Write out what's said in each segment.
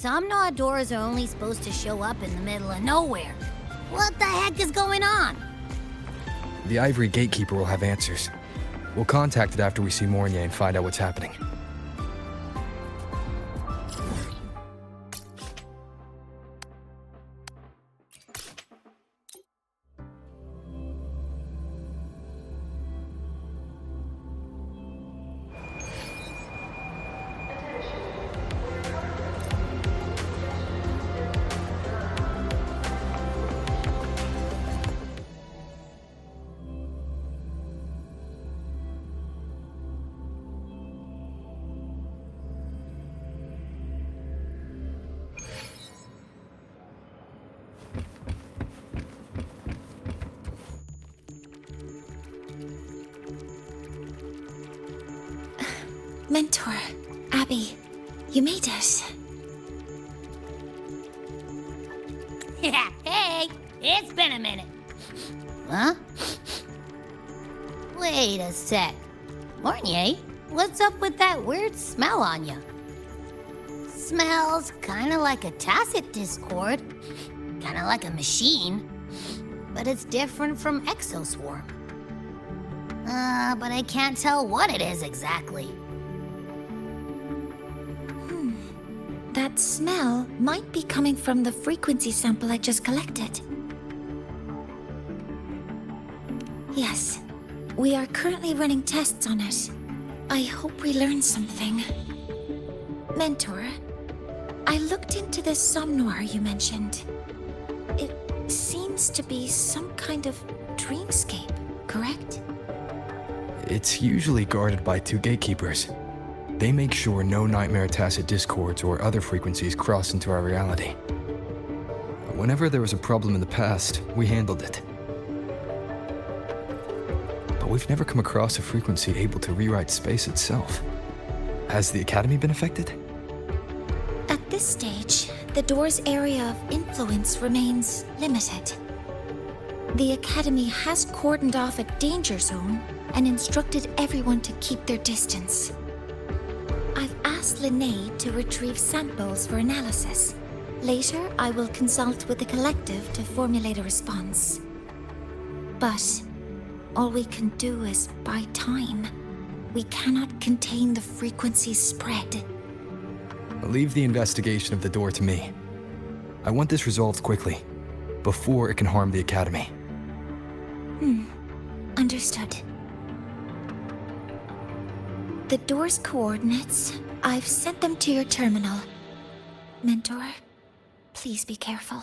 some doors are only supposed to show up in the middle of nowhere. What the heck is going on? The Ivory Gatekeeper will have answers. We'll contact it after we see Mornier and find out what's happening. Mentor, Abby, you made it. Yeah, hey, it's been a minute. Huh? Wait a sec. Mornier, what's up with that weird smell on you? Smells kinda like a tacit discord. Kinda like a machine. But it's different from Exoswarm. But I can't tell what it is exactly. That smell might be coming from the frequency sample I just collected. Yes, we are currently running tests on it. I hope we learn something. Mentor, I looked into this somnoir you mentioned. It seems to be some kind of dreamscape, correct? It's usually guarded by 2 gatekeepers. They make sure no nightmare tacit discords or other frequencies cross into our reality. Whenever there was a problem in the past, we handled it. But we've never come across a frequency able to rewrite space itself. Has the Academy been affected? At this stage, the door's area of influence remains limited. The Academy has cordoned off a danger zone and instructed everyone to keep their distance. I've asked Linnae to retrieve samples for analysis. Later, I will consult with the collective to formulate a response. But all we can do is buy time. We cannot contain the frequency's spread. Leave the investigation of the door to me. I want this resolved quickly, before it can harm the Academy. Understood. The door's coordinates, I've sent them to your terminal. Mentor, please be careful.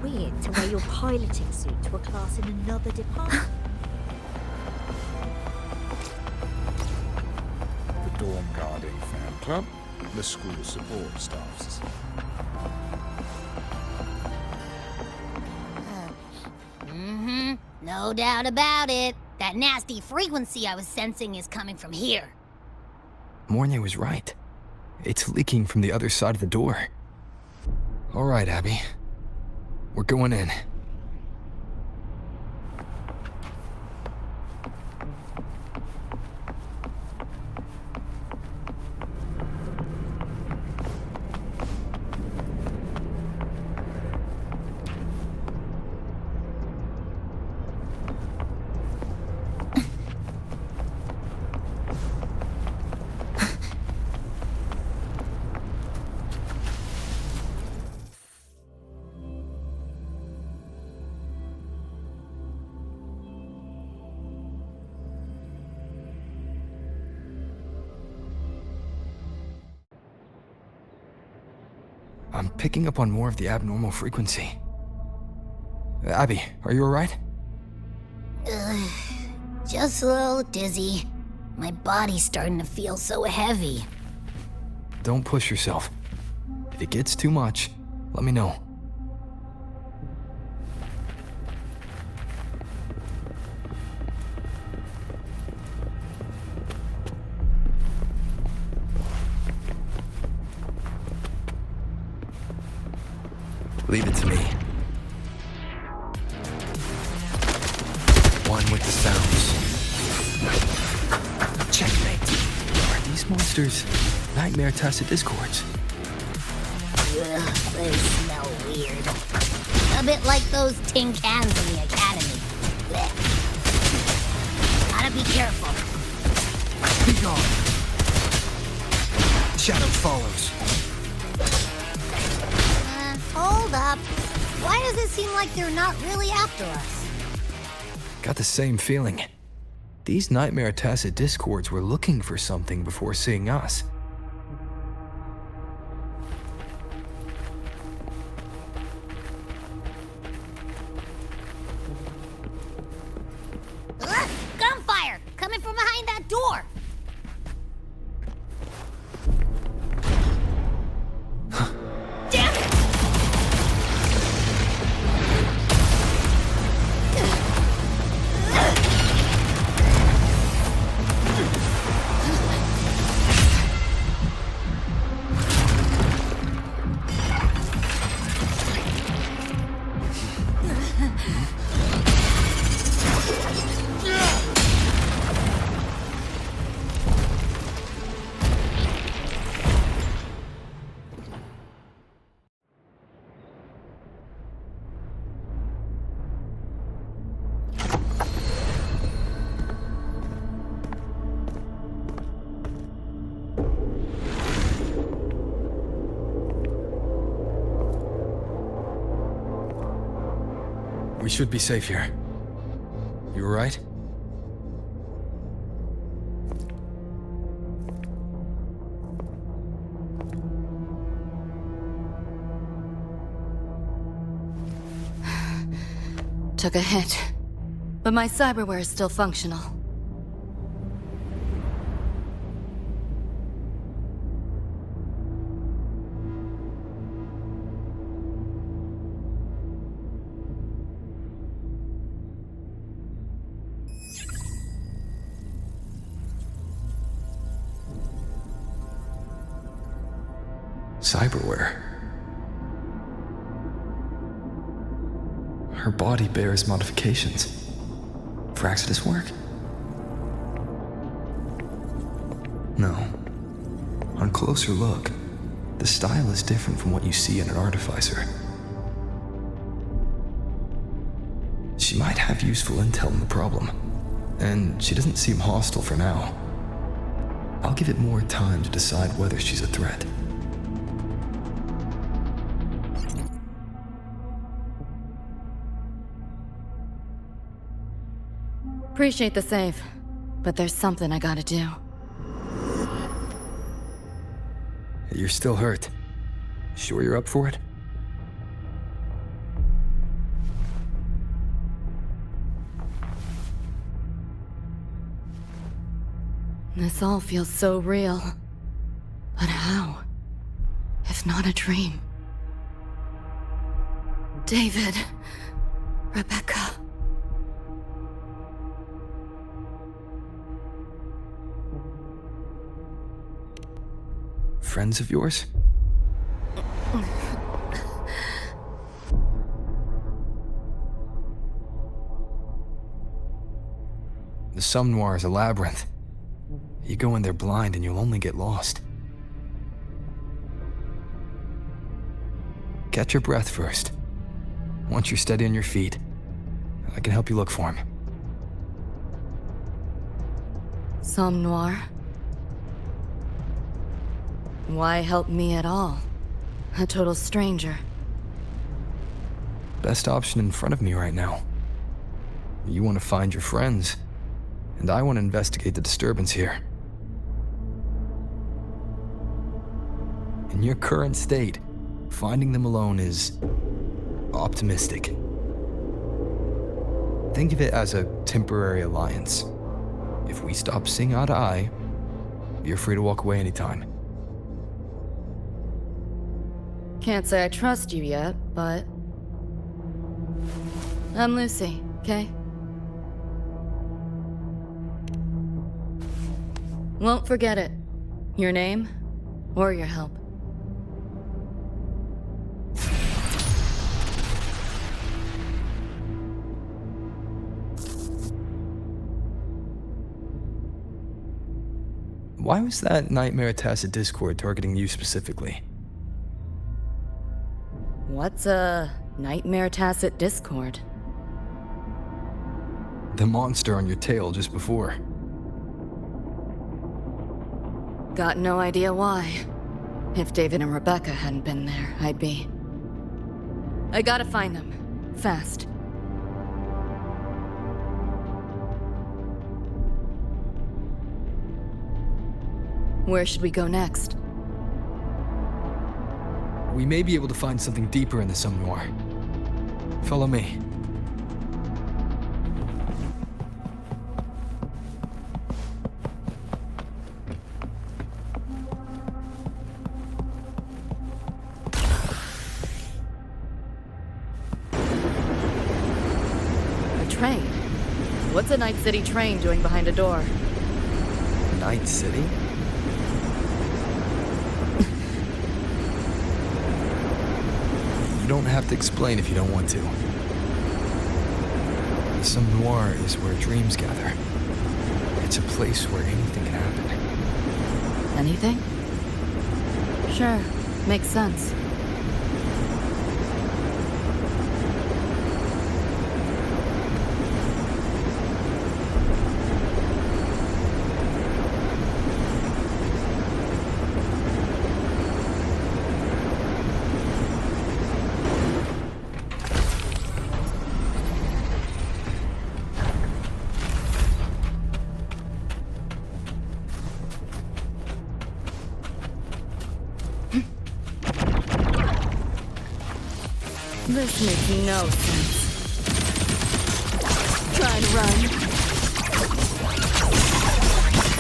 Weird to wear your piloting suit to a class in another department. The Dorm Guarding Fan Club, the school support staffs. No doubt about it. That nasty frequency I was sensing is coming from here. Mornier was right. It's leaking from the other side of the door. All right, Abby. We're going in. I'm picking up on more of the abnormal frequency. Abby, are you alright? Just a little dizzy. My body's starting to feel so heavy. Don't push yourself. If it gets too much, let me know. Leave it to me. One with the sounds. Checkmate. Are these monsters nightmare tacit discords? Ugh, they smell weird. A bit like those tin cans in the academy. Blech. Gotta be careful. Be gone. Shadow follows. Hold up. Why does it seem like they're not really after us? Got the same feeling. These nightmare tacit discords were looking for something before seeing us. Gunfire! Coming from behind that door! Damn it! We should be safe here. You alright? Took a hit, but my cyberware is still functional. Cyberware. Her body bears modifications. For Exodus work? No. On closer look, the style is different from what you see in an artificer. She might have useful intel on the problem, and she doesn't seem hostile for now. I'll give it more time to decide whether she's a threat. Appreciate the save, but there's something I gotta do. You're still hurt. Sure you're up for it? This all feels so real. But how? If not a dream? David. Rebecca. friends of yours? The Somme Noir is a labyrinth. You go in there blind and you'll only get lost. Catch your breath first. Once you're steady on your feet, I can help you look for him. Somme Noir? Why help me at all? A total stranger. Best option in front of me right now. You want to find your friends, and I want to investigate the disturbance here. In your current state, finding them alone is optimistic. Think of it as a temporary alliance. If we stop seeing eye to eye, you're free to walk away anytime. Can't say I trust you yet, but... I'm Lucy, okay? Won't forget it. Your name, or your help. Why was that Nightmare Tacit Discord targeting you specifically? What's a Nightmare Tacit Discord? The monster on your tail just before. Got no idea why. If David and Rebecca hadn't been there, I'd be... I gotta find them. Fast. Where should we go next? We may be able to find something deeper in the Somme Noir. Follow me. A train? What's a Night City train doing behind a door? Night City? You don't have to explain if you don't want to. The Somme Noir is where dreams gather. It's a place where anything can happen. Anything? Sure, makes sense. This makes no sense. Try and run.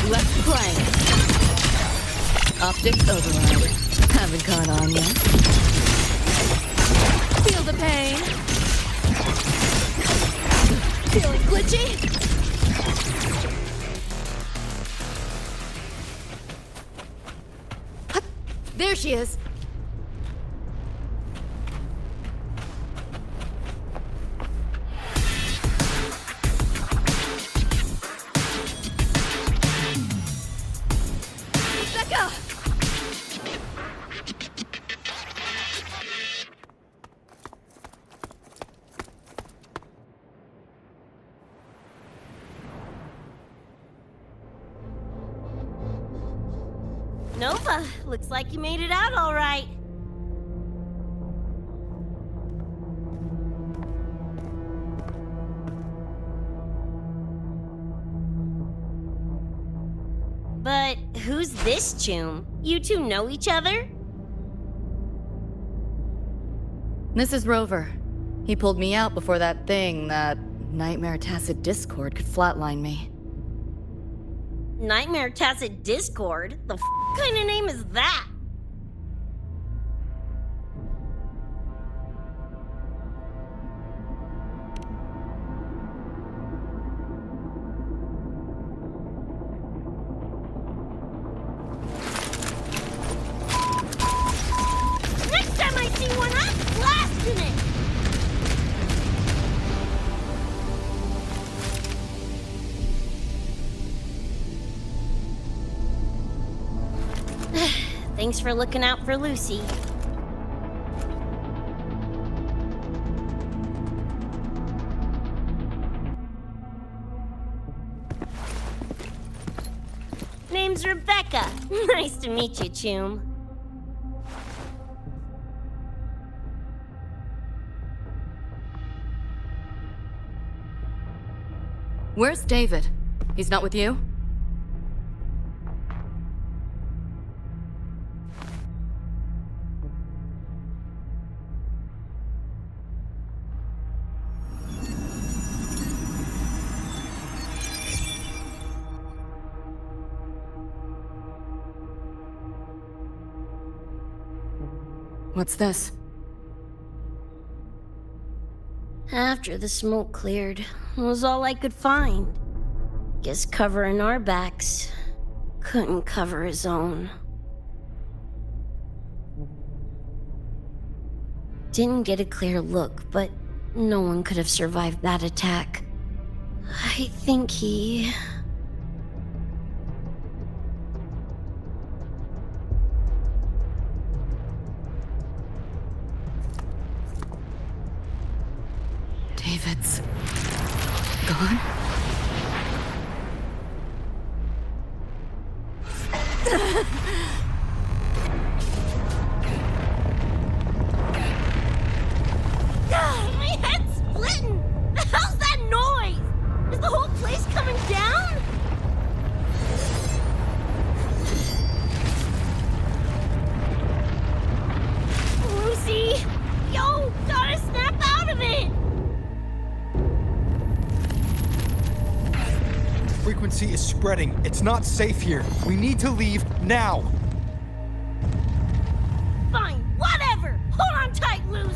Let's play. Optics override. Haven't caught on yet. Feel the pain. Feeling glitchy? There she is. Nova, looks like you made it out all right. But who's this chum? You two know each other? This is Rover. He pulled me out before that thing, that Nightmare Tacit Discord, could flatline me. Nightmare Tacit Discord? The kind of name is that? thanks for looking out for Lucy. Name's Rebecca. Nice to meet you, Choom. Where's David? He's not with you? What's this? After the smoke cleared, it was all I could find. Guess covering our backs couldn't cover his own. Didn't get a clear look, but no one could have survived that attack. I think he... David's gone? My head's splitting! The hell's that noise? Is the whole place coming down? Lucy! Yo, gotta snap out of it! Frequency is spreading. It's not safe here. We need to leave now. Fine, whatever! Hold on tight, Luce!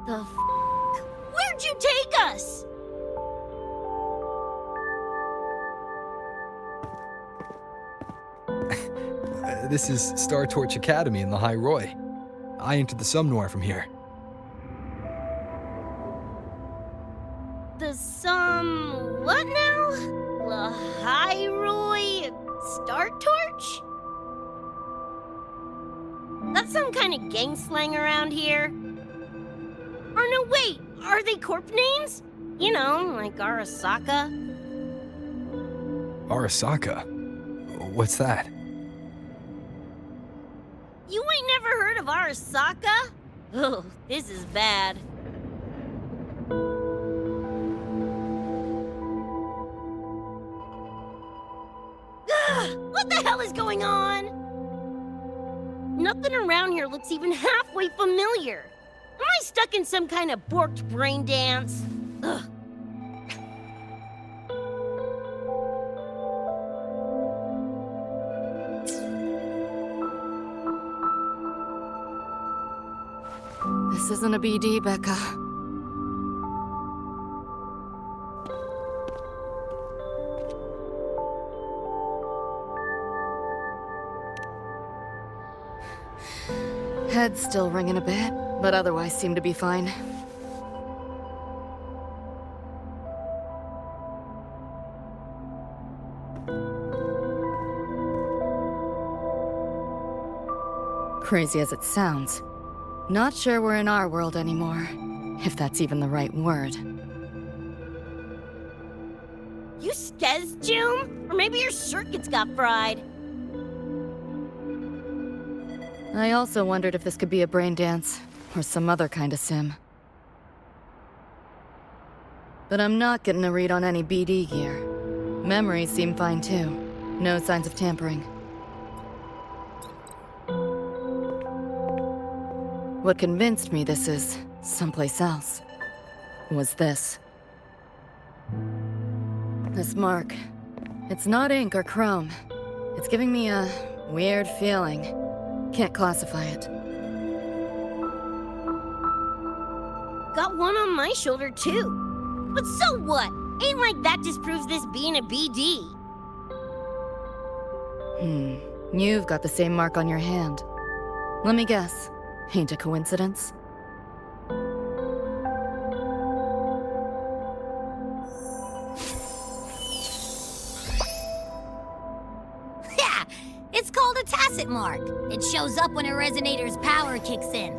The f***? Where'd you take us? This is Star Torch Academy in the High Roy. I entered the Somnoir from here. The what now? The Hyroi Star Torch? That's some kind of gang slang around here. Or no, wait, are they corp names? You know, like Arasaka. Arasaka? What's that? You ain't never heard of Arasaka? Oh, this is bad. What the hell is going on? Nothing around here looks even halfway familiar. Am I stuck in some kind of borked brain dance? Ugh. This isn't a BD, Becca. Head's still ringing a bit, but otherwise seem to be fine. Crazy as it sounds, not sure we're in our world anymore, if that's even the right word. You skez, June? Or maybe your circuits got fried. I also wondered if this could be a brain dance, or some other kind of sim. But I'm not getting a read on any BD gear. Memories seem fine too. No signs of tampering. What convinced me this is someplace else was this. This mark. It's not ink or chrome. It's giving me a weird feeling. Can't classify it. Got one on my shoulder, too. But so what? Ain't like that disproves this being a BD. You've got the same mark on your hand. Let me guess. Ain't a coincidence? Yeah, it's called a tacit mark. It shows up when a resonator's power kicks in.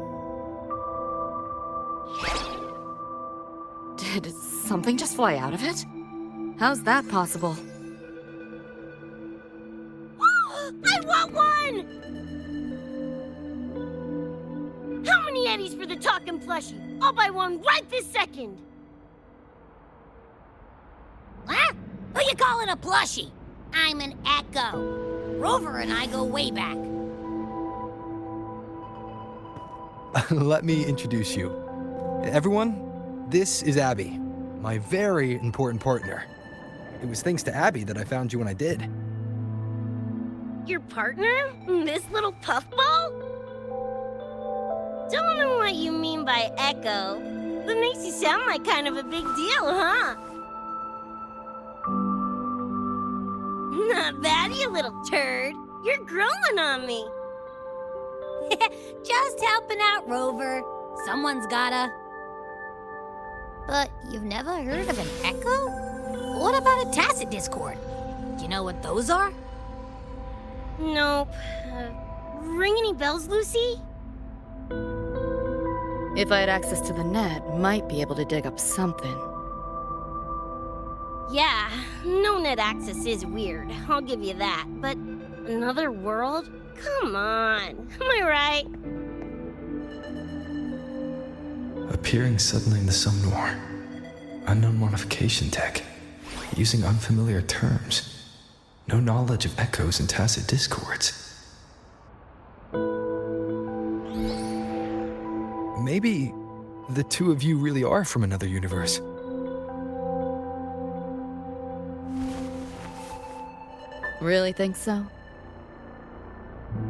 Did something just fly out of it? How's that possible? I want one! How many eddies for the talking plushie? I'll buy one right this second! Huh? Who you calling a plushie? I'm an Echo. Rover and I go way back. Let me introduce you. Everyone, this is Abby, my very important partner. It was thanks to Abby that I found you when I did. Your partner? This little puffball? Don't know what you mean by Echo. That makes you sound like kind of a big deal, huh? Not bad, you little turd. You're growing on me. Just helping out, Rover. Someone's gotta. But you've never heard of an Echo? What about a tacit discord? Do you know what those are? Nope. Ring any bells, Lucy? If I had access to the net, might be able to dig up something. Yeah, no net access is weird, I'll give you that. But another world? Come on, am I right? Appearing suddenly in the Somnor. Unknown modification tech. Using unfamiliar terms. No knowledge of echoes and tacit discords. Maybe the two of you really are from another universe. Really think so?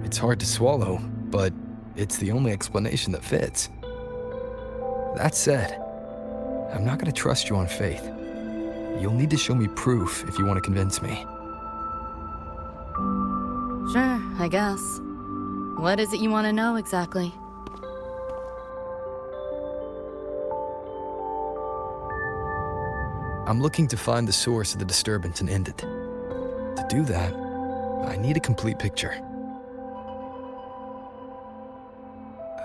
It's hard to swallow, but it's the only explanation that fits. That said, I'm not going to trust you on faith. You'll need to show me proof if you want to convince me. Sure, I guess. What is it you want to know exactly? I'm looking to find the source of the disturbance and end it. To do that, I need a complete picture.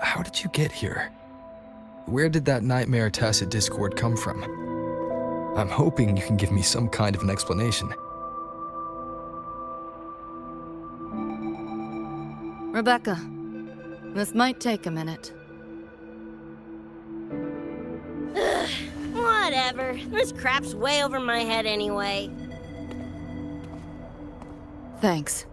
How did you get here? Where did that nightmare tacit discord come from? I'm hoping you can give me some kind of an explanation. Rebecca, this might take a minute. Whatever, this crap's way over my head anyway. Thanks.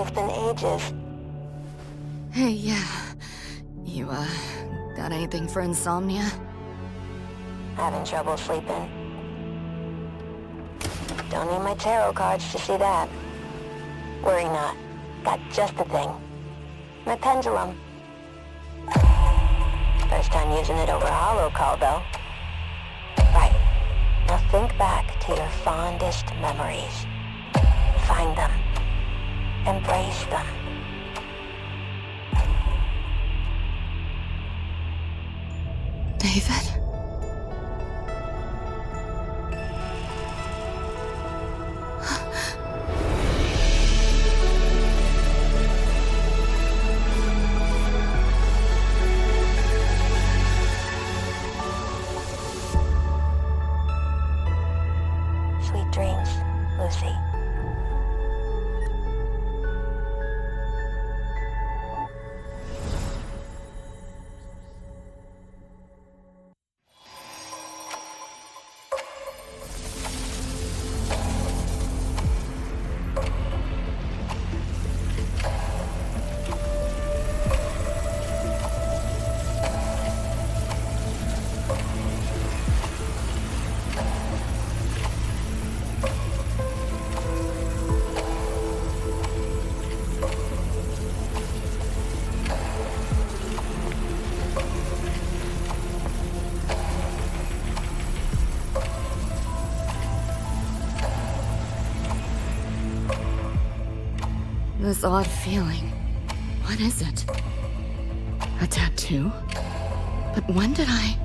it's been ages. Hey, yeah. You, got anything for insomnia? Having trouble sleeping. Don't need my tarot cards to see that. Worry not. Got just the thing. My pendulum. First time using it over hollow call, though. Right. Now think back to your fondest memories. Find them. Embrace them. David? Sweet dreams, Lucy. This odd feeling. What is it? A tattoo? But when did I...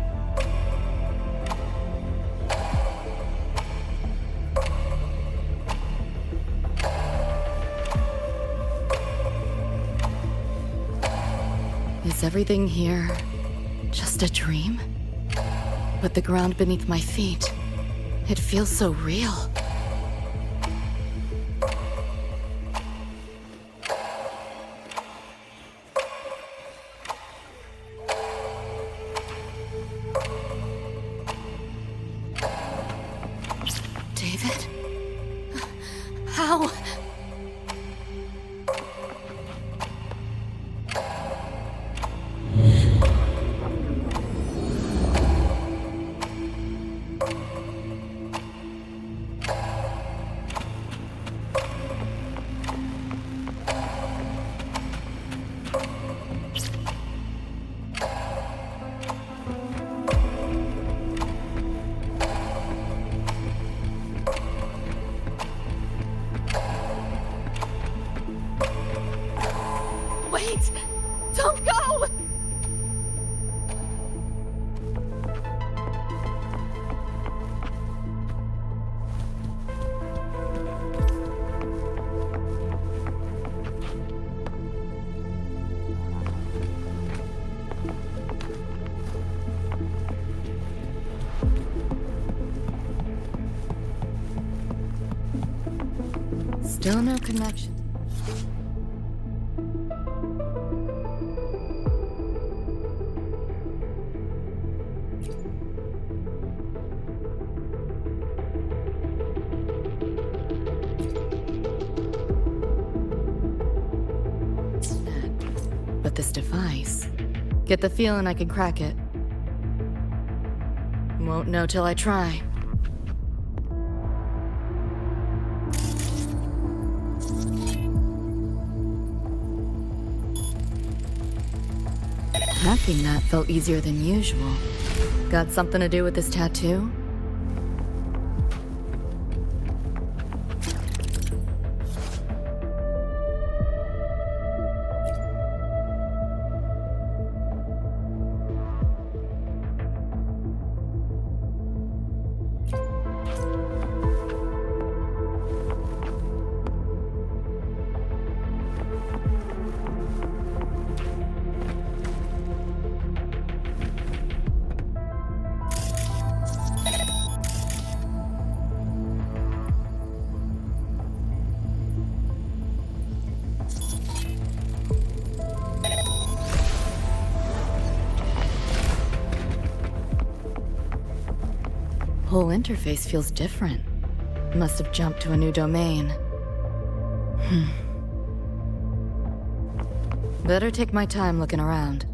Is everything here just a dream? But the ground beneath my feet, it feels so real. David? How? Wait! Don't go! Still no connection. But this device, get the feeling I can crack it. Won't know till I try. Hacking that felt easier than usual. Got something to do with this tattoo? Whole interface feels different. Must have jumped to a new domain. Better take my time looking around.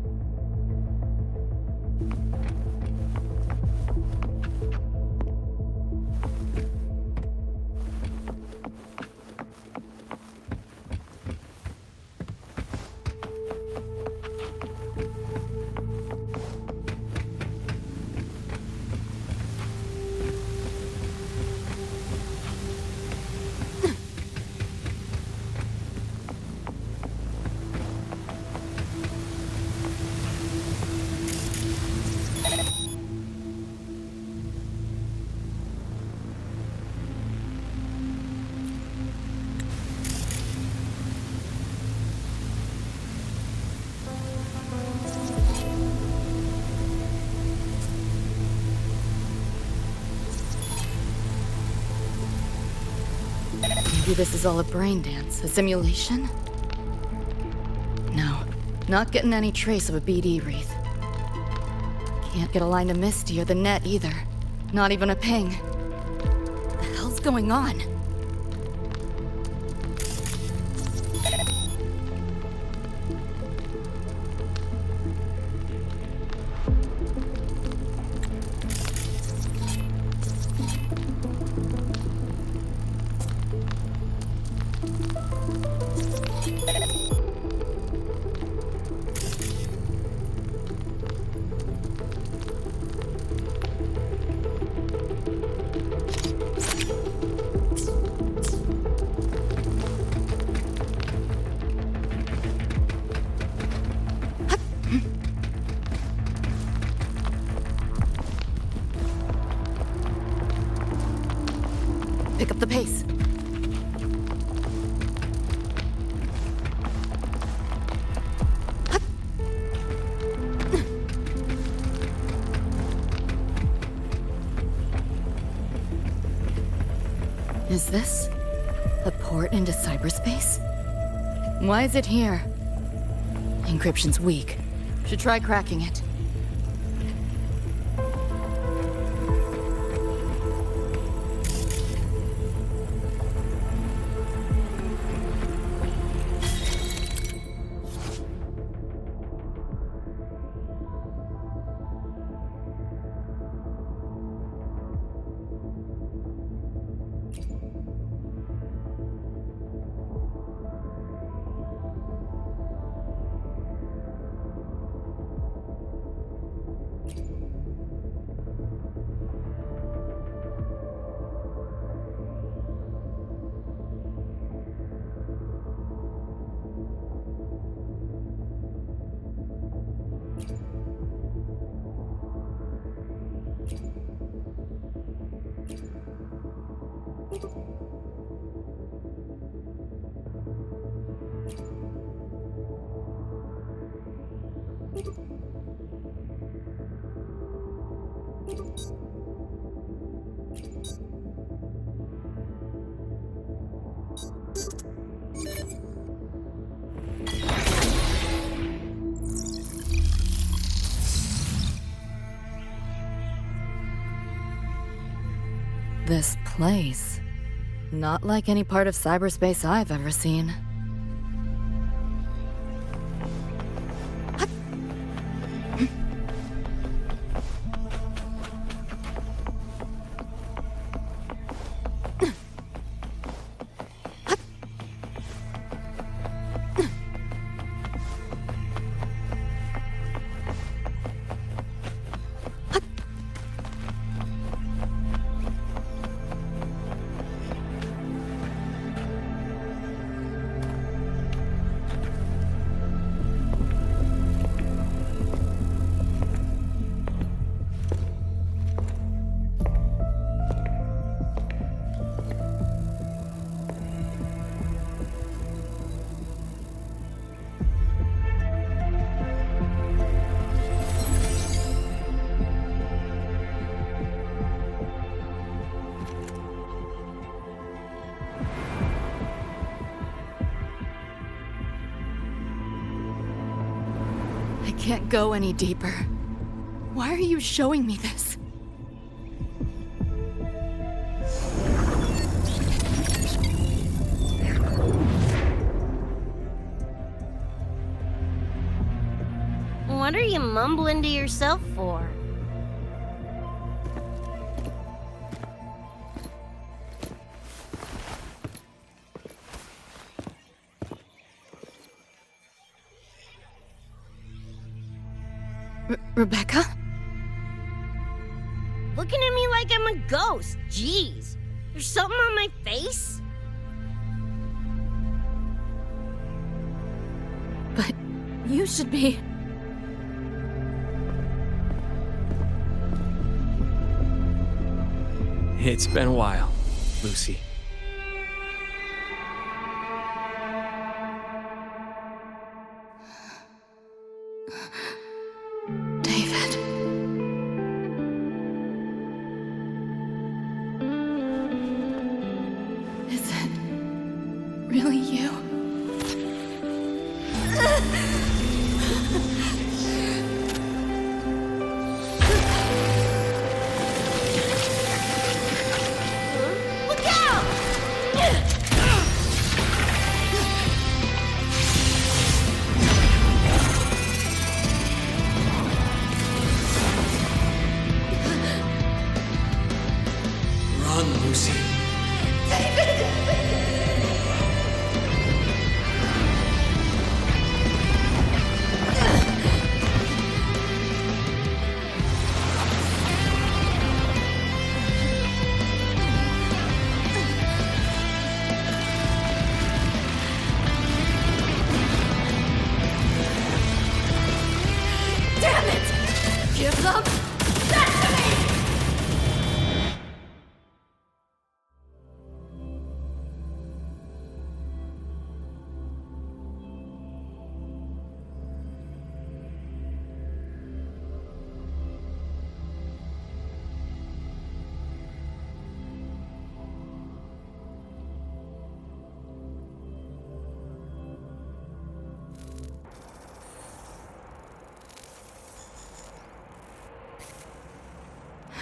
Maybe this is all a brain dance, a simulation? No, not getting any trace of a BD wreath. Can't get a line to Misty or the net either. Not even a ping. What the hell's going on? Pick up the pace. Is this a port into cyberspace? Why is it here? Encryption's weak. Should try cracking it. This place. Not like any part of cyberspace I've ever seen. I can't go any deeper. Why are you showing me this? What are you mumbling to yourself for? Rebecca? Looking at me like I'm a ghost. Jeez. There's something on my face? But you should be... It's been a while, Lucy. David. Is it really you? Look out! Run, Lucy. Damn it! Give them back to me!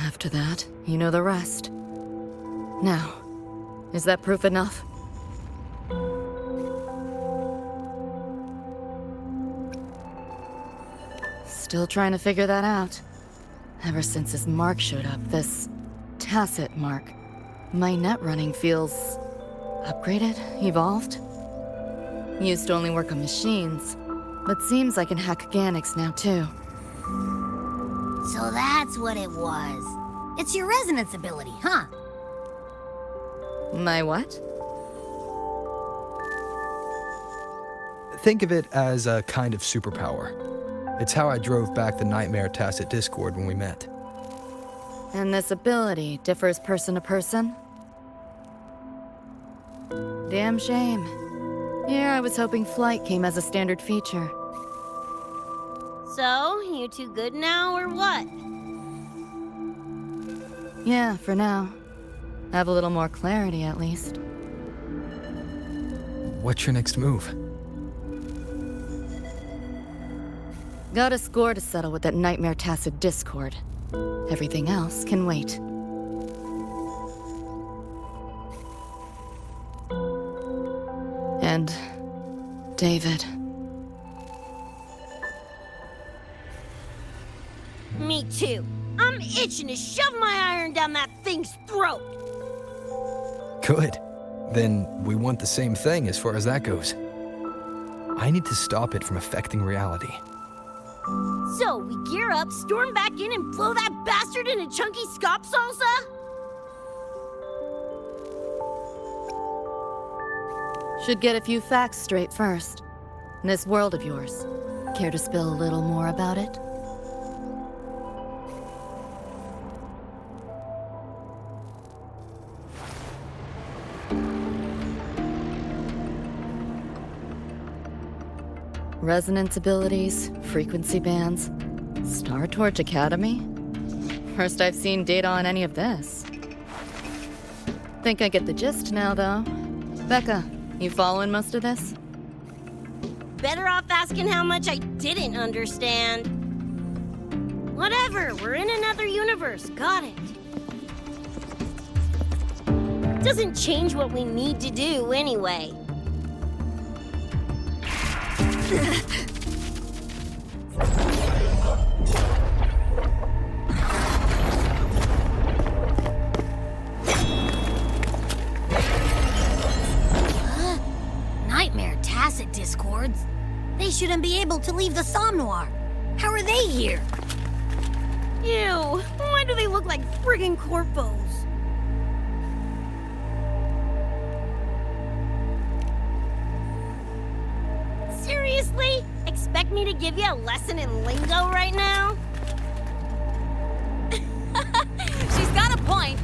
After that, you know the rest. Now, is that proof enough? Still trying to figure that out. Ever since this mark showed up, this tacit mark, my net running feels upgraded, evolved. Used to only work on machines, but seems I can hack organics now too. So that's what it was. It's your resonance ability, huh? My what? Think of it as a kind of superpower. It's how I drove back the Nightmare Tacit Discord when we met. And this ability differs person to person? Damn shame. Yeah, I was hoping flight came as a standard feature. So, you two good now, or what? Yeah, for now. Have a little more clarity, at least. What's your next move? Got a score to settle with that Nightmare Tacit Discord. Everything else can wait. And... David. Me too. I'm itching to shove my iron down that thing's throat. Good. Then we want the same thing as far as that goes. I need to stop it from affecting reality. So, we gear up, storm back in, and blow that bastard into chunky scop salsa? Should get a few facts straight first. This world of yours. Care to spill a little more about it? Resonance abilities, frequency bands, Star Torch Academy? First I've seen data on any of this. Think I get the gist now, though. Becca, you following most of this? Better off asking how much I didn't understand. Whatever, we're in another universe, got it. Doesn't change what we need to do anyway. discords. They shouldn't be able to leave the Somnoir. How are they here? Ew, why do they look like friggin' corpos? Seriously? Expect me to give you a lesson in lingo right now? She's got a point.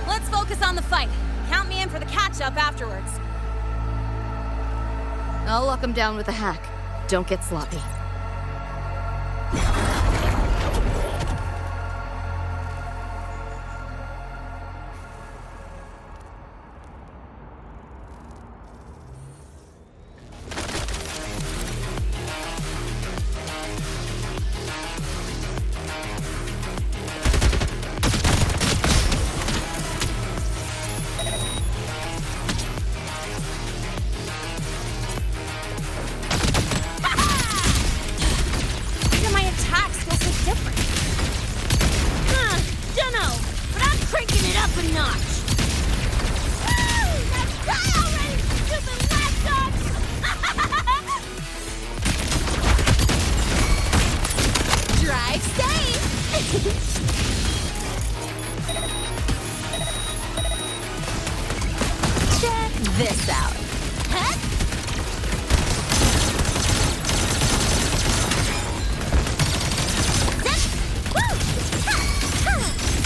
Let's focus on the fight. Count me in for the catch-up afterwards. I'll lock him down with a hack. Don't get sloppy. This out.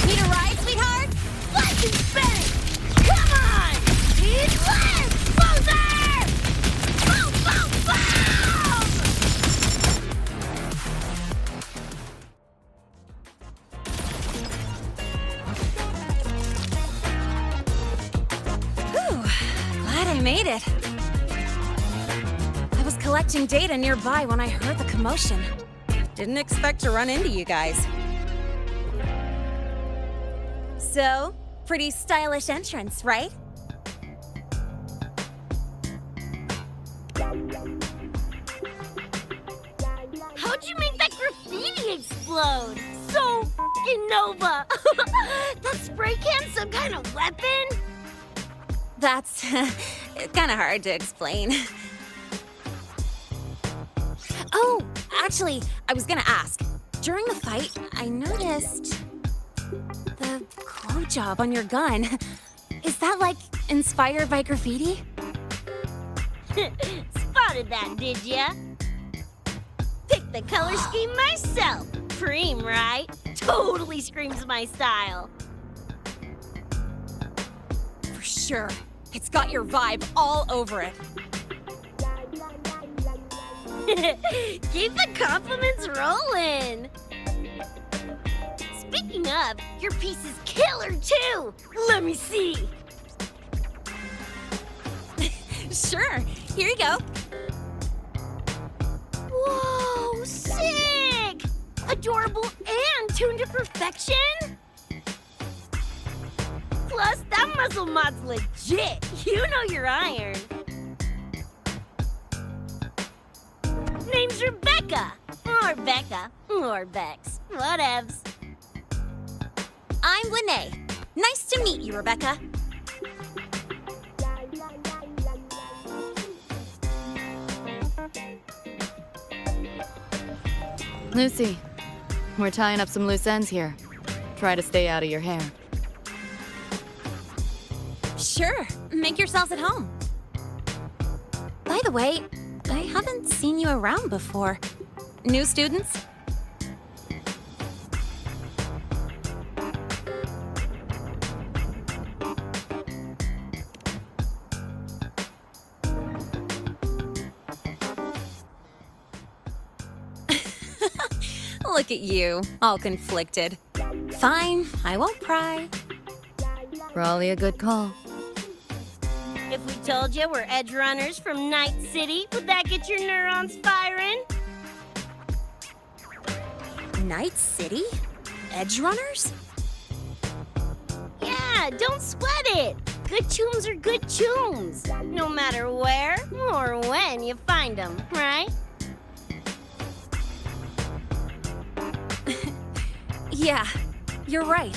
Need a ride, sweetheart? Let's spin! Come on! Need less! Closer! Boom, boom, boom! Whew, glad I made it. I was collecting data nearby when I heard the commotion. Didn't expect to run into you guys. So, pretty stylish entrance, right? How'd you make that graffiti explode? So f***ing Nova! That spray can some kind of weapon? That's kind of hard to explain. Oh, actually, I was gonna ask. During the fight, I noticed the glow job on your gun. Is that, like, inspired by graffiti? Spotted that, did ya? Picked the color scheme myself. Preem, right? Totally screams my style. For sure. It's got your vibe all over it. Keep the compliments rolling. Speaking of, your piece is killer too. Let me see. Sure. Here you go. Whoa, sick! Adorable and tuned to perfection? Plus, that muscle mod's legit. You know your iron. Name's Rebecca. Or Becca. Or Bex. Whatevs. I'm Lene. Nice to meet you, Rebecca. Lucy, we're tying up some loose ends here. Try to stay out of your hair. Sure. Make yourselves at home. By the way, I haven't seen you around before. New students? Look at you, all conflicted. Fine, I won't pry. Probably a good call. If we told you we're Edgerunners from Night City, would that get your neurons firing? Night City? Edgerunners? Yeah, don't sweat it. Good tunes are good tunes. No matter where or when you find them, right? Yeah, you're right.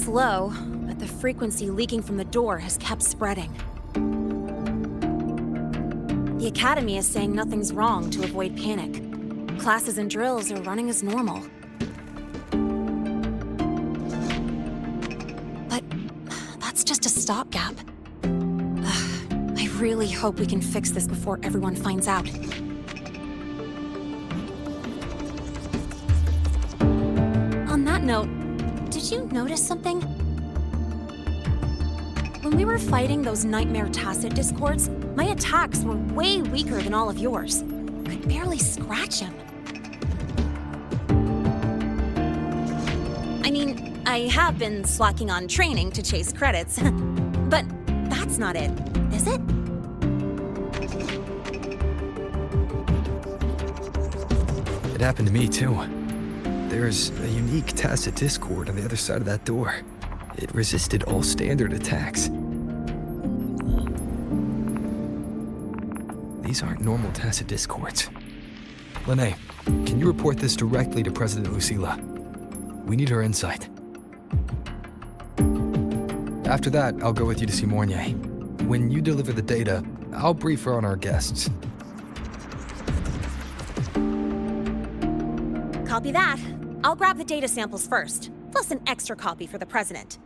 It's low, but the frequency leaking from the door has kept spreading. The Academy is saying nothing's wrong to avoid panic. Classes and drills are running as normal. But that's just a stopgap. I really hope we can fix this before everyone finds out. On that note, did you notice something? When we were fighting those nightmare tacit discords, my attacks were way weaker than all of yours. Could barely scratch him. I mean, I have been slacking on training to chase credits, but that's not it, is it? It happened to me, too. There's a unique tacit discord on the other side of that door. It resisted all standard attacks. These aren't normal tacit discords. Lene, can you report this directly to President Lucilla? We need her insight. After that, I'll go with you to see Mornier. When you deliver the data, I'll brief her on our guests. Copy that. I'll grab the data samples first, plus an extra copy for the president.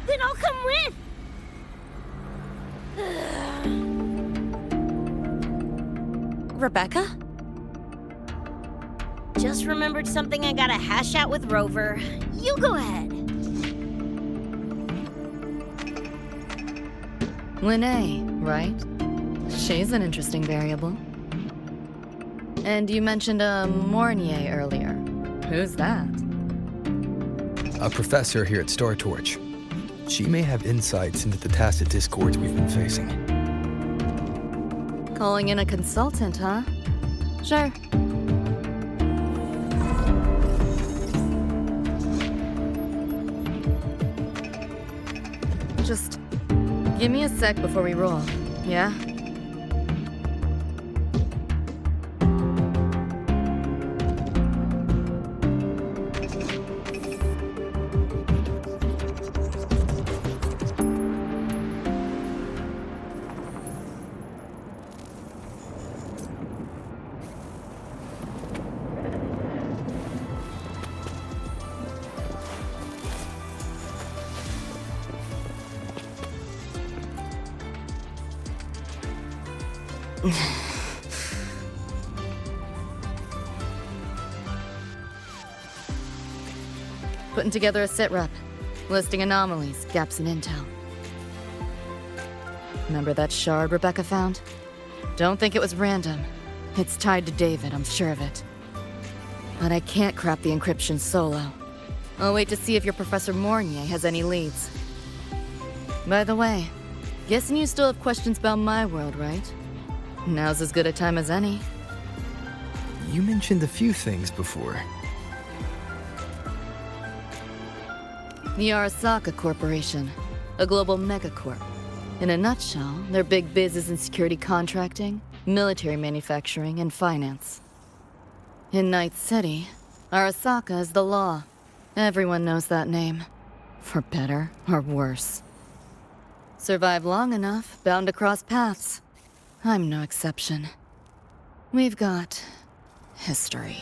Then I'll come with! Rebecca? Just remembered something I gotta hash out with Rover. You go ahead. Lene, right? She's an interesting variable. And you mentioned a Mornier earlier. Who's that? A professor here at StarTorch. She may have insights into the tacit discords we've been facing. Calling in a consultant, huh? Sure. Just give me a sec before we roll, yeah? Putting together a sitrep, listing anomalies, gaps in intel. Remember that shard Rebecca found? Don't think it was random. It's tied to David, I'm sure of it. But I can't crack the encryption solo. I'll wait to see if your Professor Mornier has any leads. By the way, guessing you still have questions about my world, right? Now's as good a time as any. You mentioned a few things before. The Arasaka Corporation, a global megacorp. In a nutshell, their big biz is in security contracting, military manufacturing, and finance. In Night City, Arasaka is the law. Everyone knows that name. For better or worse. Survive long enough, bound to cross paths. I'm no exception. We've got history.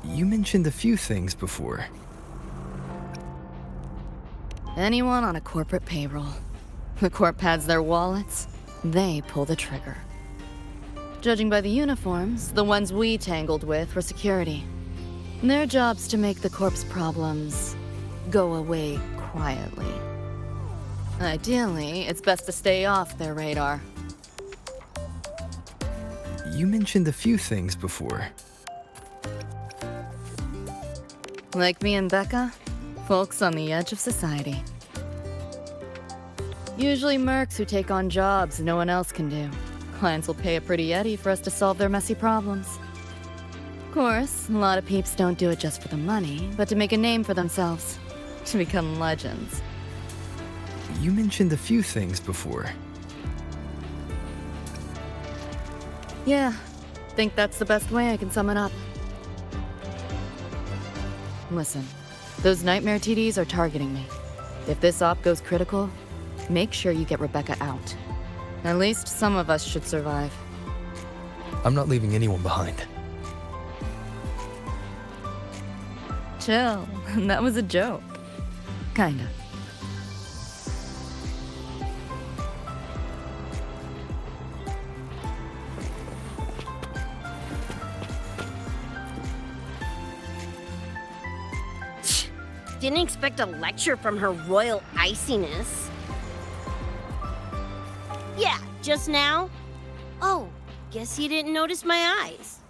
You mentioned a few things before. Anyone on a corporate payroll. The corp pads their wallets, they pull the trigger. Judging by the uniforms, the ones we tangled with were security. Their job's to make the corp's problems go away quietly. Ideally, it's best to stay off their radar. You mentioned a few things before. Like me and Becca, folks on the edge of society. Usually mercs who take on jobs no one else can do. Clients will pay a pretty eddy for us to solve their messy problems. Of course, a lot of peeps don't do it just for the money, but to make a name for themselves. To become legends. You mentioned a few things before. Yeah, think that's the best way I can sum it up. Listen, Those nightmare TDs are targeting me. If this op goes critical, make sure you get Rebecca out. At least some of us should survive. I'm not leaving anyone behind. Chill. That was a joke. Kinda. Didn't expect a lecture from her royal iciness. Yeah, just now? Oh, guess you didn't notice my eyes.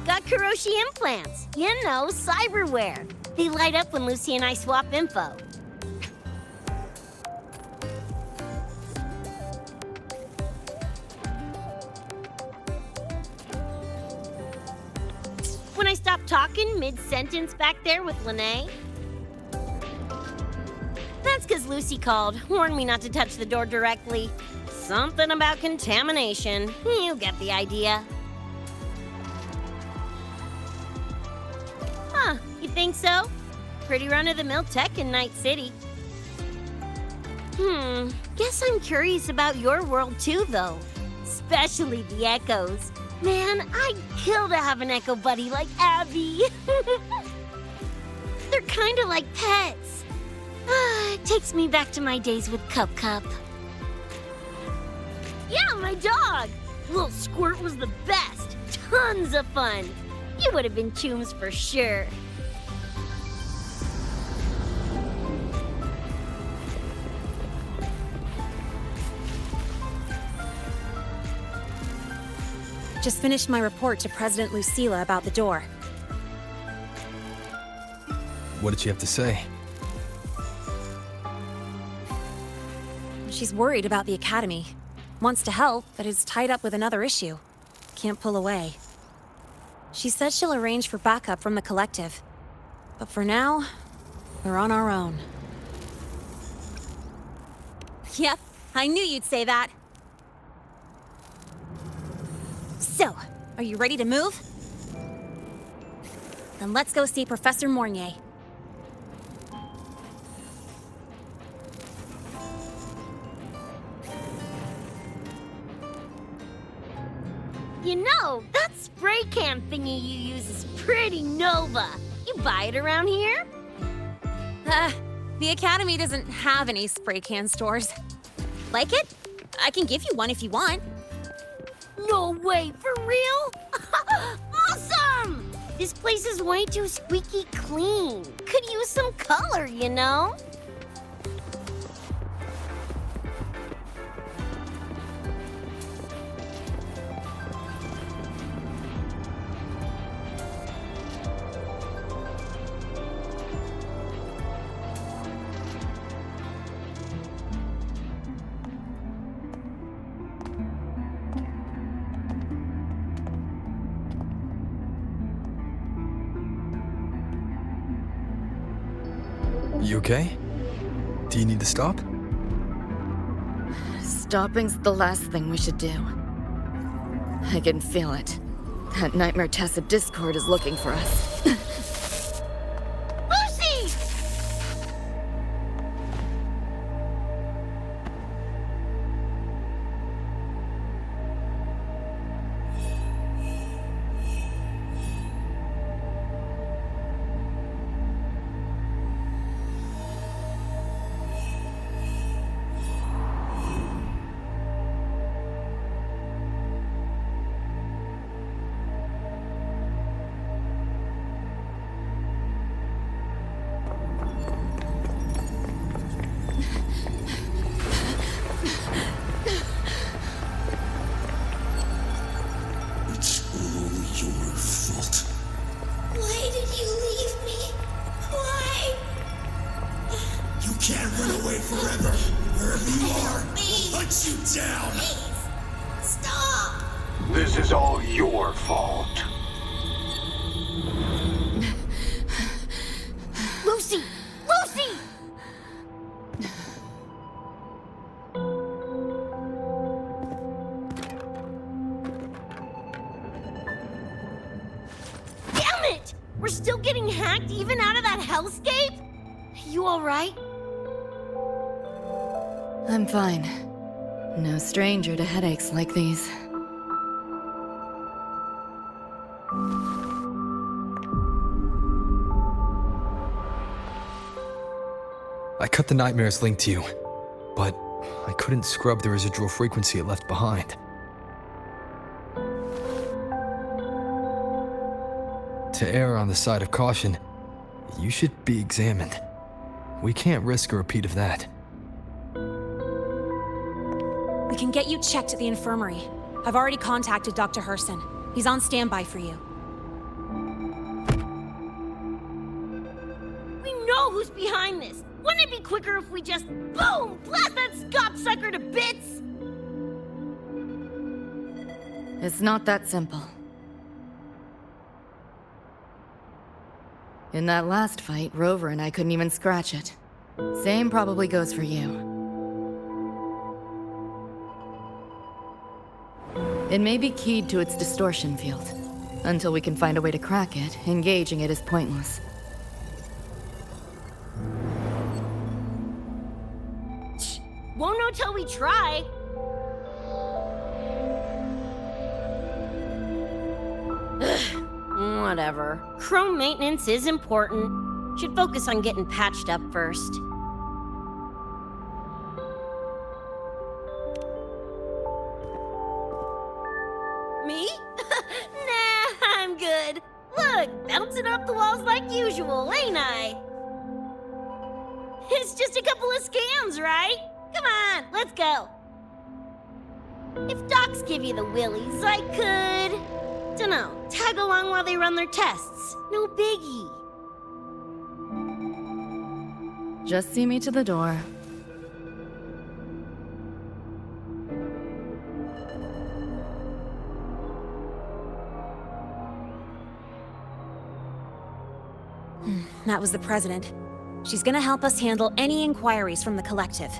Got Kuroshi implants. You know, cyberware. They light up when Lucy and I swap info. When I stopped talking mid-sentence back there with Lene, that's because Lucy called, warned me not to touch the door directly. Something about contamination. You get the idea. Huh, you think so? Pretty run-of-the-mill tech in Night City. Guess I'm curious about your world too, though. Especially the Echoes. Man, I'd kill to have an Echo buddy like Abby. They're kind of like pets. It takes me back to my days with Cup Cup. Yeah, my dog! Little Squirt was the best. Tons of fun. You would have been chooms for sure. Just finished my report to President Lucilla about the door. What did she have to say? She's worried about the Academy. Wants to help, but is tied up with another issue. Can't pull away. She said she'll arrange for backup from the collective. But for now, we're on our own. Yep, I knew you'd say that. So, are you ready to move? Then let's go see Professor Mornier. You know, that spray can thingy you use is pretty Nova. You buy it around here? The Academy doesn't have any spray can stores. Like it? I can give you one if you want. No way, for real? Awesome! This place is way too squeaky clean. Could use some color, you know? You okay? Do you need to stop? Stopping's the last thing we should do. I can feel it. That Nightmare Tacit Discord is looking for us. Lucy! This is all your fault. Lucy! Lucy! Damn it! We're still getting hacked even out of that hellscape? You alright? I'm fine. No stranger to headaches like these. I cut the nightmare's link to you, but I couldn't scrub the residual frequency it left behind. To err on the side of caution, you should be examined. We can't risk a repeat of that. We can get you checked at the infirmary. I've already contacted Dr. Herson. He's on standby for you. We know who's behind this! Wouldn't it be quicker if we just, boom, blast that gobsucker to bits? It's not that simple. In that last fight, Rover and I couldn't even scratch it. Same probably goes for you. It may be keyed to its distortion field. Until we can find a way to crack it, engaging it is pointless. Won't know till we try. Whatever. Chrome maintenance is important. Should focus on getting patched up first. Me? Nah, I'm good. Look, bouncing off the walls like usual, ain't I? It's just a couple of scans, right? Come on, let's go. If docs give you the willies, I could... dunno, tag along while they run their tests. No biggie. Just see me to the door. That was the president. She's gonna help us handle any inquiries from the collective.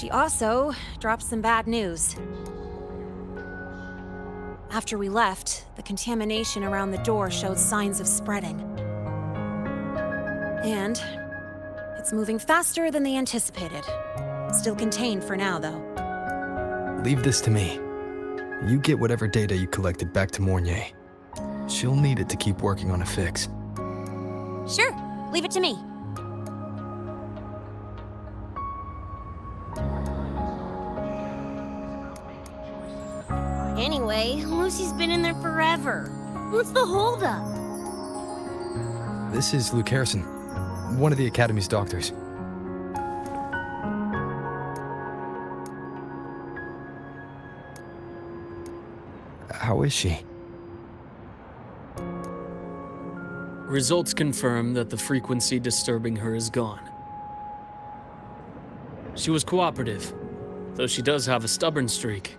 She also dropped some bad news. After we left, the contamination around the door showed signs of spreading. And it's moving faster than they anticipated. Still contained for now, though. Leave this to me. You get whatever data you collected back to Mornier. She'll need it to keep working on a fix. Sure, leave it to me. Anyway, Lucy's been in there forever. What's the holdup? This is Luke Harrison, one of the Academy's doctors. How is she? Results confirm that the frequency disturbing her is gone. She was cooperative, though she does have a stubborn streak.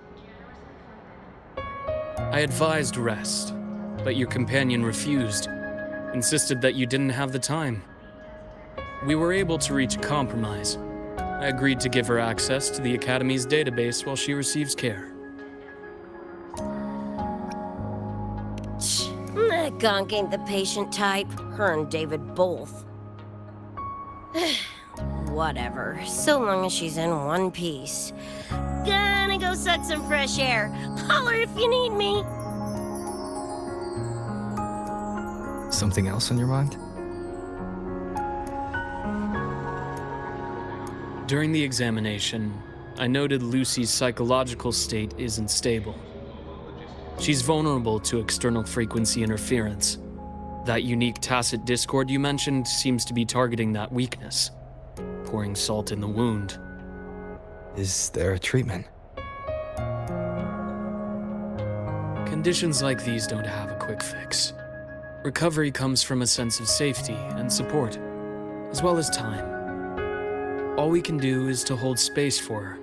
I advised rest, but your companion refused, insisted that you didn't have the time. We were able to reach a compromise. I agreed to give her access to the Academy's database while she receives care. That gonk ain't the patient type. Her and David both. Whatever, so long as she's in one piece. Gonna go suck some fresh air. Holler if you need me. Something else on your mind? During the examination, I noted Lucy's psychological state isn't stable. She's vulnerable to external frequency interference. That unique tacit discord you mentioned seems to be targeting that weakness, pouring salt in the wound. Is there a treatment? Conditions like these don't have a quick fix. Recovery comes from a sense of safety and support, as well as time. All we can do is to hold space for her.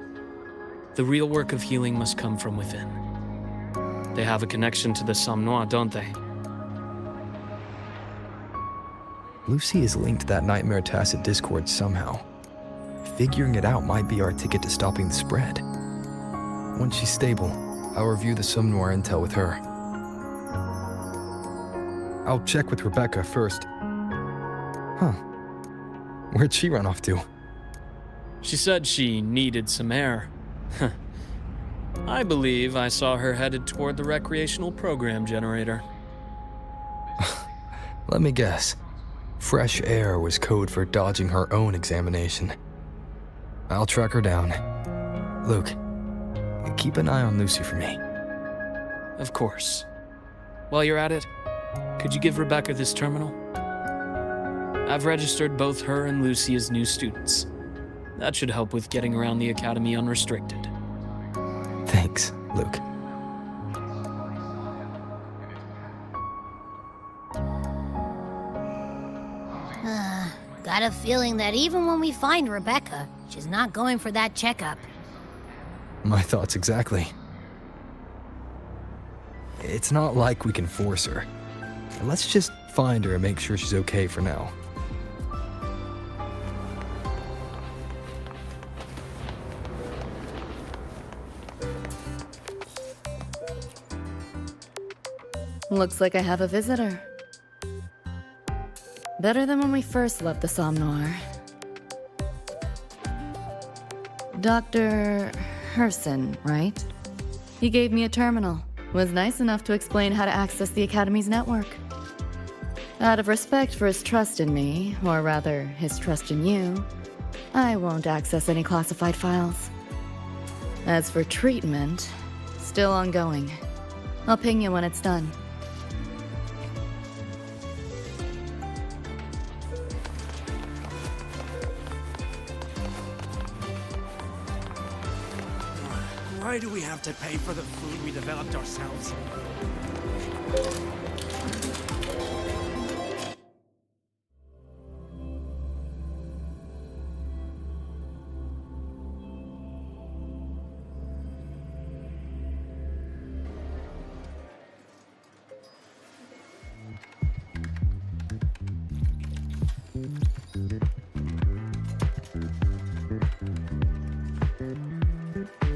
The real work of healing must come from within. They have a connection to the Somme Noir, don't they? Lucy is linked to that nightmare tacit discord somehow. Figuring it out might be our ticket to stopping the spread. Once she's stable, I'll review the Somme Noir intel with her. I'll check with Rebecca first. Huh. Where'd she run off to? She said she needed some air. I believe I saw her headed toward the recreational program generator. Let me guess. Fresh air was code for dodging her own examination. I'll track her down. Luke, keep an eye on Lucy for me. Of course. While you're at it, could you give Rebecca this terminal? I've registered both her and Lucy as new students. That should help with getting around the academy unrestricted. Thanks, Luke. Got a feeling that even when we find Rebecca, she's not going for that checkup. My thoughts exactly. It's not like we can force her. Let's just find her and make sure she's okay for now. Looks like I have a visitor. Better than when we first left the Somnoir. Dr. Herson, right? He gave me a terminal. Was nice enough to explain how to access the Academy's network. Out of respect for his trust in me, or rather, his trust in you, I won't access any classified files. As for treatment, still ongoing. I'll ping you when it's done. Why do we have to pay for the food we developed ourselves?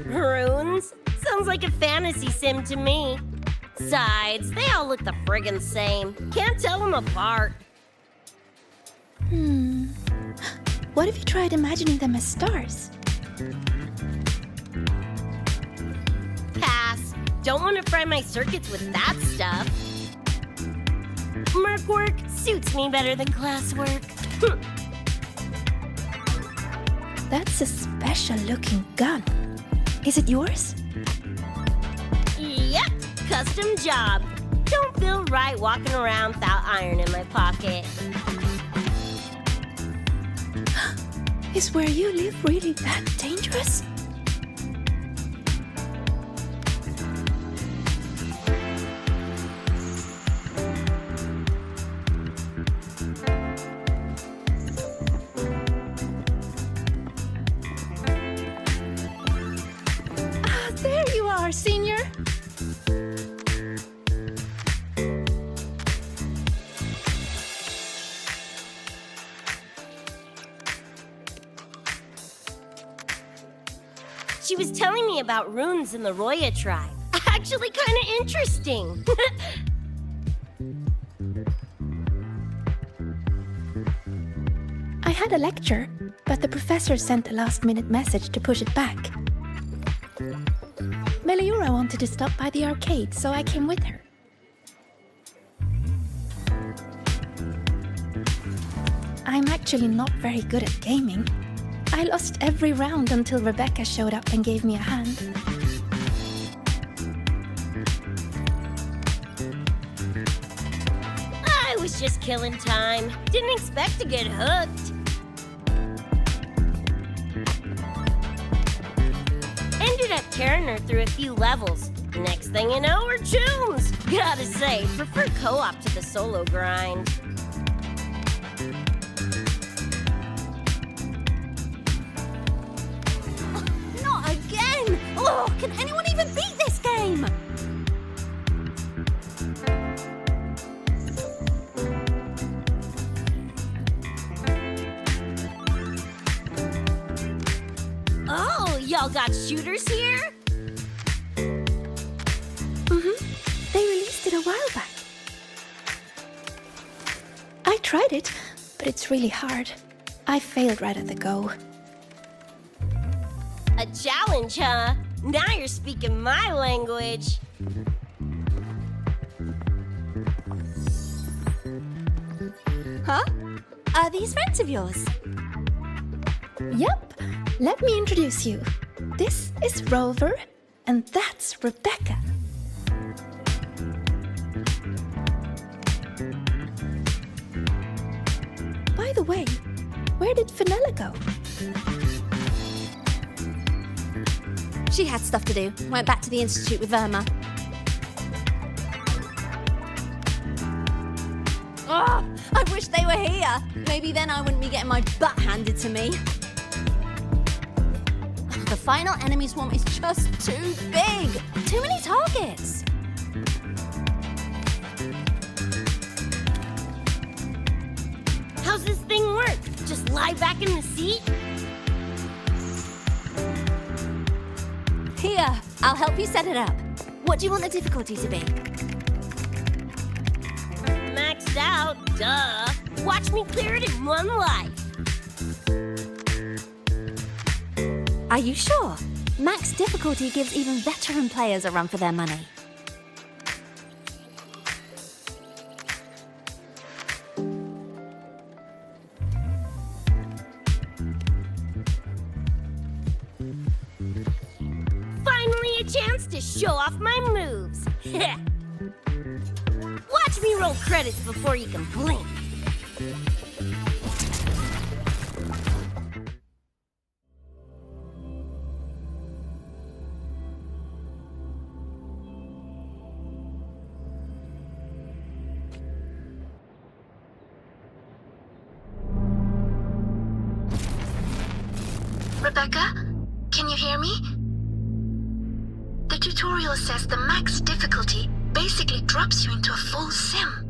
Runes? Sounds like a fantasy sim to me. Besides, they all look the friggin' same. Can't tell them apart. What if you tried imagining them as stars? Pass. Don't want to fry my circuits with that stuff. Merc work suits me better than classwork. That's a special looking gun. Is it yours? Yep, custom job. Don't feel right walking around without iron in my pocket. Is where you live really that dangerous? There you are, Senior. She was telling me about runes in the Roya tribe. Actually kind of interesting. I had a lecture, but the professor sent a last-minute message to push it back. Meliura wanted to stop by the arcade, so I came with her. I'm actually not very good at gaming. I lost every round until Rebecca showed up and gave me a hand. I was just killing time. Didn't expect to get hooked. Ended up carrying her through a few levels. Next thing you know, we're chums. Gotta say, prefer co-op to the solo grind. Not again! Oh, can anyone even beat this game? Oh, y'all got shooters here? They released it a while back. tried it, but it's really hard. I failed right at the go. A challenge, huh? Now you're speaking my language. Huh? Are these friends of yours? Yep. Let me introduce you. This is Rover, and that's Rebecca. By the way, where did Fenella go? She had stuff to do. Went back to the Institute with Verma. Oh, I wish they were here. Maybe then I wouldn't be getting my butt handed to me. The final enemy swarm is just too big. Too many targets. How's this thing work? Just lie back in the seat? Here, I'll help you set it up. What do you want the difficulty to be? Maxed out, duh. Watch me clear it in one life. Are you sure? Max difficulty gives even veteran players a run for their money. Finally a chance to show off my moves. Watch me roll credits before you can blink. Rebecca, can you hear me? The tutorial says the max difficulty basically drops you into a full sim.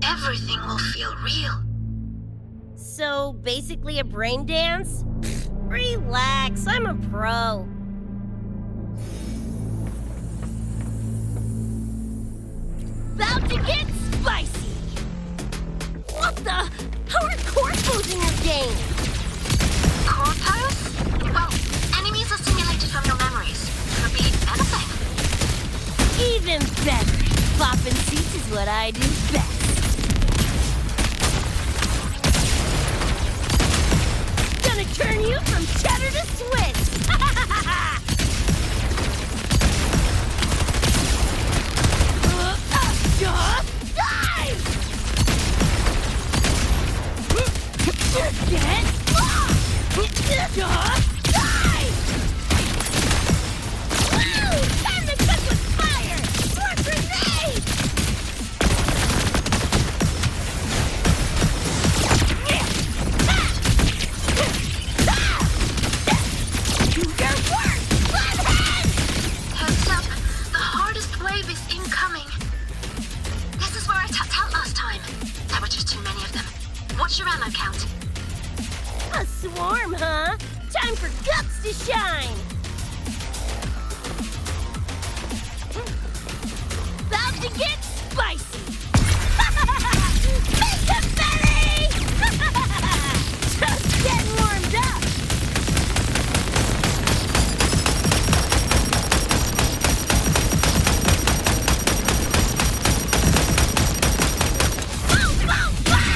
Everything will feel real. So, basically a brain dance? Relax, I'm a pro. About to get spicy! What the? How are core codes in your game? Core codes? Well, enemies are simulated from your memories. Could be anything. Even better. Popping seats is what I do best. Gonna turn you from cheddar to Swiss. Die! Get off! Die! Woo! Time to cook with fire! More grenades! Do your work! Flathead! Heads up, the hardest wave is incoming. This is where I tapped out last time. There were just too many of them. What's your ammo count? A swarm, huh? Time for guts to shine! About to get spicy! Make them belly! Just getting warmed up! Boom, boom, boom!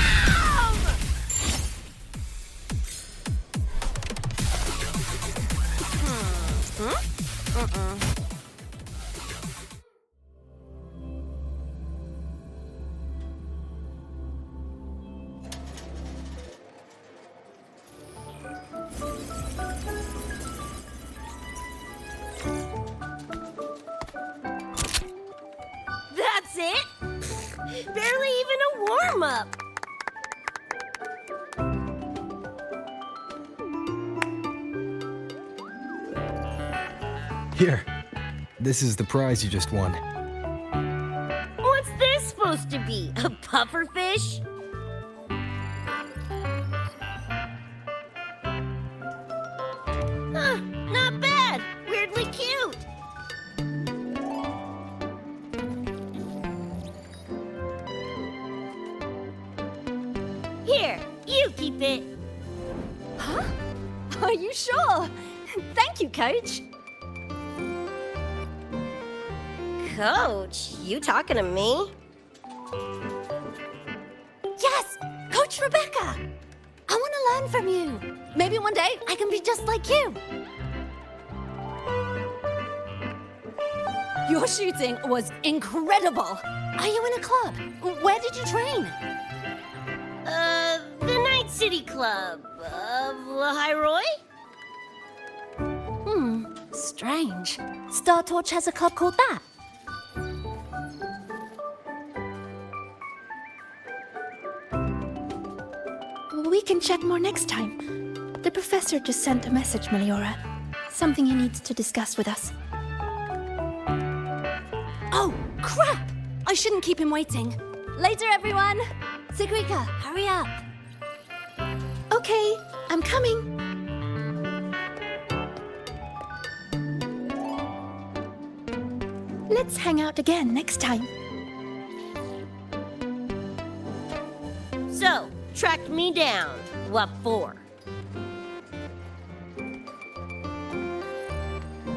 That's it? Barely even a warm-up. Here. This is the prize you just won. What's this supposed to be? A pufferfish? Huh, not bad. Weirdly cute. keep it. Huh? Are you sure? Thank you, Coach. Coach, you talking to me? Yes, Coach Rebecca. I want to learn from you. Maybe one day I can be just like you. Your shooting was incredible. Are you in a club? Where did you train? The Night City Club of Lahiroy? Strange. Star Torch has a club called that. We can chat more next time. The professor just sent a message, Meliora. Something he needs to discuss with us. Oh, crap! I shouldn't keep him waiting. Later, everyone. Sigrika, hurry up. Okay, I'm coming. Let's hang out again next time. So, tracked me down. What for?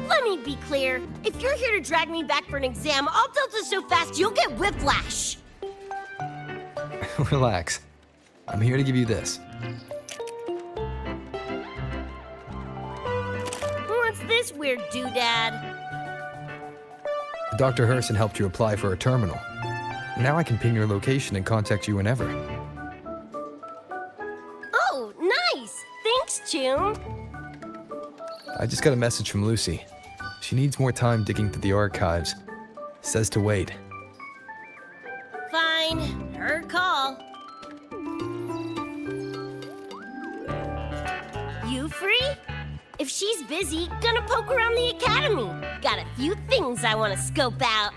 Let me be clear. If you're here to drag me back for an exam, I'll delta so fast you'll get whiplash. Relax. I'm here to give you this. What's this weird doodad? Dr. Herson helped you apply for a terminal. Now I can ping your location and contact you whenever. Oh, nice! Thanks, Chum. I just got a message from Lucy. She needs more time digging through the archives. Says to wait. Fine. Her call. You free? If she's busy, gonna poke around the academy. Got a few things I want to scope out.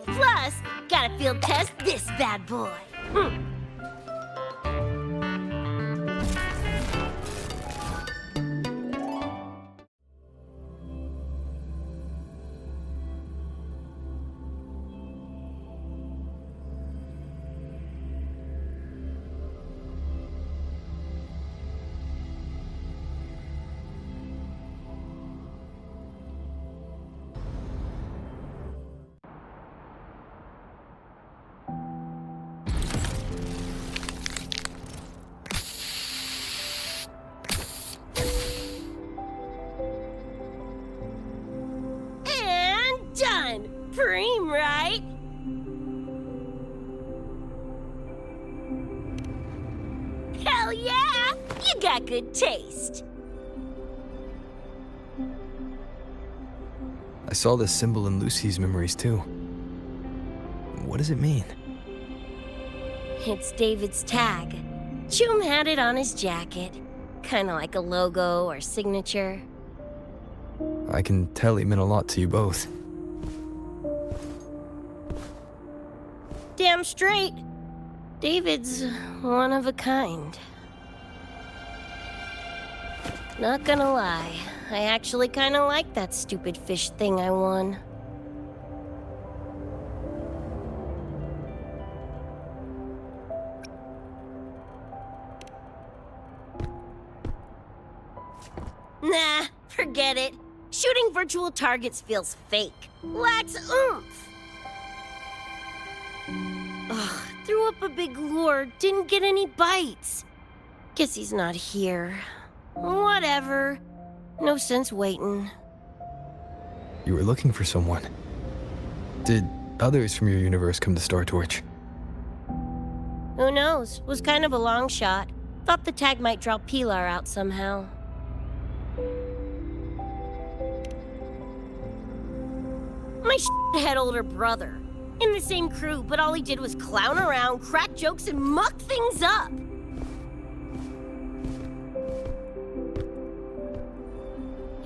Plus, gotta field test this bad boy. Done! Preem, right? Hell yeah! You got good taste. I saw this symbol in Lucy's memories too. What does it mean? It's David's tag. Chum had it on his jacket. Kinda like a logo or signature. I can tell he meant a lot to you both. Damn straight. David's one of a kind. Not gonna lie, I actually kinda like that stupid fish thing I won. Nah, forget it. Shooting virtual targets feels fake. Lacks oomph. Ugh, threw up a big lure, didn't get any bites. Guess he's not here. Whatever. No sense waiting. You were looking for someone. Did others from your universe come to Star Torch? Who knows? Was kind of a long shot. Thought the tag might draw Pilar out somehow. My shithead older brother. In the same crew, but all he did was clown around, crack jokes, and muck things up.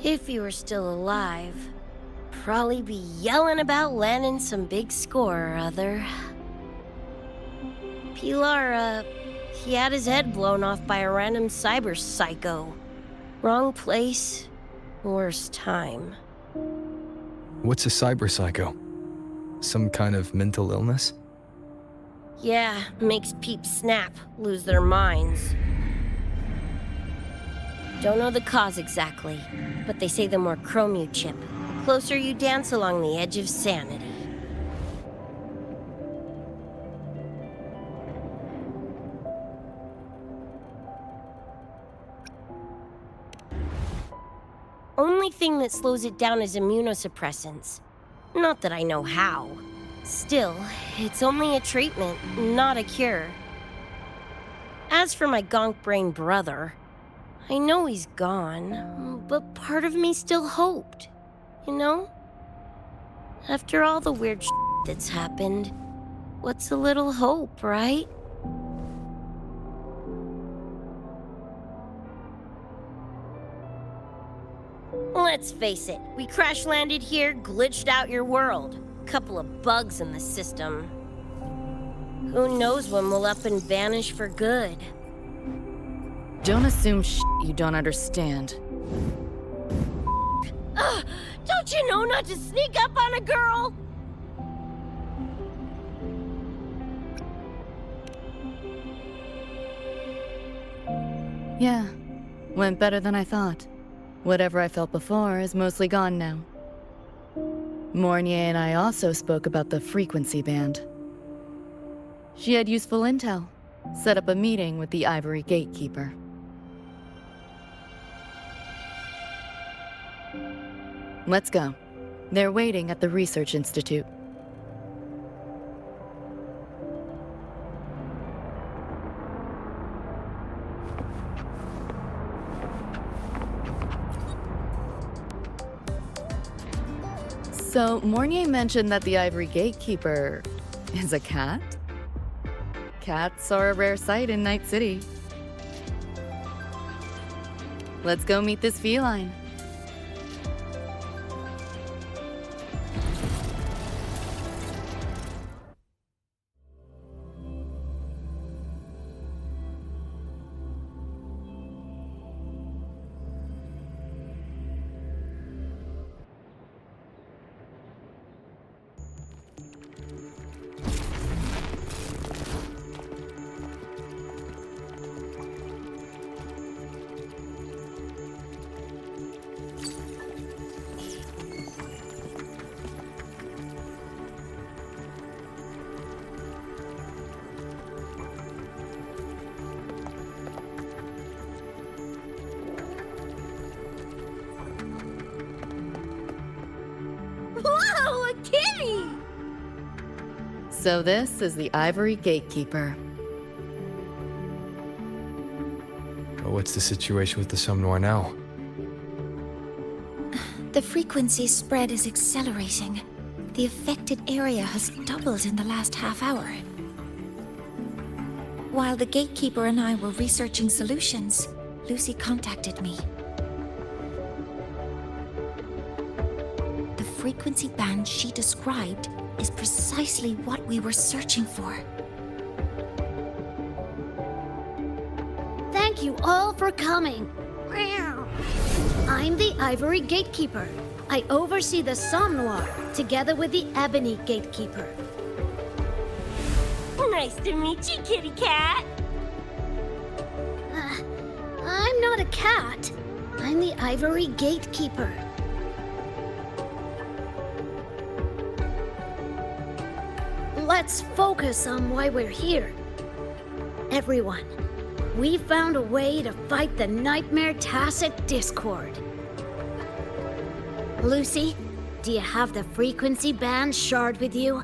If he were still alive, probably be yelling about landing some big score or other. Pilar, he had his head blown off by a random cyber psycho. Wrong place, worst time. What's a cyber psycho? Some kind of mental illness? Yeah, makes peeps snap, lose their minds. Don't know the cause exactly, but they say the more chrome you chip, the closer you dance along the edge of sanity. Only thing that slows it down is immunosuppressants. Not that I know how. Still, it's only a treatment, not a cure. As for my gonk-brain brother, I know he's gone, but part of me still hoped, you know? After all the weird shit that's happened, what's a little hope, right? Let's face it, we crash-landed here, glitched out your world. Couple of bugs in the system. Who knows when we'll up and vanish for good? Don't assume you don't understand. Don't you know not to sneak up on a girl? Yeah, went better than I thought. Whatever I felt before is mostly gone now. Mornier and I also spoke about the frequency band. She had useful intel. Set up a meeting with the Ivory Gatekeeper. Let's go. They're waiting at the Research Institute. So, Mornier mentioned that the Ivory Gatekeeper is a cat? Cats are a rare sight in Night City. Let's go meet this feline. Whoa, a kitty! So this is the Ivory Gatekeeper. Well, what's the situation with the Somnoir now? The frequency spread is accelerating. The affected area has doubled in the last half hour. While the Gatekeeper and I were researching solutions, Lucy contacted me. The frequency band she described is precisely what we were searching for. Thank you all for coming. I'm the Ivory Gatekeeper. I oversee the Somnoir, together with the Ebony Gatekeeper. Nice to meet you, kitty cat. I'm not a cat. I'm the Ivory Gatekeeper. Let's focus on why we're here. Everyone, we found a way to fight the Nightmare Tacit Discord. Lucy, do you have the frequency band shard with you?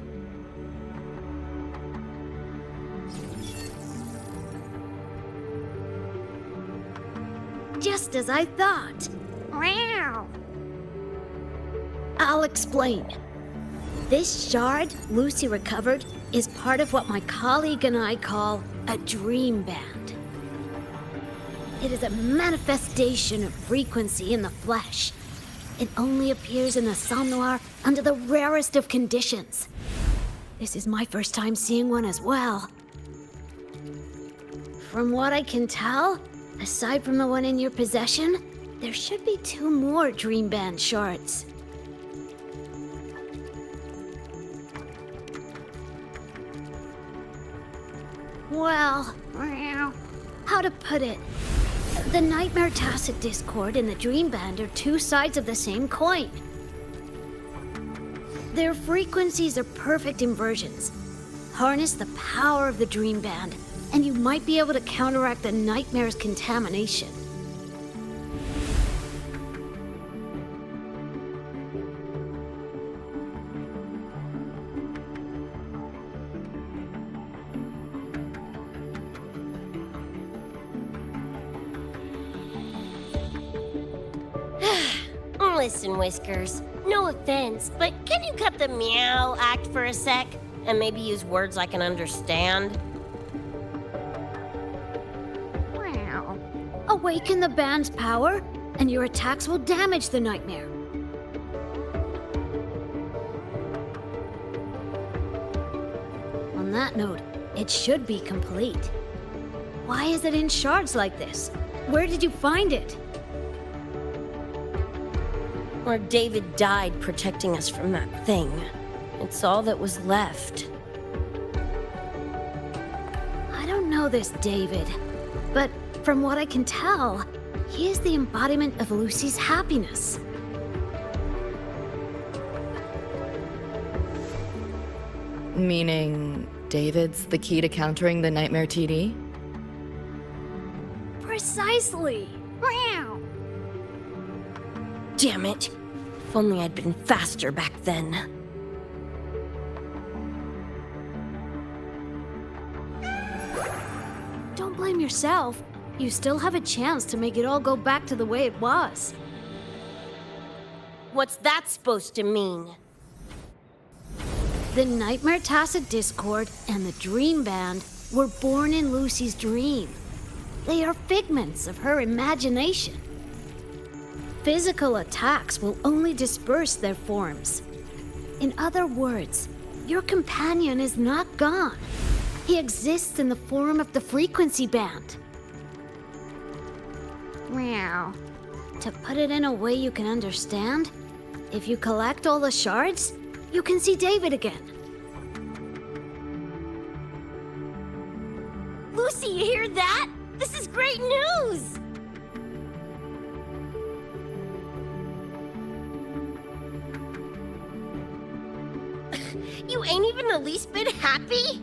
Just as I thought. I'll explain. This shard Lucy recovered is part of what my colleague and I call a dream band. It is a manifestation of frequency in the flesh. It only appears in the Somnoir under the rarest of conditions. This is my first time seeing one as well. From what I can tell, aside from the one in your possession, there should be 2 more Dream Band shards. Well, how to put it? The Nightmare Tacit Discord and the Dream Band are two sides of the same coin. Their frequencies are perfect inversions. Harness the power of the Dream Band, and you might be able to counteract the Nightmare's contamination. Listen, Whiskers, no offense, but can you cut the meow act for a sec? And maybe use words I can understand? Wow. Awaken the band's power, and your attacks will damage the Nightmare. On that note, it should be complete. Why is it in shards like this? Where did you find it? Or David died protecting us from that thing. It's all that was left. I don't know this David, but from what I can tell, he is the embodiment of Lucy's happiness. Meaning, David's the key to countering the Nightmare TD? Precisely! Meow. Damn it! If only I'd been faster back then. Don't blame yourself. You still have a chance to make it all go back to the way it was. What's that supposed to mean? The Nightmare Tacit Discord and the Dream Band were born in Lucy's dream. They are figments of her imagination. Physical attacks will only disperse their forms. In other words, your companion is not gone. He exists in the form of the frequency band. Meow. To put it in a way you can understand, if you collect all the shards, you can see David again. Lucy, you hear that? This is great news! You ain't even the least bit happy?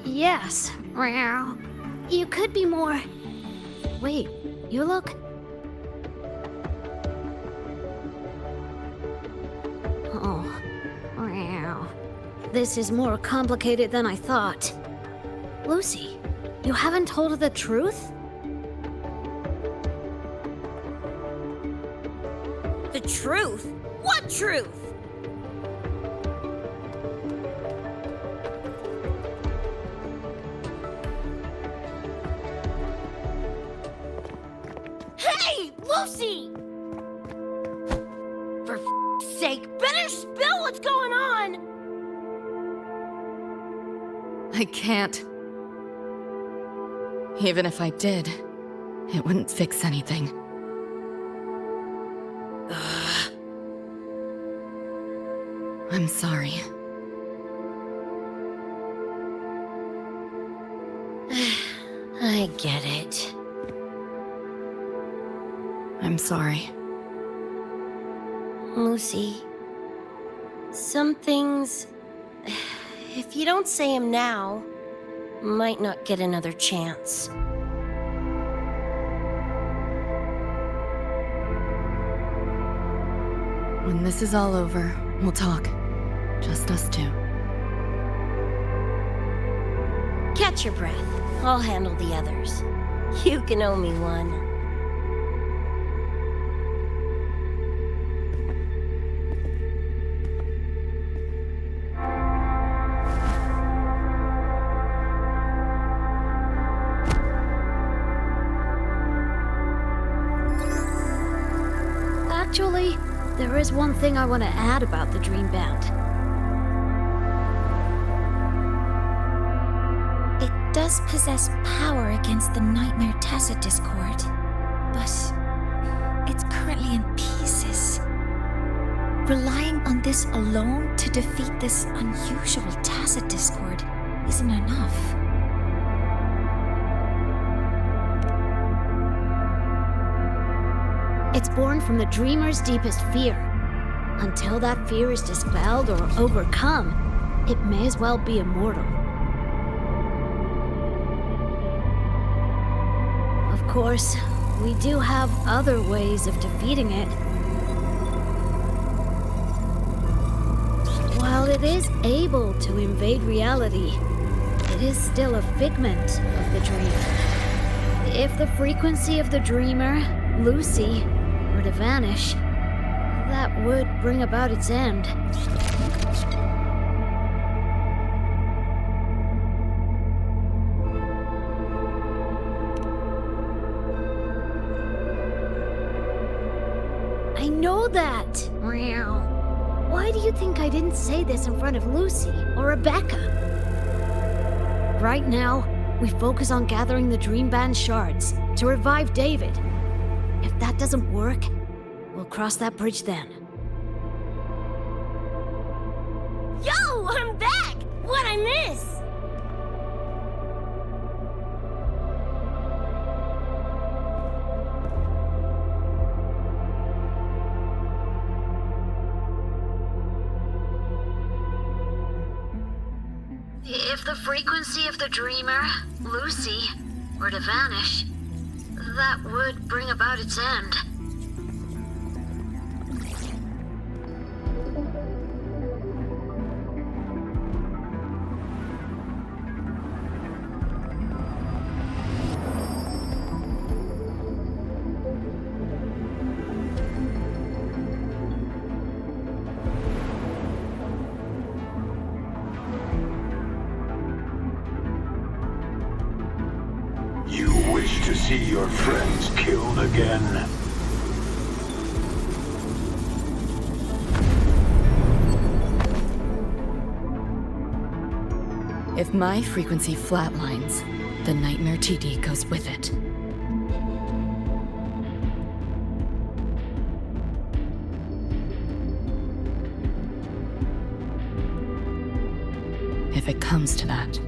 Yes. Meow. You could be more... Wait, you look... Oh. Meow. This is more complicated than I thought. Lucy, you haven't told her the truth? The truth? What truth? Hey, Lucy! For f***'s sake, better spill what's going on! I can't. Even if I did, it wouldn't fix anything. I'm sorry. I get it. I'm sorry. Lucy, some things, if you don't say them now, might not get another chance. When this is all over, we'll talk. Just us two. Catch your breath. I'll handle the others. You can owe me one. Actually, there is one thing I want to add about the Dream Band. It does possess power against the Nightmare Tacit Discord, but it's currently in pieces. Relying on this alone to defeat this unusual tacit discord isn't enough. It's born from the dreamer's deepest fear. Until that fear is dispelled or overcome, it may as well be immortal. Of course, we do have other ways of defeating it. While it is able to invade reality, it is still a figment of the dream. If the frequency of the dreamer, Lucy, were to vanish, that would bring about its end. I know that! Meow. Why do you think I didn't say this in front of Lucy or Rebecca? Right now, we focus on gathering the Dream Band shards to revive David. If that doesn't work, we'll cross that bridge then. Yo, I'm back! What'd I miss? If the frequency of the dreamer, Lucy, were to vanish, that would bring about its end. See your friends killed again. If my frequency flatlines, the Nightmare TD goes with it. If it comes to that.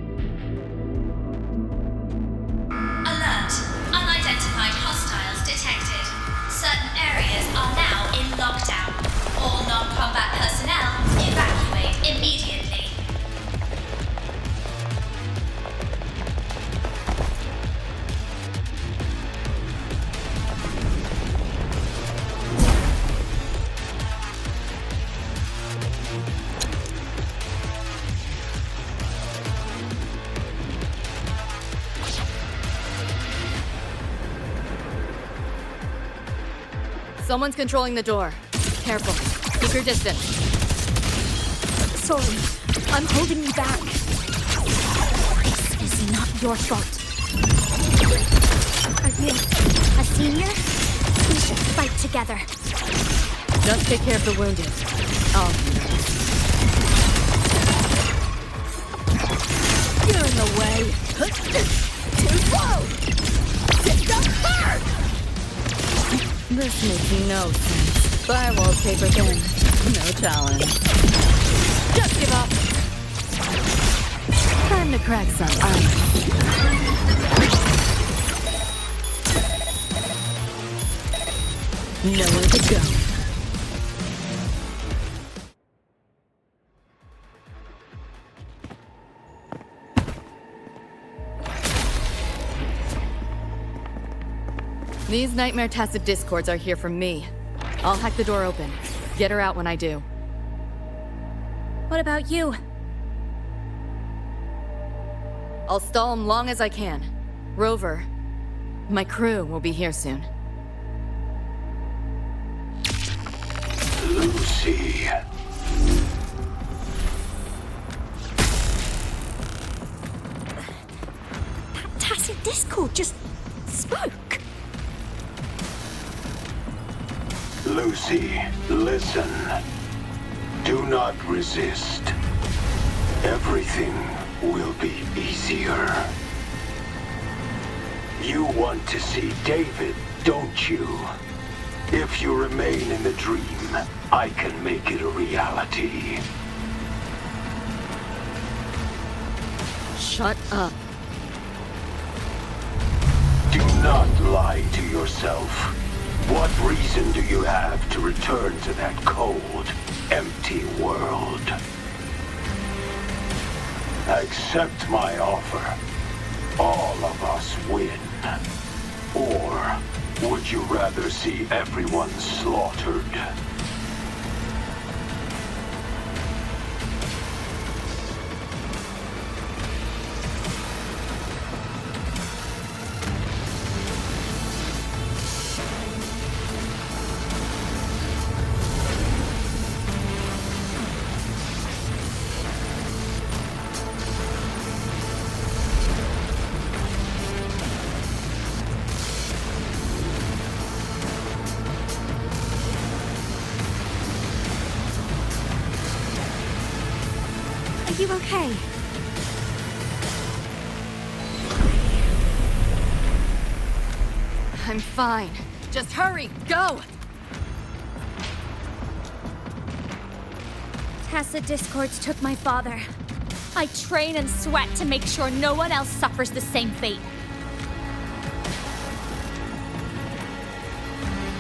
Someone's controlling the door. Careful. Keep your distance. Sorry, I'm holding you back. This is not your fault. Are you a senior? We should fight together. Just take care of the wounded. You're in the way. Too slow. Sit down hard. This makes no sense. Firewall's paper thin. No challenge. Just give up. Time to crack some ice. Nowhere to go. These Nightmare Tacit Discords are here for me. I'll hack the door open. Get her out when I do. What about you? I'll stall them long as I can. Rover, my crew will be here soon. Lucy. That tacit discord just spoke. Lucy, listen. Do not resist. Everything will be easier. You want to see David, don't you? If you remain in the dream, I can make it a reality. Shut up. Do not lie to yourself. What reason do you have to return to that cold, empty world? Accept my offer. All of us win. Or would you rather see everyone slaughtered? Are you okay? I'm fine. Just hurry, go! Tacit discords took my father. I train and sweat to make sure no one else suffers the same fate.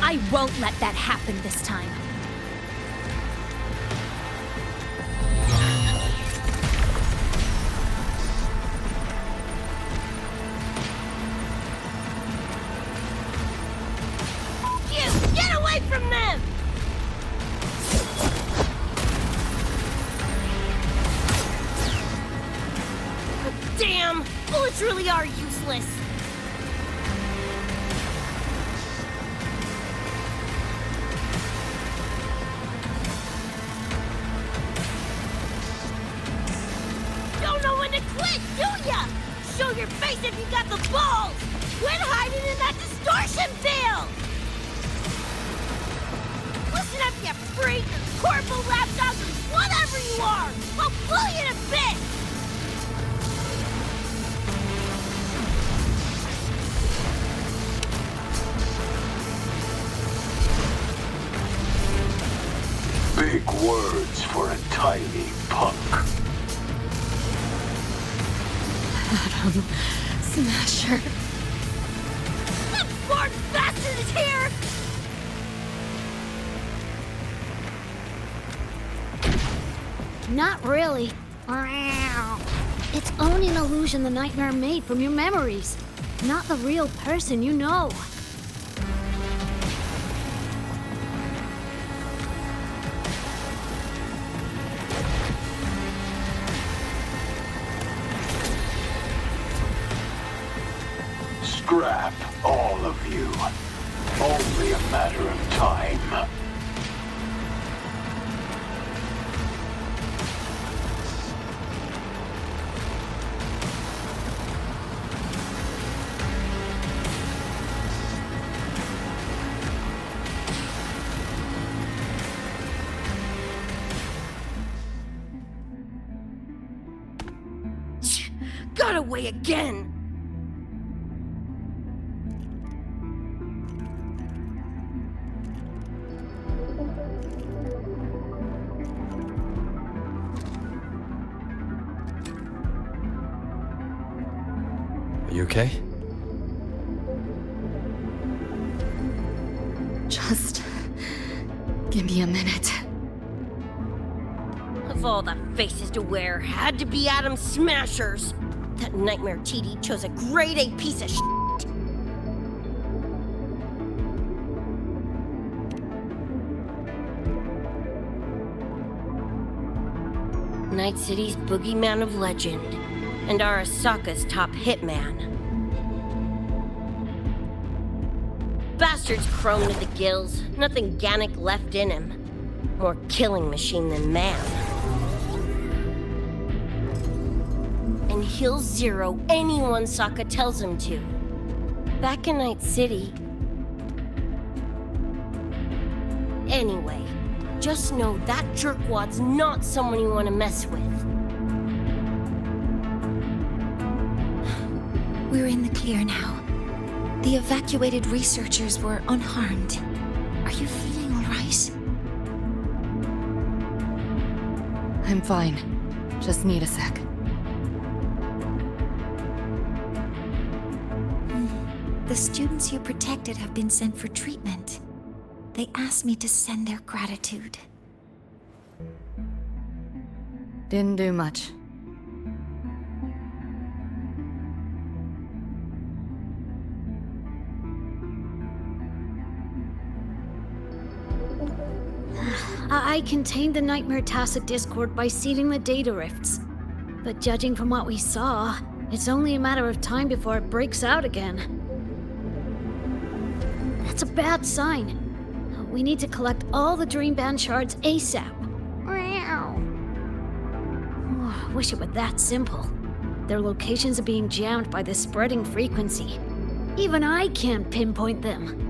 I won't let that happen this time. Get away from them! Damn! Bullets really are useless. Don't know when to quit, do ya? Show your face if you got the balls! Quit hiding in that distortion field! Listen up, you freak, or corporal lapdog, or whatever you are! I'll blow you to bits! Big words for a tiny punk. Adam Smasher. That Ford bastard is here! Not really. It's only an illusion the nightmare made from your memories. Not the real person you know. Scrap, all of you. Only a matter of time. Got away again! Are you okay? Just give me a minute. Of all the faces to wear, had to be Adam Smashers. That nightmare TD chose a grade A piece of shit. Night City's boogeyman of legend, and Arasaka's top hitman. Bastard's chrome to the gills, nothing Gannic left in him. More killing machine than man. And he'll zero anyone Sokka tells him to. Back in Night City. Anyway, just know that jerkwad's not someone you want to mess with. We're in the clear now. The evacuated researchers were unharmed. Are you feeling all right? I'm fine. Just need a sec. The students you protected have been sent for treatment. They asked me to send their gratitude. Didn't do much. I contained the Nightmare Tacit Discord by sealing the data rifts. But judging from what we saw, it's only a matter of time before it breaks out again. That's a bad sign. We need to collect all the Dream Band shards ASAP. Oh, I wish it were that simple. Their locations are being jammed by the spreading frequency. Even I can't pinpoint them.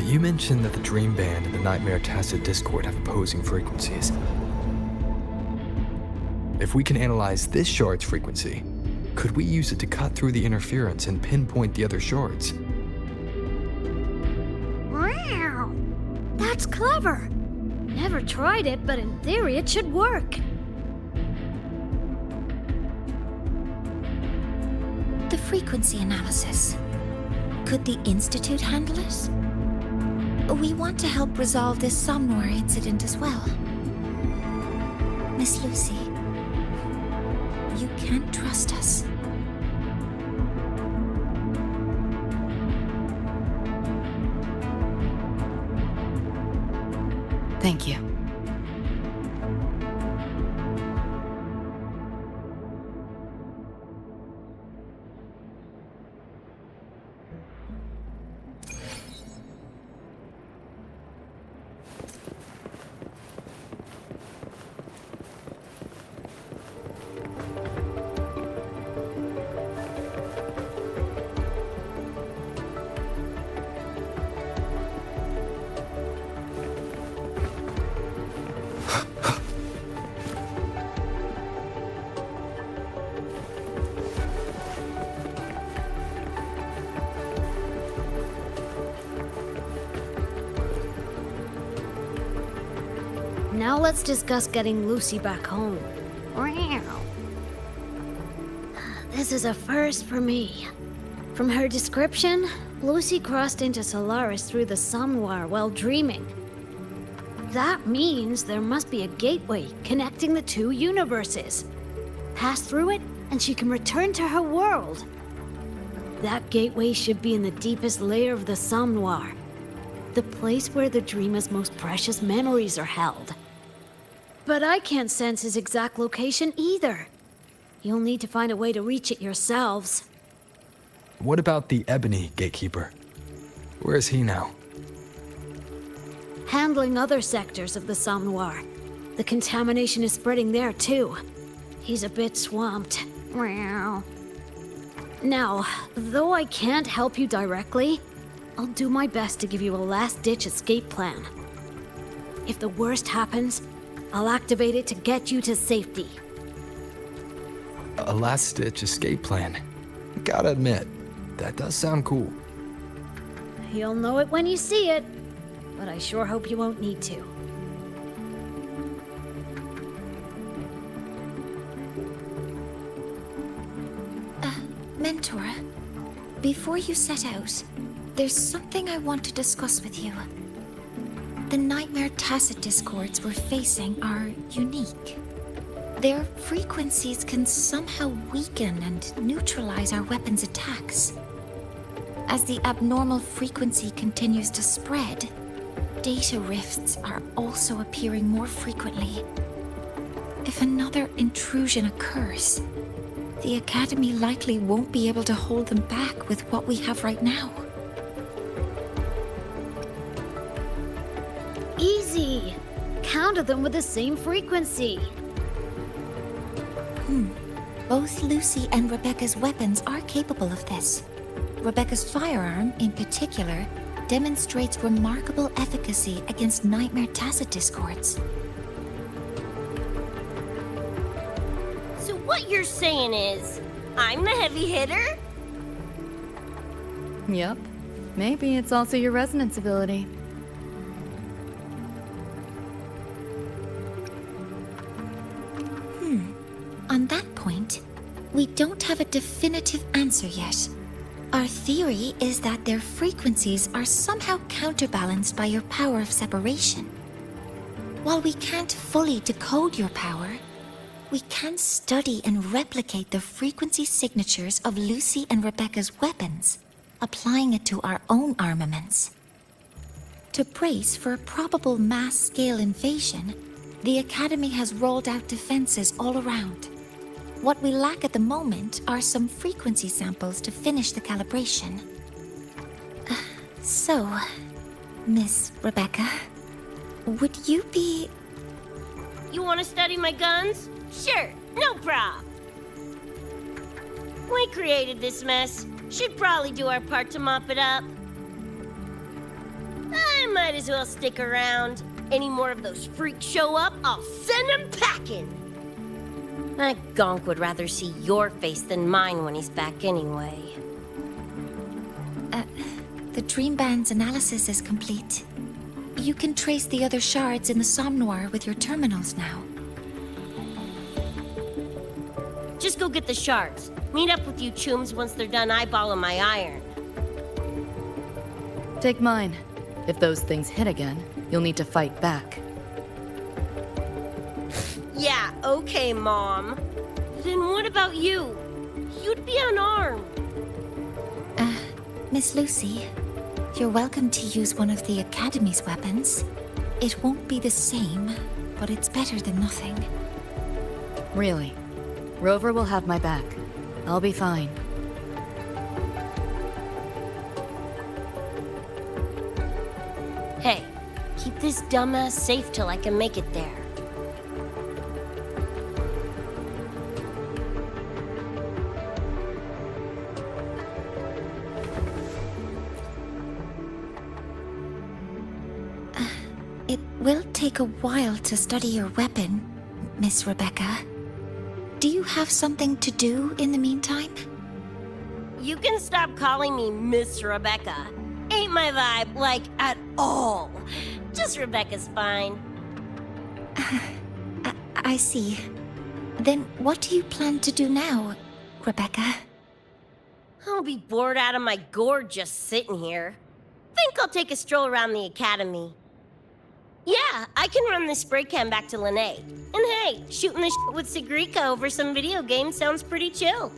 You mentioned that the Dream Band and the Nightmare Tacit Discord have opposing frequencies. If we can analyze this shard's frequency, could we use it to cut through the interference and pinpoint the other shards? Wow! That's clever! Never tried it, but in theory it should work. The frequency analysis. Could the Institute handle it? We want to help resolve this Somnware incident as well. Miss Lucy, you can trust us. Thank you. Now let's discuss getting Lucy back home. This is a first for me. From her description, Lucy crossed into Solaris through the Somnware while dreaming. That means there must be a gateway connecting the two universes. Pass through it, and she can return to her world. That gateway should be in the deepest layer of the Somnware, the place where the dreamer's most precious memories are held. But I can't sense his exact location either. You'll need to find a way to reach it yourselves. What about the Ebony Gatekeeper? Where is he now? Handling other sectors of the Somnware. The contamination is spreading there too. He's a bit swamped. Now, though I can't help you directly, I'll do my best to give you a last-ditch escape plan. If the worst happens, I'll activate it to get you to safety. A last-ditch escape plan. Gotta admit, that does sound cool. You'll know it when you see it, but I sure hope you won't need to. Mentor, before you set out, there's something I want to discuss with you. The Nightmare Tacit Discords we're facing are unique. Their frequencies can somehow weaken and neutralize our weapons' attacks. As the abnormal frequency continues to spread, data rifts are also appearing more frequently. If another intrusion occurs, the Academy likely won't be able to hold them back with what we have right now. Easy! Counted them with the same frequency. Both Lucy and Rebecca's weapons are capable of this. Rebecca's firearm, in particular, demonstrates remarkable efficacy against Nightmare Tacit Discords. So what you're saying is, I'm the heavy hitter? Yep. Maybe it's also your resonance ability. On that point, we don't have a definitive answer yet. Our theory is that their frequencies are somehow counterbalanced by your power of separation. While we can't fully decode your power, we can study and replicate the frequency signatures of Lucy and Rebecca's weapons, applying it to our own armaments. To brace for a probable mass-scale invasion, the Academy has rolled out defenses all around. What we lack at the moment are some frequency samples to finish the calibration. So, Miss Rebecca, would you be... You want to study my guns? Sure, no prob. We created this mess. Should probably do our part to mop it up. I might as well stick around. Any more of those freaks show up, I'll send them packing. That gonk would rather see your face than mine when he's back anyway. The Dream Band's analysis is complete. You can trace the other shards in the Somnoir with your terminals now. Just go get the shards. Meet up with you chooms once they're done eyeballing my iron. Take mine. If those things hit again, you'll need to fight back. Yeah, okay, Mom. Then what about you? You'd be unarmed. Miss Lucy, you're welcome to use one of the Academy's weapons. It won't be the same, but it's better than nothing. Really? Rover will have my back. I'll be fine. Hey, keep this dumbass safe till I can make it there. It will take a while to study your weapon, Miss Rebecca. Do you have something to do in the meantime? You can stop calling me Miss Rebecca. Ain't my vibe, like, at all. Just Rebecca's fine. I see. Then what do you plan to do now, Rebecca? I'll be bored out of my gourd just sitting here. Think I'll take a stroll around the Academy. Yeah, I can run this spray can back to Lene. And hey, shooting the shit with Sigrika over some video games sounds pretty chill.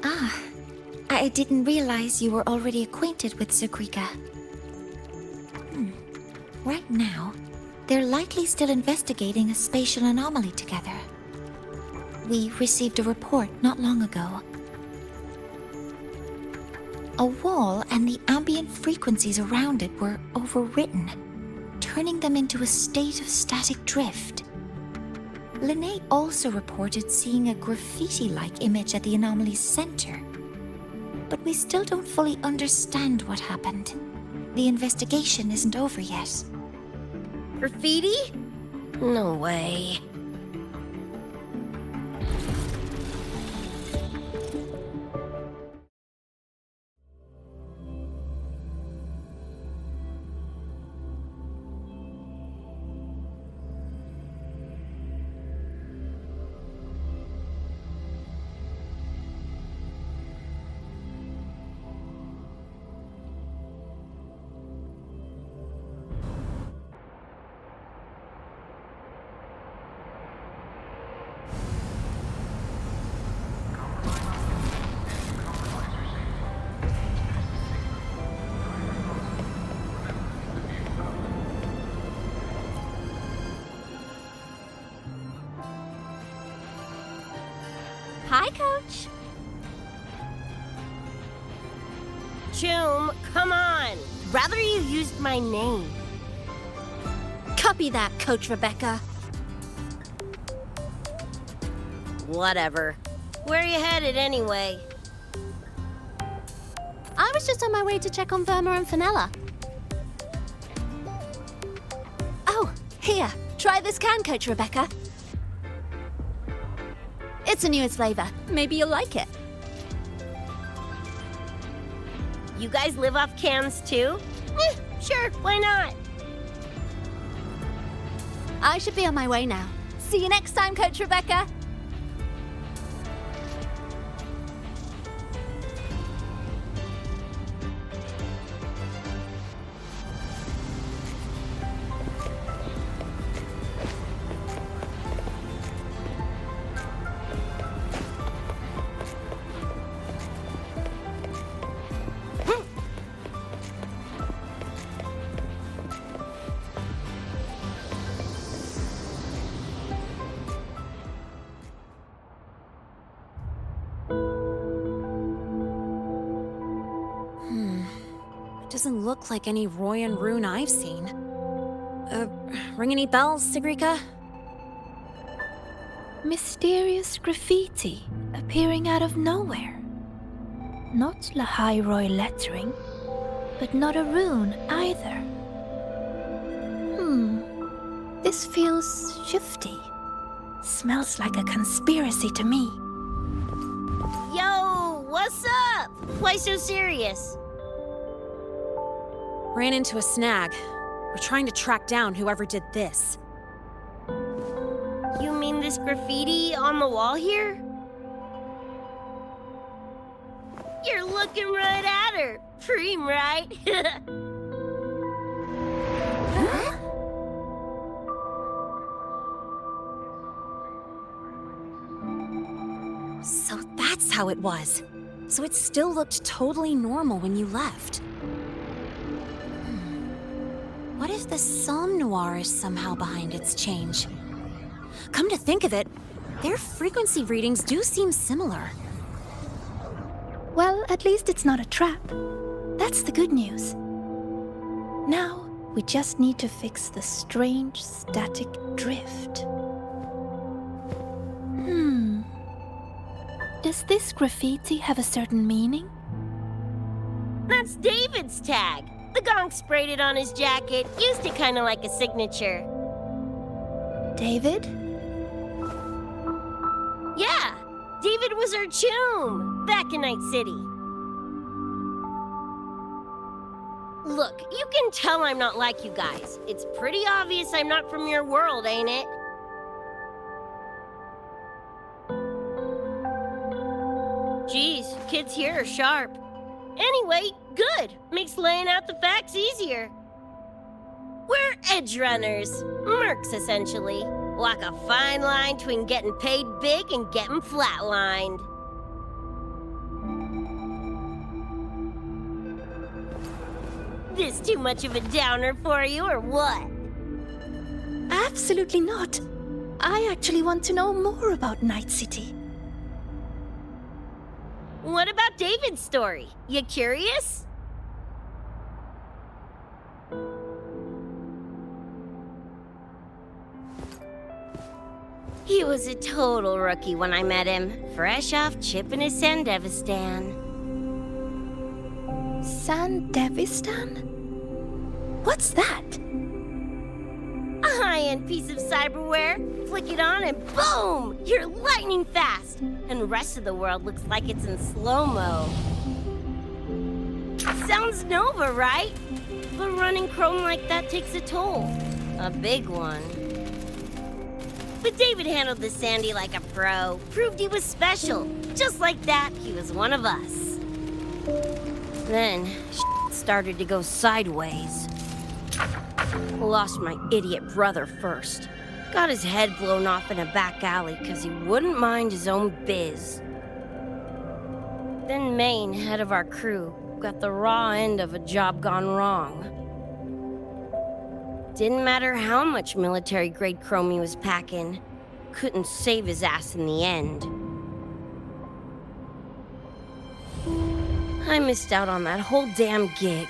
Ah, I didn't realize you were already acquainted with Sigrika. Right now, they're likely still investigating a spatial anomaly together. We received a report not long ago. A wall and the ambient frequencies around it were overwritten, turning them into a state of static drift. Lene also reported seeing a graffiti-like image at the anomaly's center. But we still don't fully understand what happened. The investigation isn't over yet. Graffiti? No way. Hi, Coach. Choom, come on. Rather you used my name. Copy that, Coach Rebecca. Whatever. Where are you headed anyway? I was just on my way to check on Verma and Fenella. Oh, here. Try this can, Coach Rebecca. It's the newest flavor. Maybe you'll like it. You guys live off cans too? Sure, why not? I should be on my way now. See you next time, Coach Rebecca. Doesn't look like any Royan rune I've seen. Ring any bells, Sigrika? Mysterious graffiti appearing out of nowhere. Not Lahai lettering, but not a rune either. This feels shifty. Smells like a conspiracy to me. Yo, what's up? Why so serious? Ran into a snag. We're trying to track down whoever did this. You mean this graffiti on the wall here? You're looking right at her. Preem, right? So that's how it was. So it still looked totally normal when you left. What if the Somme Noir is somehow behind its change? Come to think of it, their frequency readings do seem similar. Well, at least it's not a trap. That's the good news. Now, we just need to fix the strange static drift. Does this graffiti have a certain meaning? That's David's tag. The gonk sprayed it on his jacket, used it kind of like a signature. David? Yeah, David was our choom back in Night City. Look, you can tell I'm not like you guys. It's pretty obvious I'm not from your world, ain't it? Geez, kids here are sharp. Anyway, good. Makes laying out the facts easier. We're Edgerunners. Mercs, essentially. Walk a fine line between getting paid big and getting flatlined. This too much of a downer for you, or what? Absolutely not. I actually want to know more about Night City. What about David's story? You curious? He was a total rookie when I met him, fresh off chipping his Sandevistan. Sandevistan? What's that? A high-end piece of cyberware. Flick it on and boom! You're lightning fast! And the rest of the world looks like it's in slow-mo. Sounds Nova, right? But running chrome like that takes a toll. A big one. But David handled the Sandy like a pro. Proved he was special. Just like that, he was one of us. Then, started to go sideways. Lost my idiot brother first. Got his head blown off in a back alley because he wouldn't mind his own biz. Then Maine, head of our crew, got the raw end of a job gone wrong. Didn't matter how much military-grade chrome he was packing, couldn't save his ass in the end. I missed out on that whole damn gig.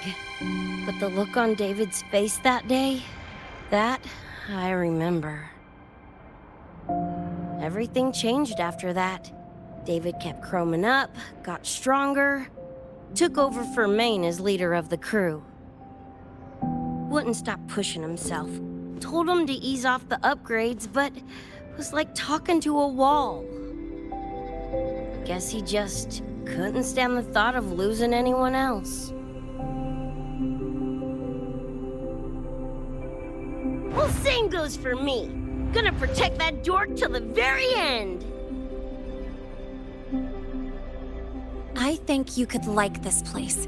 But the look on David's face that day, that I remember. Everything changed after that. David kept chroming up, got stronger, took over for Maine as leader of the crew. Wouldn't stop pushing himself. Told him to ease off the upgrades, but was like talking to a wall. Guess he just couldn't stand the thought of losing anyone else. Same goes for me. Gonna protect that dork till the very end. I think you could like this place.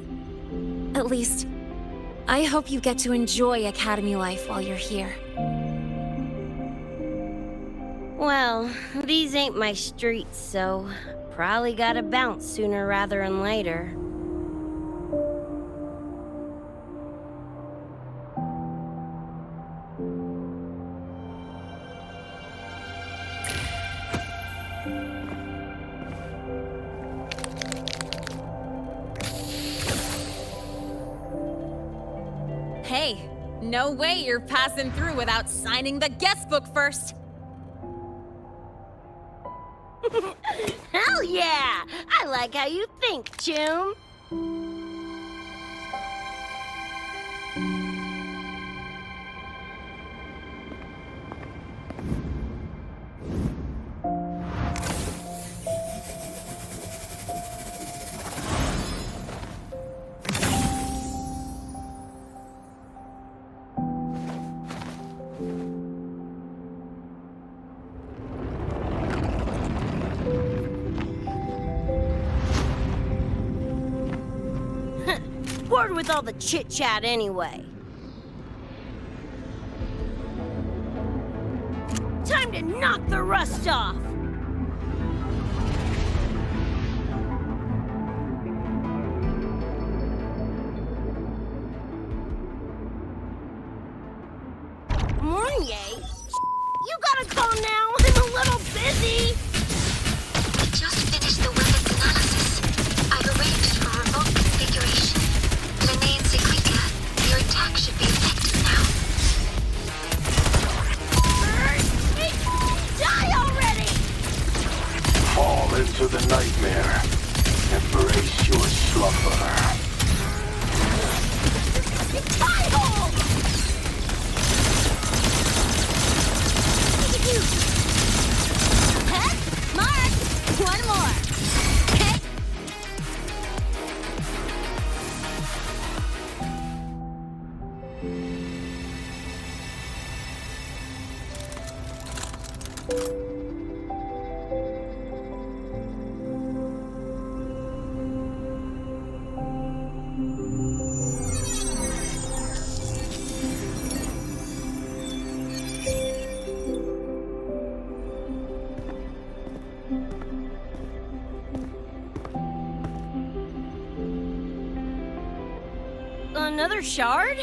At least, I hope you get to enjoy Academy life while you're here. Well, these ain't my streets, so probably gotta bounce sooner rather than later. Hey, no way you're passing through without signing the guest book first. Hell yeah! I like how you think, Choom. Bored with all the chit-chat anyway. Time to knock the rust off! Mornier? You gotta call now, I'm a little busy! We just finished the weapons analysis. I've arranged for remote configuration. Lene and Sequita, your attack should be effective now. Die already! Fall into the nightmare. Embrace your slumber. Die hole! Head, Mark, one more. Okay. Another shard?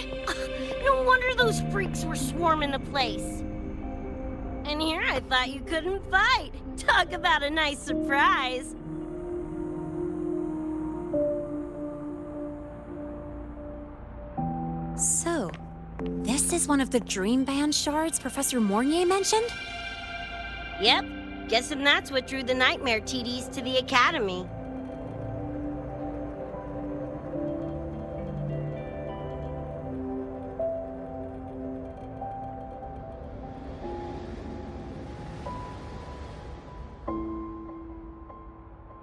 No wonder those freaks were swarming the place. And here I thought you couldn't fight. Talk about a nice surprise. So, this is one of the Dream Band shards Professor Mornier mentioned? Yep. Guessing that's what drew the Nightmare TDs to the Academy.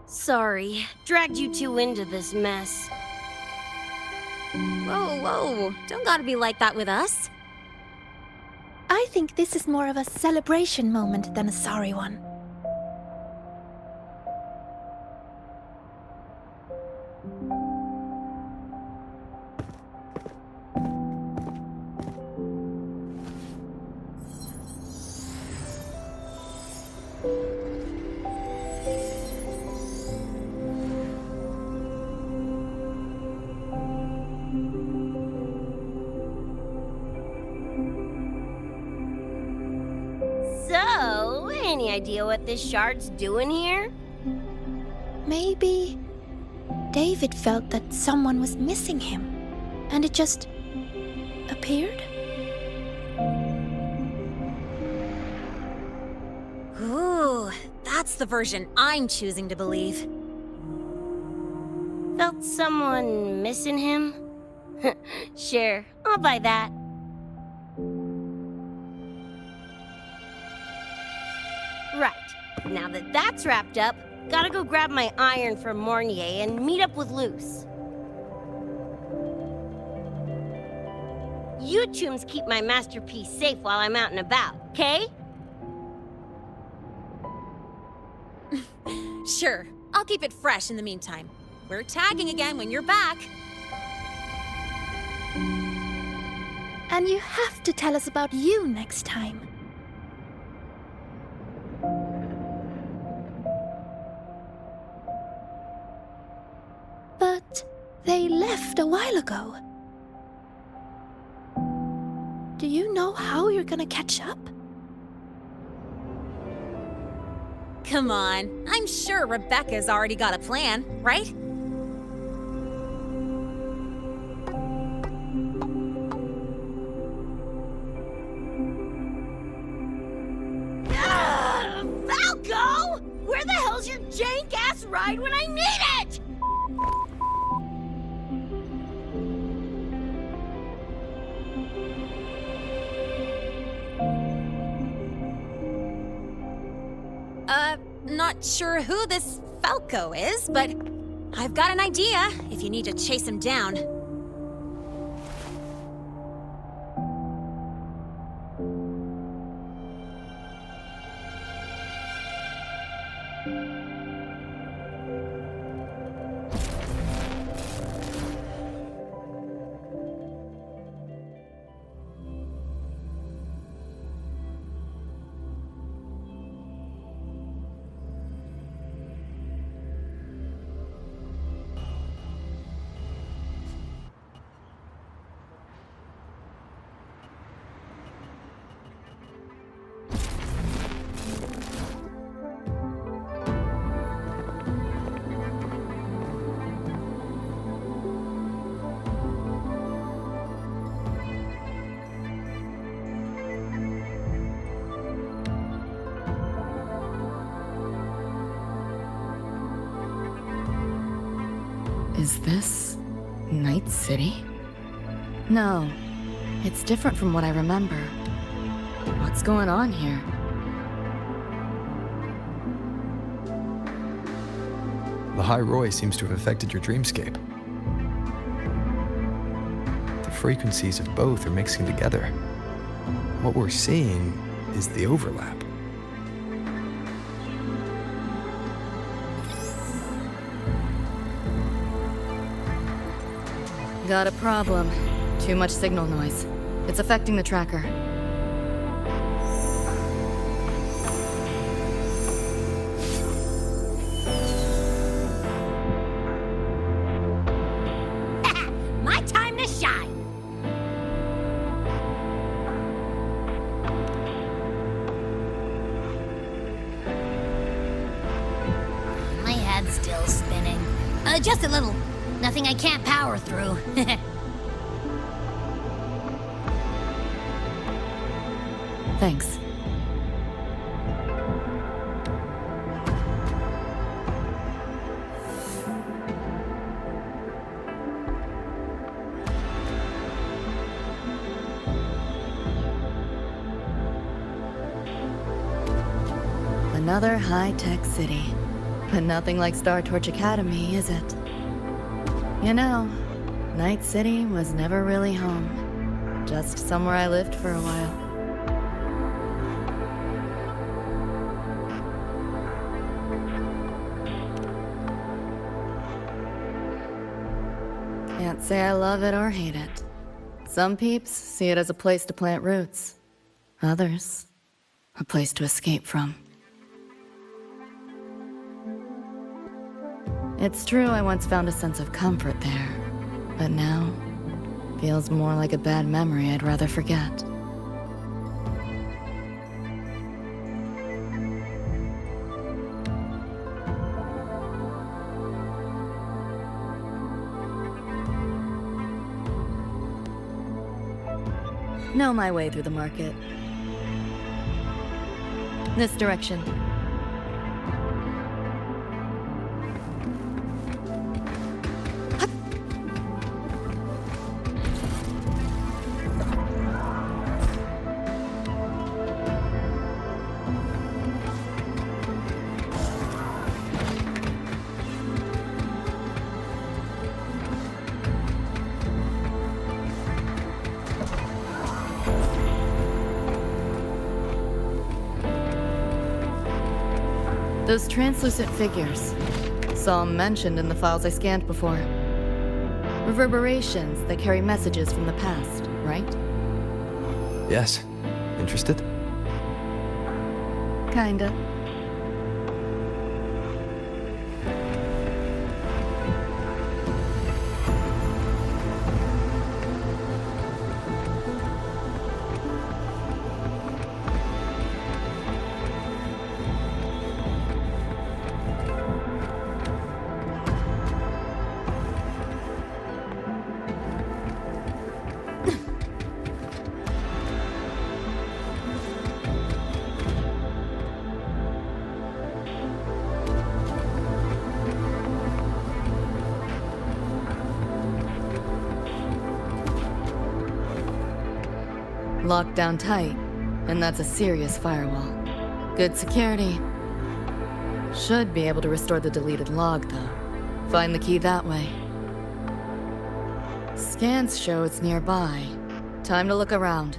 Sorry, dragged you two into this mess. Whoa, whoa, don't gotta be like that with us. I think this is more of a celebration moment than a sorry one. So, any idea what this shard's doing here? Maybe David felt that someone was missing him, and it just appeared? Ooh, that's the version I'm choosing to believe. Felt someone missing him? Sure, I'll buy that. Right, now that that's wrapped up, gotta go grab my iron from Mornier and meet up with Luce. You tombs keep my masterpiece safe while I'm out and about, okay? Sure, I'll keep it fresh in the meantime. We're tagging again when you're back. And you have to tell us about you next time. But they left a while ago. Do you know how you're gonna catch up? Come on, I'm sure Rebecca's already got a plan, right? Falco! Where the hell's your jank-ass ride when I need it? Not sure who this Falco is, but I've got an idea if you need to chase him down. Is this Night City? No, it's different from what I remember. What's going on here? The High Roy seems to have affected your dreamscape. The frequencies of both are mixing together. What we're seeing is the overlap. Got a problem. Too much signal noise. It's affecting the tracker. My time to shine! My head's still spinning. Just a little. Nothing I can't power through. Thanks. Another high-tech city. But nothing like Star Torch Academy, is it? You know, Night City was never really home. Just somewhere I lived for a while. Can't say I love it or hate it. Some peeps see it as a place to plant roots. Others, a place to escape from. It's true I once found a sense of comfort there, but now, feels more like a bad memory I'd rather forget. Know my way through the market. This direction. Those translucent figures. Saw 'em mentioned in the files I scanned before. Reverberations that carry messages from the past, right? Yes. Interested? Kinda. Locked down tight, and that's a serious firewall. Good security. Should be able to restore the deleted log, though. Find the key that way. Scans show it's nearby. Time to look around.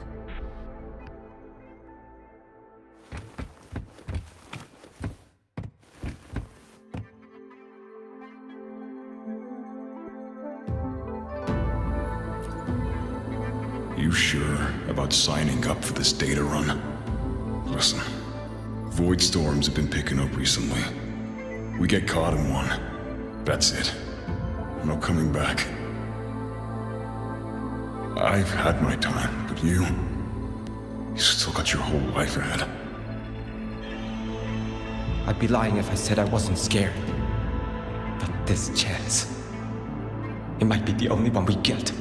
You sure about signing up for this data run? Listen, void storms have been picking up recently. We get caught in one. That's it. No coming back. I've had my time, but you still got your whole life ahead. I'd be lying if I said I wasn't scared. But this chance, it might be the only one we get.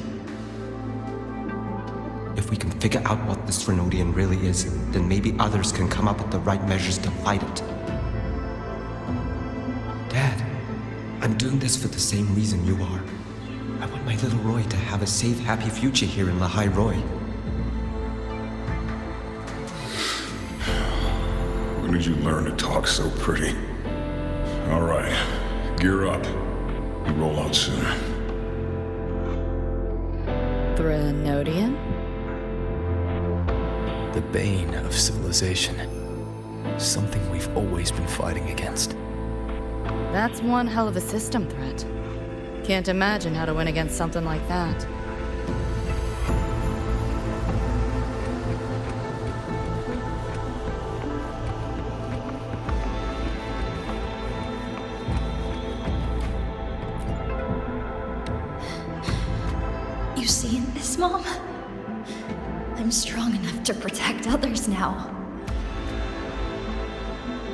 If we can figure out what this Renodian really is, then maybe others can come up with the right measures to fight it. Dad, I'm doing this for the same reason you are. I want my little Roy to have a safe, happy future here in Lahai Roy. When did you learn to talk so pretty? All right, gear up. We roll out soon. Renodian? The bane of civilization. Something we've always been fighting against. That's one hell of a system threat. Can't imagine how to win against something like that. You seeing this, Mom? I'm strong enough to protect others now.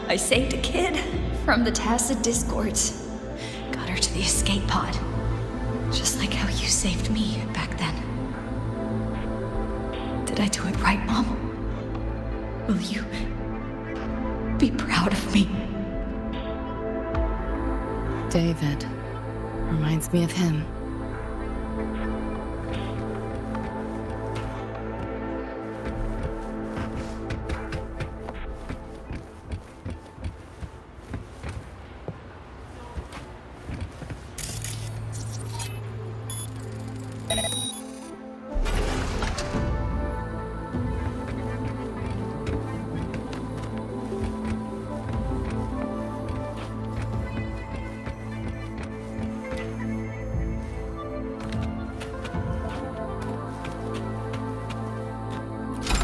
I saved a kid from the Tacit Discords. Got her to the escape pod. Just like how you saved me back then. Did I do it right, Mom? Will you be proud of me? David. Reminds me of him.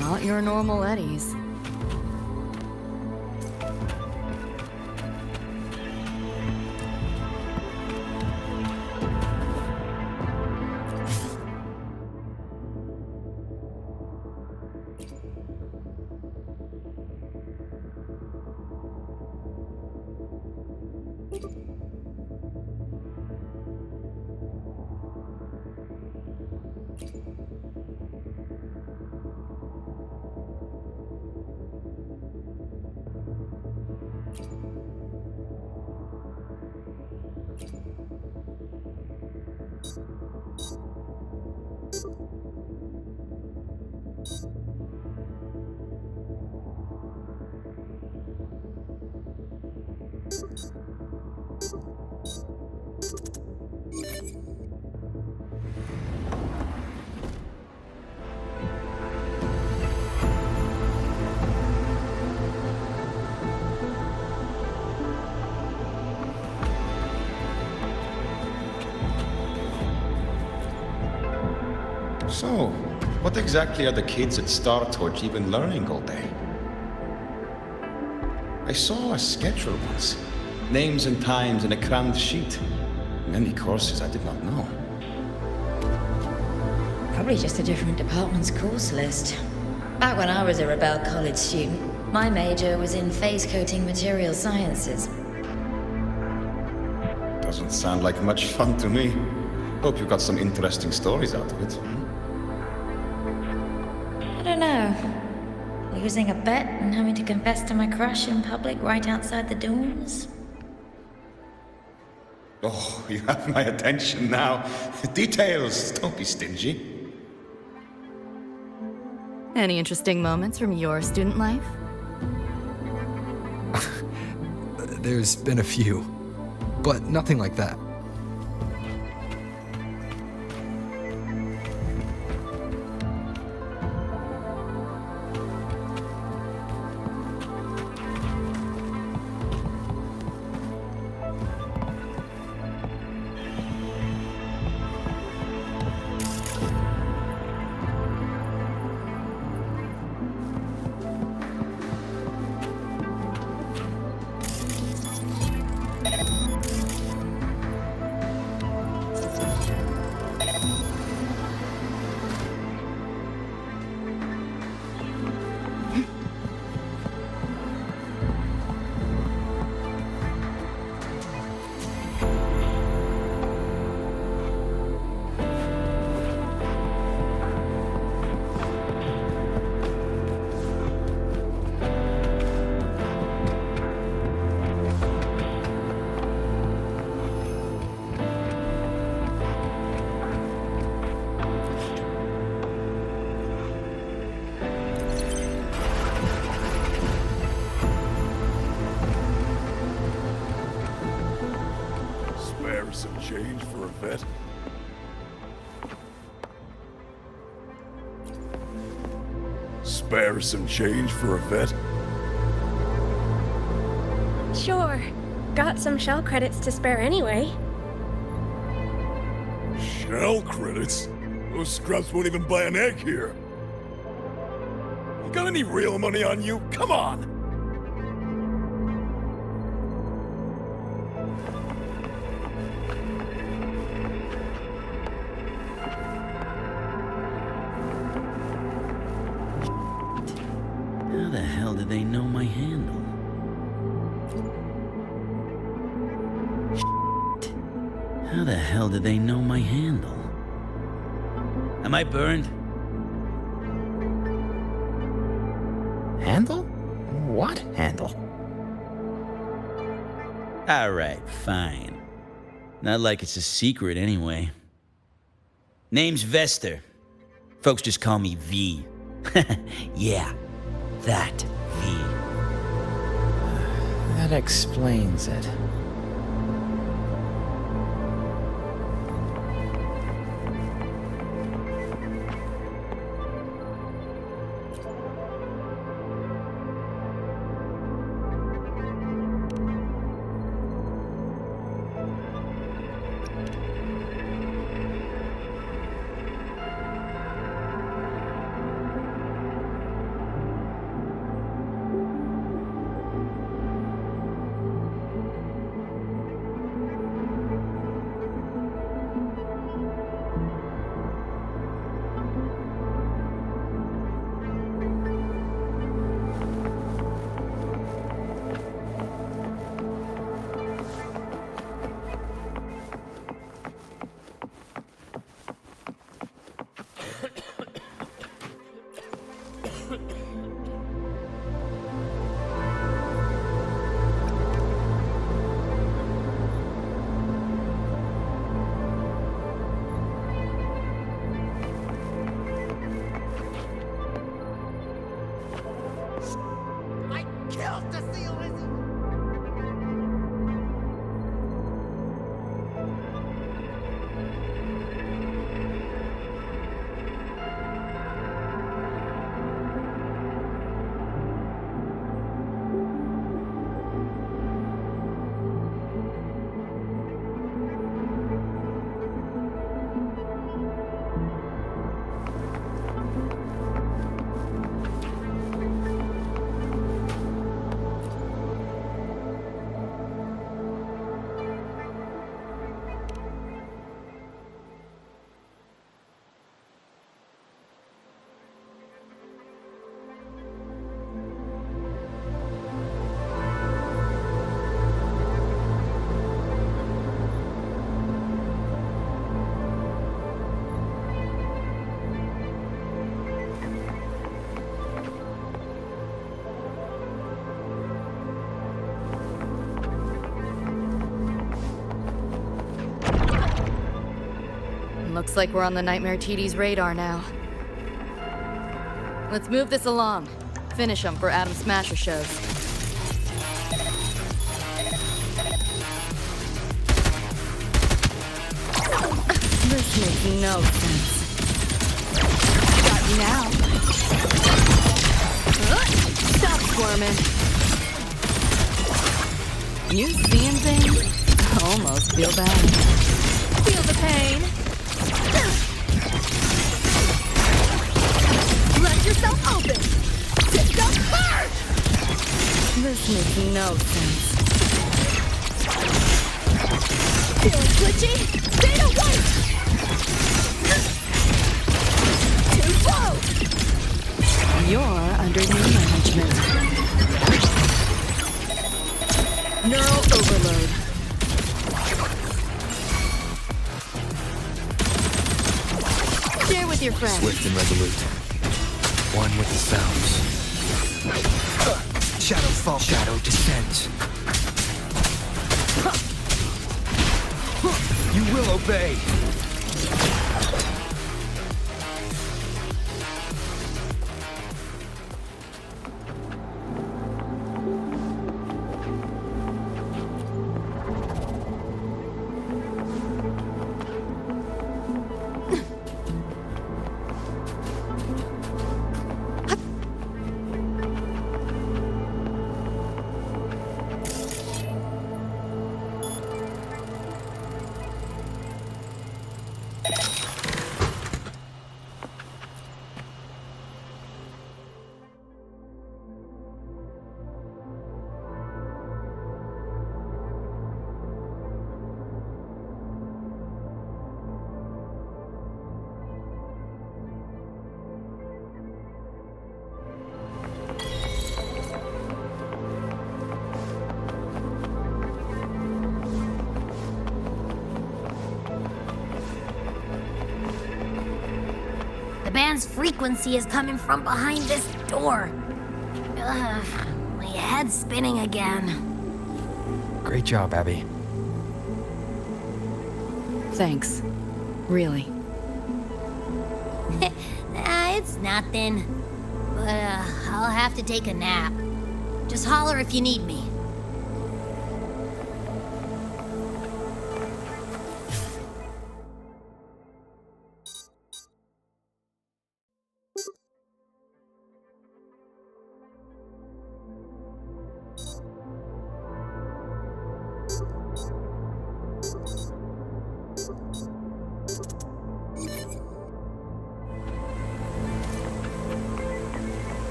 Not your normal Eddies. So, what exactly are the kids at Star Torch even learning all day? I saw a schedule once. Names and times in a crammed sheet. Many courses I did not know. Probably just a different department's course list. Back when I was a Rebel College student, my major was in phase coating material sciences. Doesn't sound like much fun to me. Hope you got some interesting stories out of it. I don't know. Losing a bet and having to confess to my crush in public right outside the dorms? Oh, you have my attention now. Details, don't be stingy. Any interesting moments from your student life? There's been a few, but nothing like that. Some change for a vet. Spare some change for a vet? Sure. Got some shell credits to spare anyway. Shell credits? Those scrubs won't even buy an egg here. You got any real money on you? Come on! How the hell did they know my handle? How the hell did they know my handle? Am I burned? Handle? What handle? Alright, fine. Not like it's a secret anyway. Name's Vester. Folks just call me V. Yeah, that V. That explains it. Looks like we're on the Nightmare TD's radar now. Let's move this along. Finish them for Adam Smasher shows. This makes no sense. Got you now. Stop squirming. You seeing things? Almost feel bad. Feel the pain. Let yourself open. Take up first. This makes no sense. Feeling glitchy? Data white. Too slow. You're under new management. Neural overload. Share with your friends. Swift and resolute. One with the sounds. Shadow fall. Shadow descends. You will obey. The band's frequency is coming from behind this door. My head's spinning again. Great job, Abby. Thanks. Really. It's nothing. But, I'll have to take a nap. Just holler if you need me.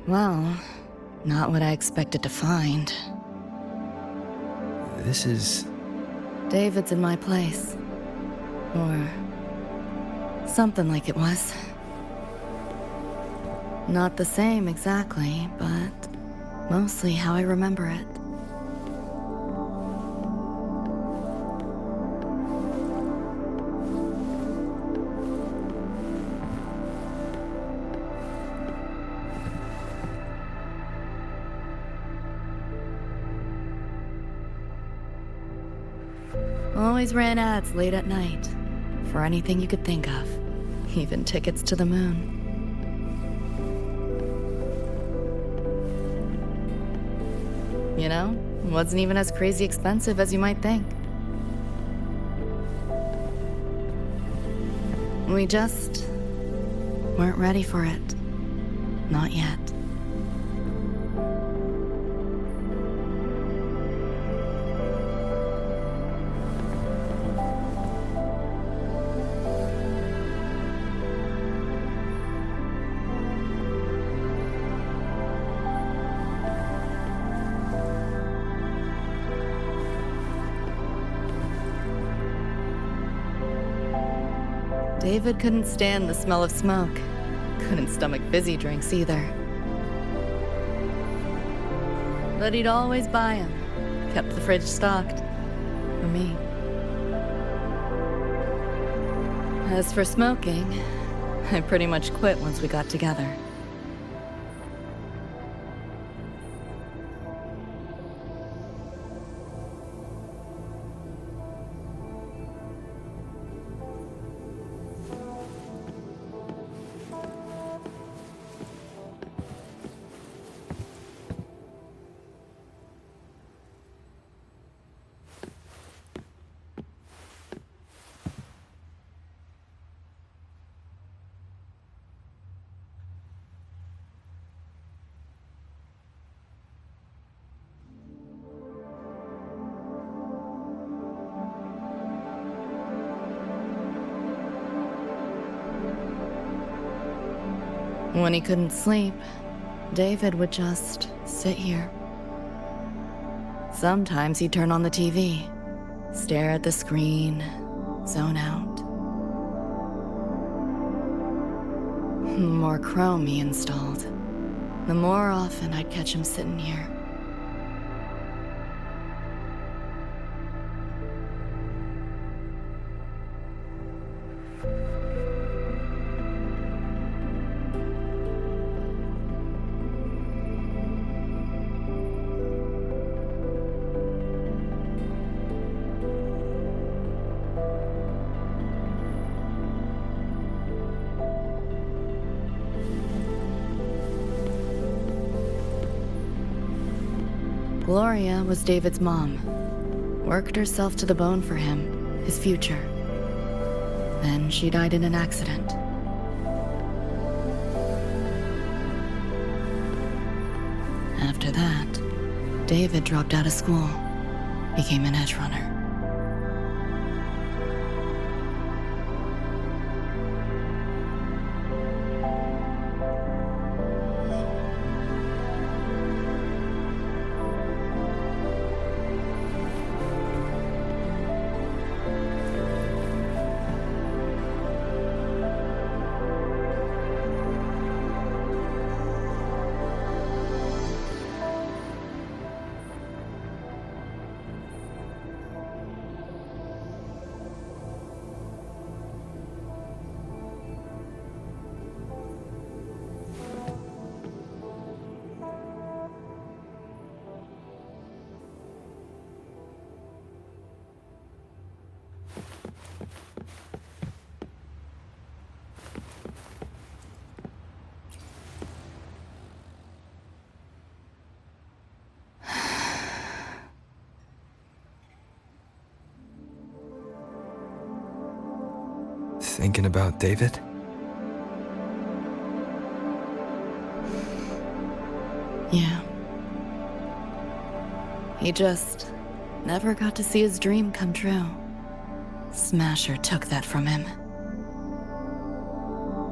Well, not what I expected to find. This is... David's in my place. Or... something like it was. Not the same exactly, but mostly how I remember it. Always ran ads late at night, for anything you could think of, even tickets to the moon. You know, it wasn't even as crazy expensive as you might think. We just weren't ready for it. Not yet. David couldn't stand the smell of smoke. Couldn't stomach fizzy drinks either. But he'd always buy them. Kept the fridge stocked. For me. As for smoking, I pretty much quit once we got together. When he couldn't sleep, David would just sit here. Sometimes he'd turn on the TV, stare at the screen, zone out. The more Chrome he installed, the more often I'd catch him sitting here. Gloria was David's mom. Worked herself to the bone for him, his future. Then she died in an accident. After that, David dropped out of school, became an Edgerunner. Thinking about David? Yeah. He just never got to see his dream come true. Smasher took that from him.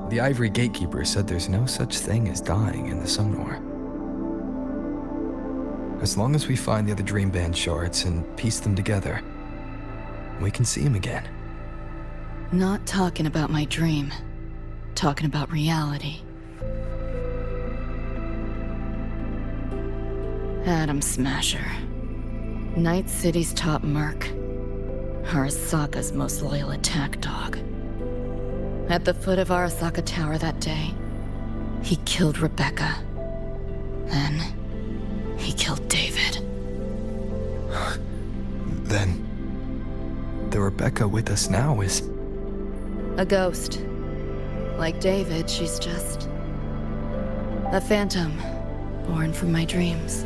The Ivory Gatekeeper said there's no such thing as dying in the Sumnor. As long as we find the other Dream Band shards and piece them together, we can see him again. Not talking about my dream. Talking about reality. Adam Smasher. Night City's top merc. Arasaka's most loyal attack dog. At the foot of Arasaka Tower that day, he killed Rebecca. Then, he killed David. Then, the Rebecca with us now is... a ghost. Like David, she's just... a phantom, born from my dreams.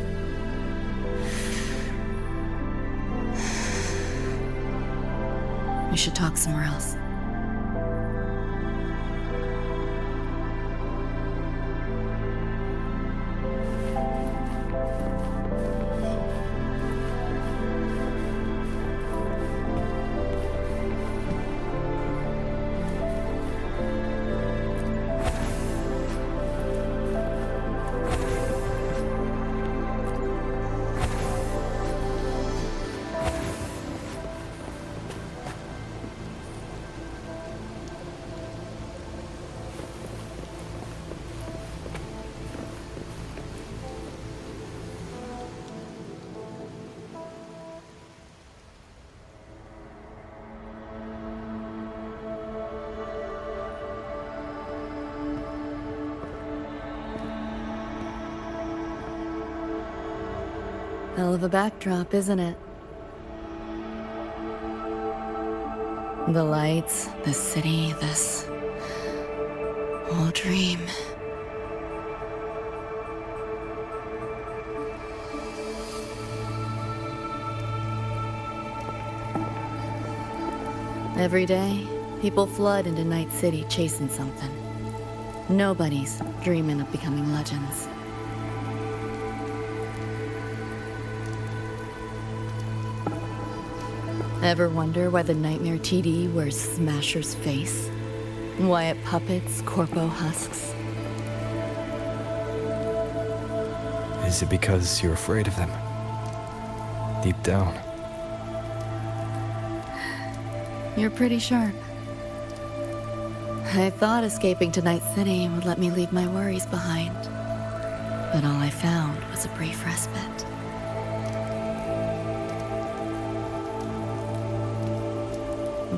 We should talk somewhere else. Hell of a backdrop, isn't it? The lights, the city, this whole dream. Every day, people flood into Night City chasing something. Nobody's dreaming of becoming legends. Ever wonder why the Nightmare TD wears Smasher's face? Why it puppets Corpo husks? Is it because you're afraid of them? Deep down. You're pretty sharp. I thought escaping to Night City would let me leave my worries behind. But all I found was a brief respite.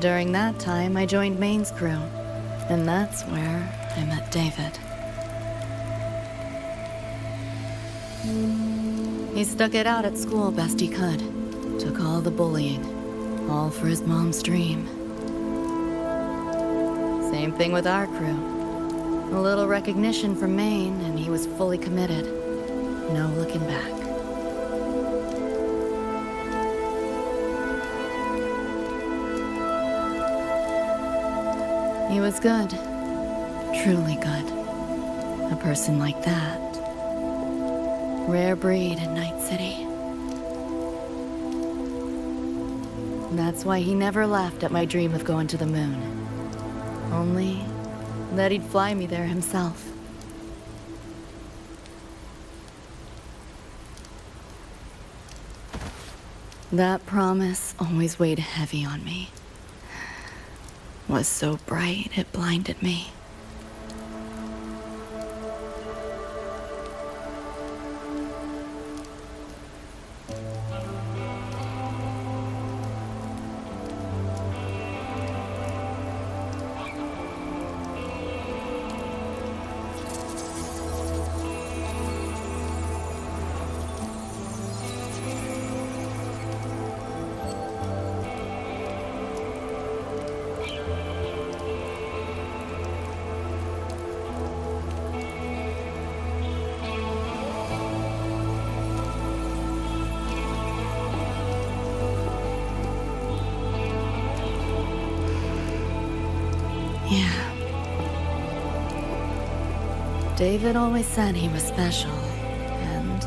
During that time, I joined Maine's crew, and that's where I met David. He stuck it out at school best he could. Took all the bullying, all for his mom's dream. Same thing with our crew. A little recognition from Maine, and he was fully committed. No looking back. He was good. Truly good. A person like that. Rare breed in Night City. That's why he never laughed at my dream of going to the moon. Only that he'd fly me there himself. That promise always weighed heavy on me. Was so bright it blinded me. Yeah. David always said he was special, and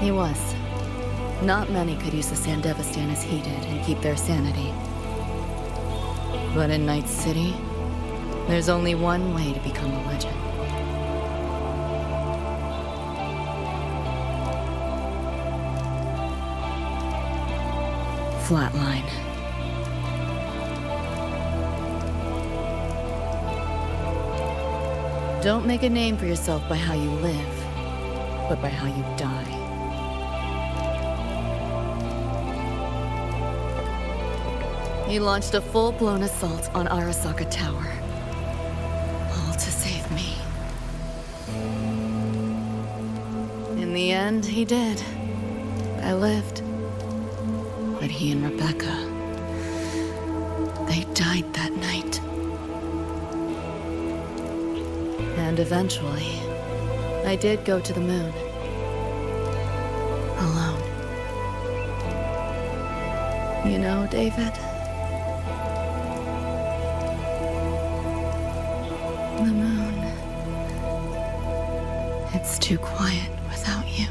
he was. Not many could use the Sandevistan as he did and keep their sanity. But in Night City, there's only one way to become a legend. Flatline. Don't make a name for yourself by how you live, but by how you die. He launched a full-blown assault on Arasaka Tower. All to save me. In the end, he did. I lived. But he and Rebecca, they died that night. And eventually, I did go to the moon. Alone. You know, David? The moon. It's too quiet without you.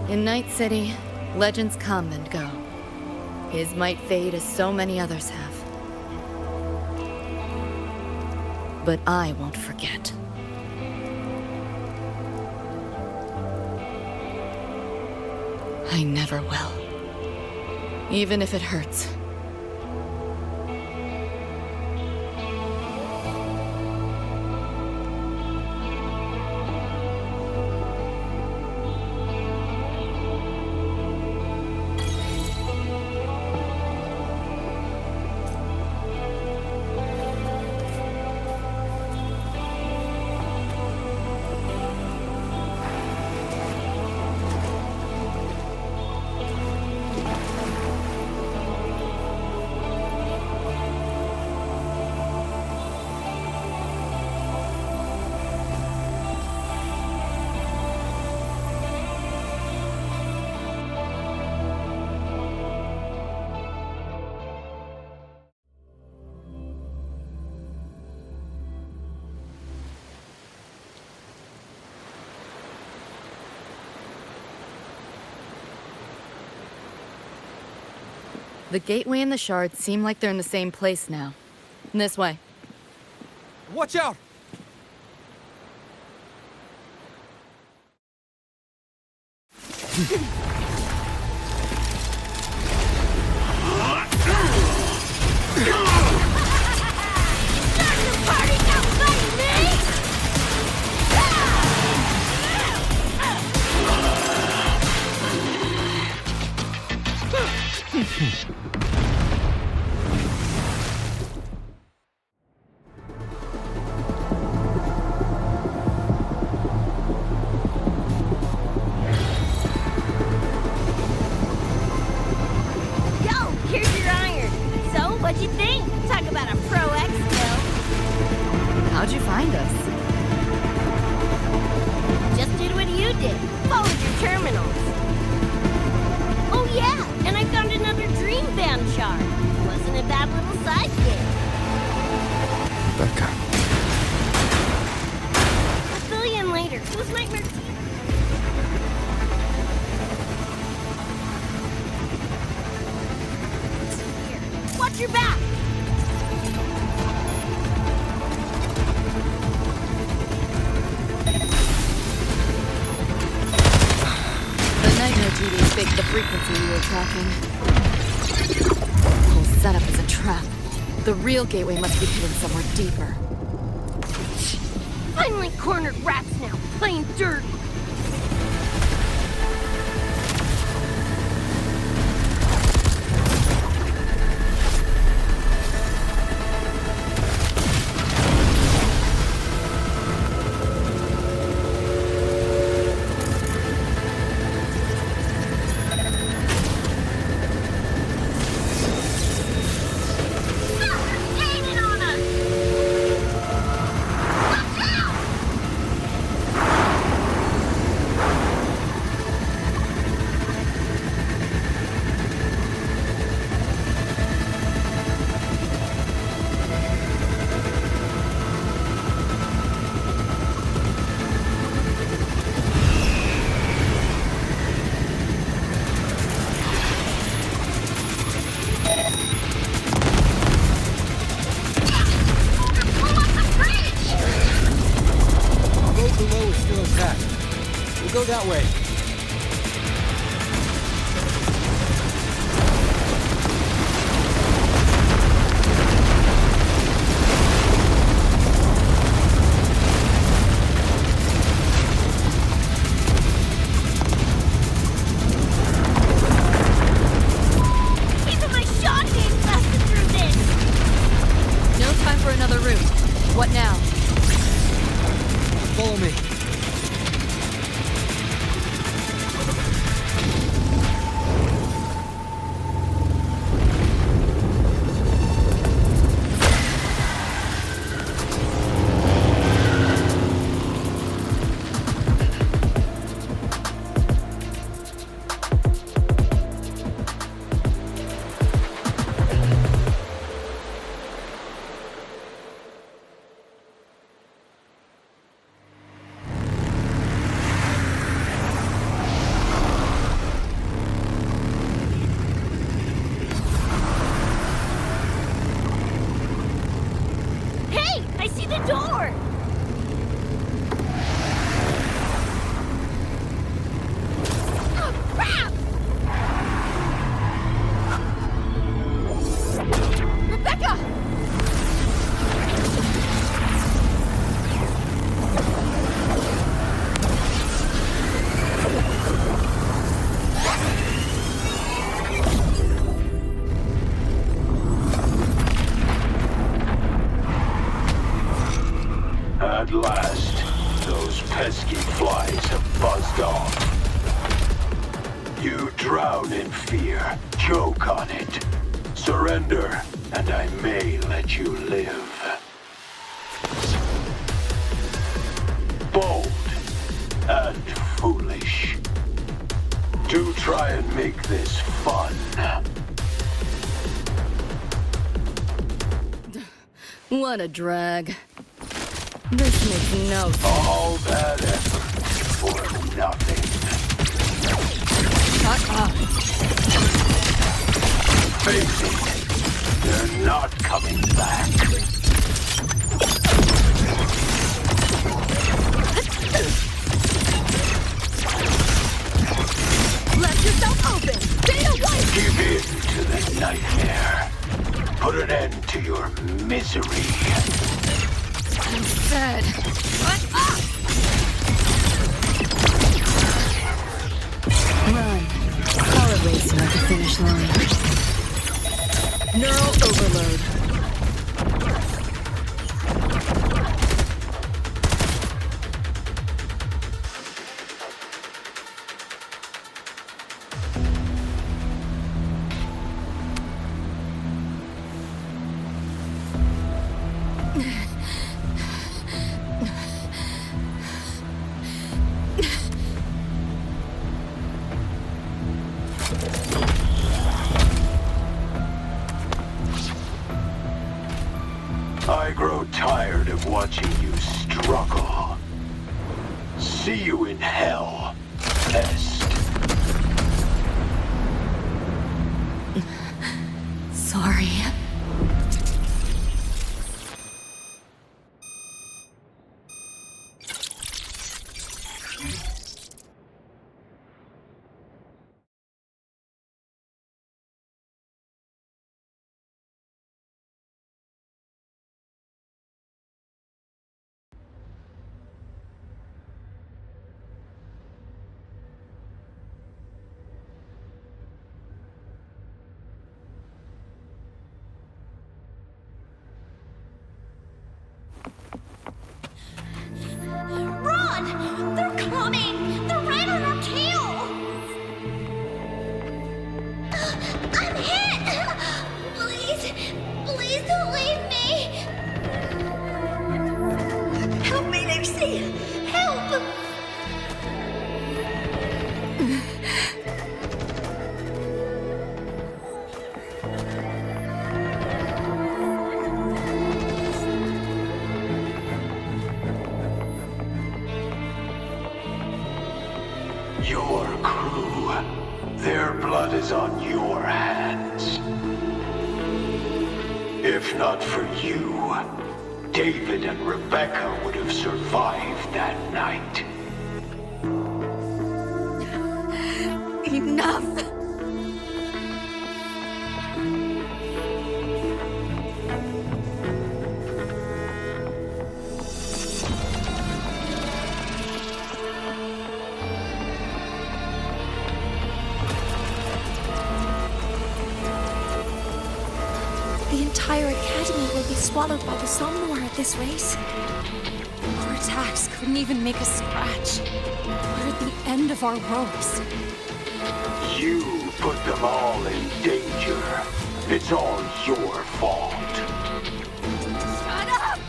In Night City, legends come and go. His might fade as so many others have. But I won't forget. I never will. Even if it hurts. The gateway and the shards seem like they're in the same place now. This way. Watch out! What'd you think? Talk about a pro X skill. How'd you find us? Just did what you did. Followed your terminals. Oh yeah, and I found another dream band shard. Wasn't a bad little side gig. Becca. I'll fill you in later. Who's Nightmare T? Watch your back! The Nightmare TV faked the frequency we were tracking. The whole setup is a trap. The real gateway must be hidden somewhere deeper. Finally cornered rats now, playing dirt. Go that way. Even my shotgun blasted through this. No time for another route. What now? Follow me. I see the door! Oh, crap! Rebecca! At last, those pesky flies have buzzed off. You drown in fear, choke on it. Surrender, and I may let you live. Bold and foolish. Do try and make this fun. What a drag. This makes no sense. All that effort for nothing. Shut up. Face it, they're not coming back. Let yourself open! Data white! Give in to the nightmare. Put an end to your misery. I'm dead. What up? Run. I'll erase you at the finish line. Neural overload. I grow tired of watching you struggle. See you in hell, pest. Sorry. Run! They're coming! They're right on our tail! I'm hit! Please, please don't leave me! Help me, Lucy! Help! Your crew, their blood is on your hands. If not for you, David and Rebecca would have survived that night. Enough! The entire academy will be swallowed by the Somnor at this race. Our attacks couldn't even make a scratch. We're at the end of our ropes. You put them all in danger. It's all your fault. Shut up!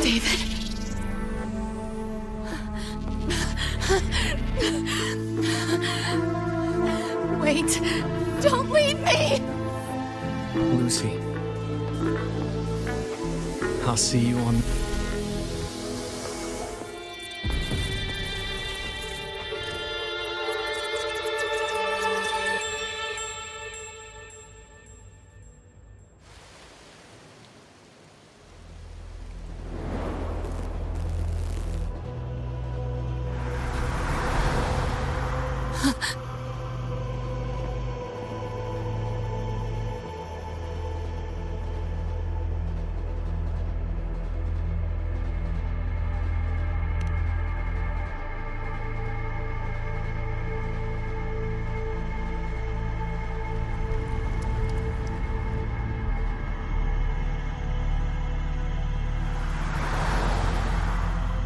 David. Wait. Don't leave me! Lucy. I'll see you on...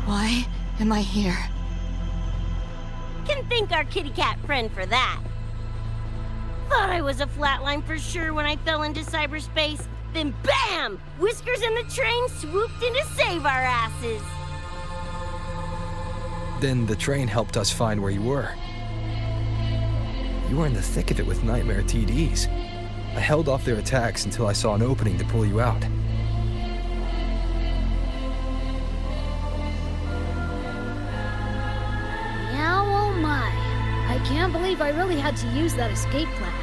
Why am I here? Can thank our kitty cat friend for that. Thought I was a flatline for sure when I fell into cyberspace. Then BAM! Whiskers and the train swooped in to save our asses. Then the train helped us find where you were. You were in the thick of it with Nightmare TDs. I held off their attacks until I saw an opening to pull you out. Yeah, oh my. I can't believe I really had to use that escape plan.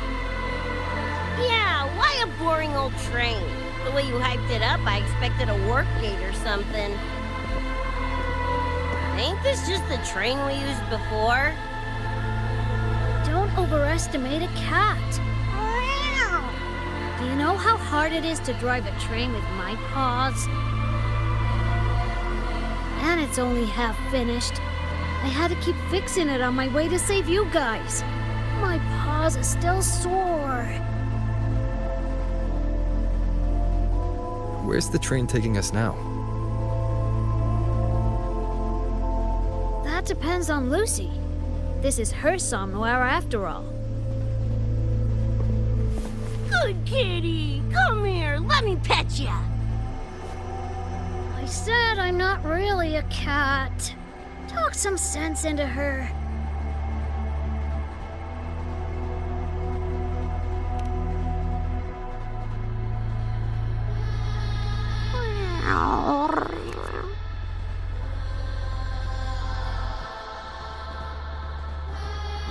Yeah, why a boring old train? The way you hyped it up, I expected a work gate or something. Ain't this just the train we used before? Don't overestimate a cat. Do you know how hard it is to drive a train with my paws? And it's only half finished. I had to keep fixing it on my way to save you guys. My paws are still sore. Where's the train taking us now? That depends on Lucy. This is her somewhere after all. Good kitty! Come here, let me pet ya! I said I'm not really a cat. Talk some sense into her.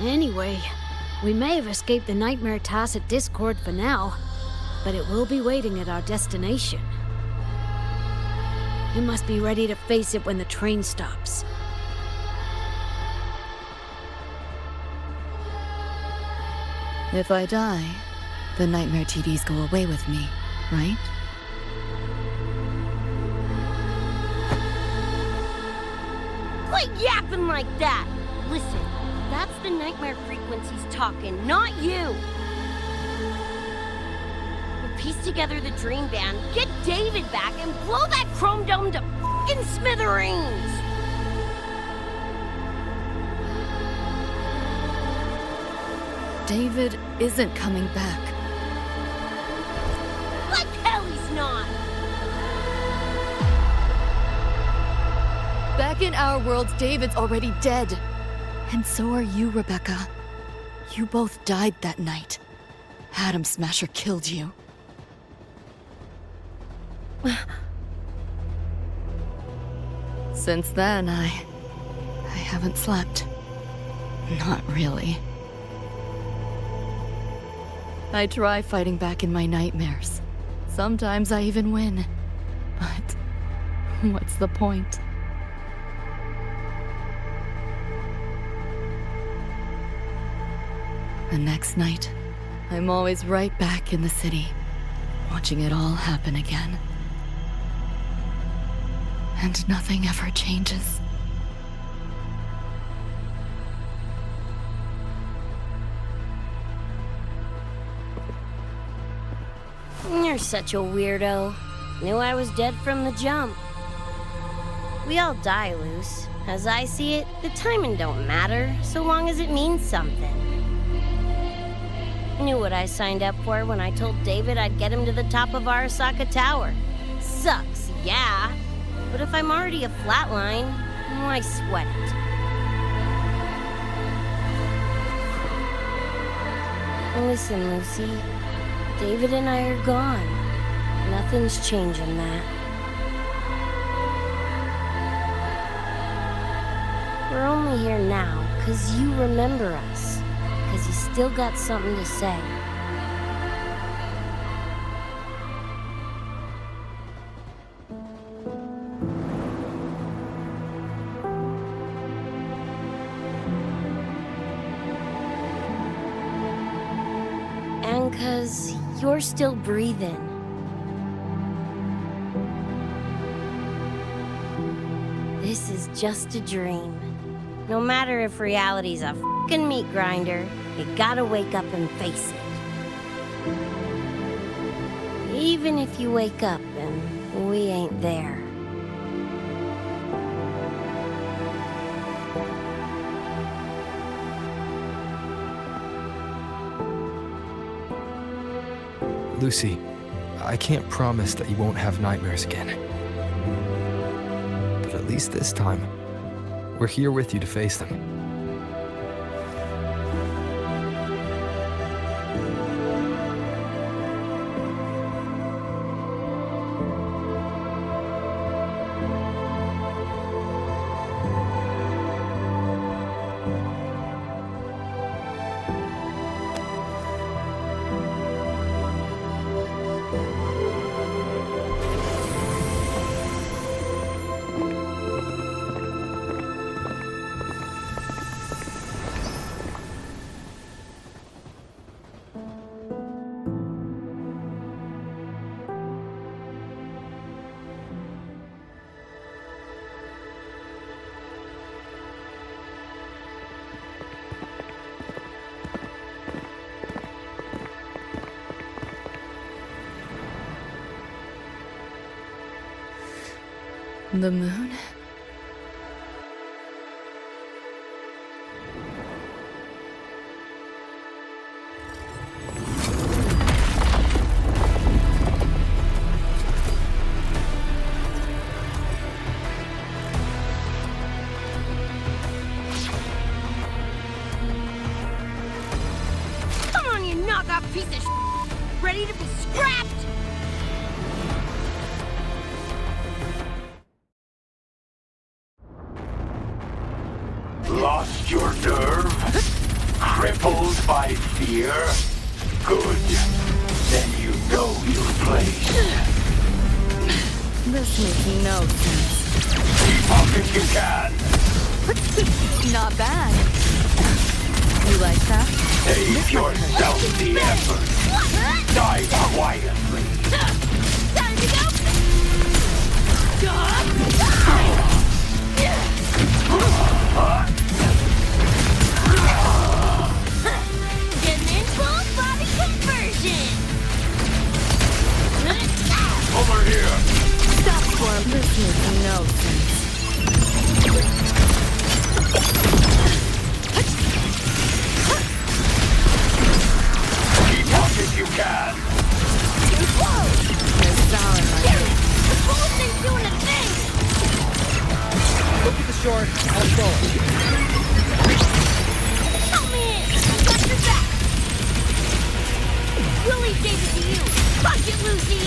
Anyway, we may have escaped the Nightmare Tacit Discord for now, but it will be waiting at our destination. We must be ready to face it when the train stops. If I die, the Nightmare TDs go away with me, right? Quit yapping like that! Listen, that's the nightmare frequencies talking, not you! We'll piece together the dream band, get David back, and blow that chrome dome to f***ing smithereens! David isn't coming back. Like hell he's not! Back in our world, David's already dead. And so are you, Rebecca. You both died that night. Atom Smasher killed you. Since then, I haven't slept. Not really. I try fighting back in my nightmares. Sometimes I even win. But what's the point? The next night, I'm always right back in the city, watching it all happen again. And nothing ever changes. You're such a weirdo. Knew I was dead from the jump. We all die, Luce. As I see it, the timing don't matter, so long as it means something. Knew what I signed up for when I told David I'd get him to the top of Arasaka Tower. Sucks, yeah. But if I'm already a flatline, why sweat it? Listen, Lucy. David and I are gone. Nothing's changing that. We're only here now because you remember us. Because you still got something to say. And because you're still breathing. This is just a dream. No matter if reality's a f***ing meat grinder, you gotta wake up and face it. Even if you wake up and we ain't there. Lucy, I can't promise that you won't have nightmares again. But at least this time, We're here with you to face them. The moon? Come on, you knockoff piece of ready to be scrapped! Lost your nerve? Crippled by fear? Good. Then you know your place. This makes no sense. Keep up if you can. Not bad. You like that? Save yourself the effort. Die quietly. Time to go! Getting in full body conversion! Over here! Stop for him. This makes no sense. Keep up if you can. They're sour like The whole thing's doing a thing! Look at the short. I'll throw it. Help me in! Got your back! Willie gave it to you! Punch it, Lucy!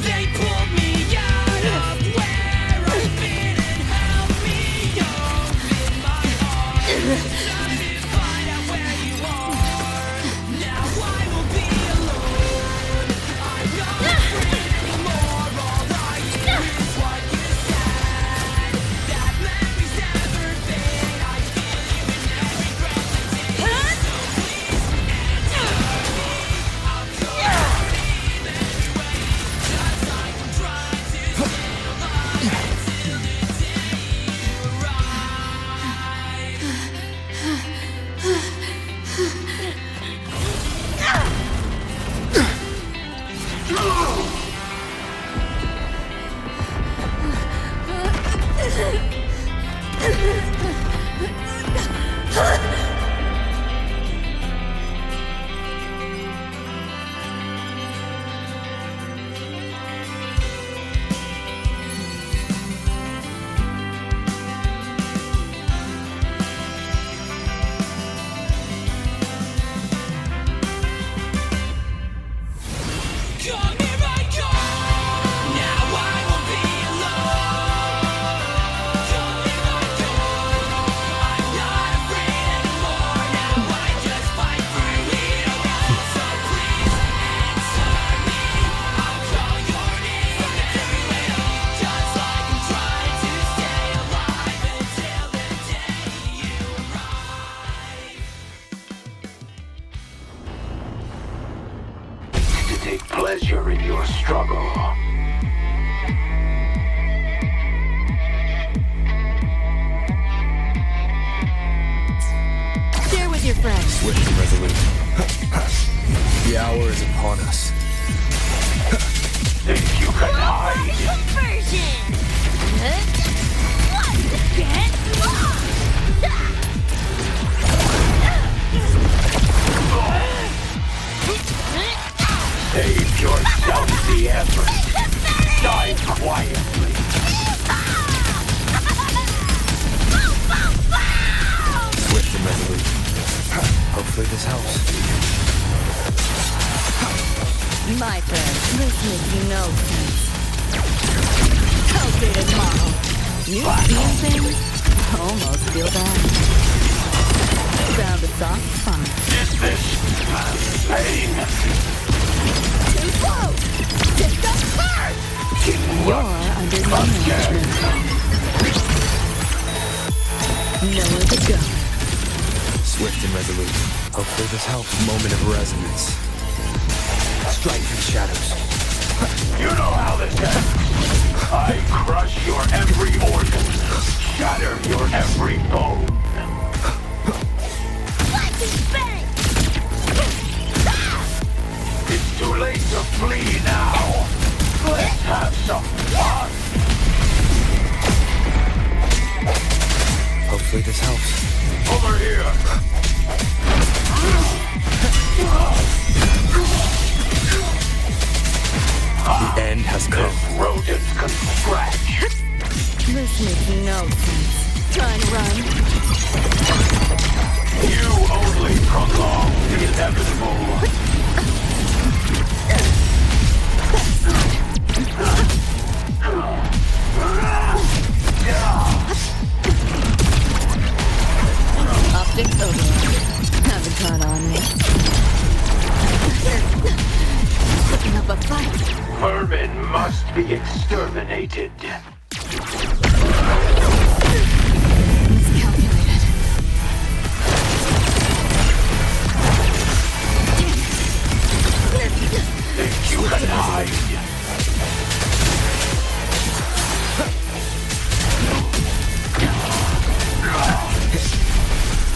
They pulled me out of where I've been and held me open my heart. Time to find out where you are. Now I will be alone. I'm not afraid anymore. All I hear is what you said. That memory's never fade. I feel you in every breath I take. So please answer me. I'll call your name anyway. Just like I'm trying to stay alive until the day you come here I come. Now I won't be alone. Come here I come. I'm not afraid anymore. Now I just fight through it all. So please answer me. I'll call your name everywhere. Just like I'm trying to stay alive until the day you arrive. To take pleasure in your struggle. Share with your friends. Swift and resolute. The hour is upon us. Think you can hide? Conversion! Once again, Save yourself the effort. Die quietly. Swift and resolute. Hopefully this helps. My friend, this makes no sense. Outdated model. You seen things? Almost feel bad. Found a soft spot. Is this pain? Too close! Just up first! You're under my management. Nowhere to go. Swift and resolute. Hopefully this helps. Moment of resonance. Strike through the shadows. You know how this ends. I crush your every organ, shatter your every bone. It's too late to flee now. Let's have some fun. Hopefully this helps. Over here. The end has come. This rodent can scratch. This makes no sense. Try and run. You only prolong the inevitable. Optics override. Haven't caught on me. Putting up a fight. Vermin must be exterminated. Miscalculated. Think you can hide?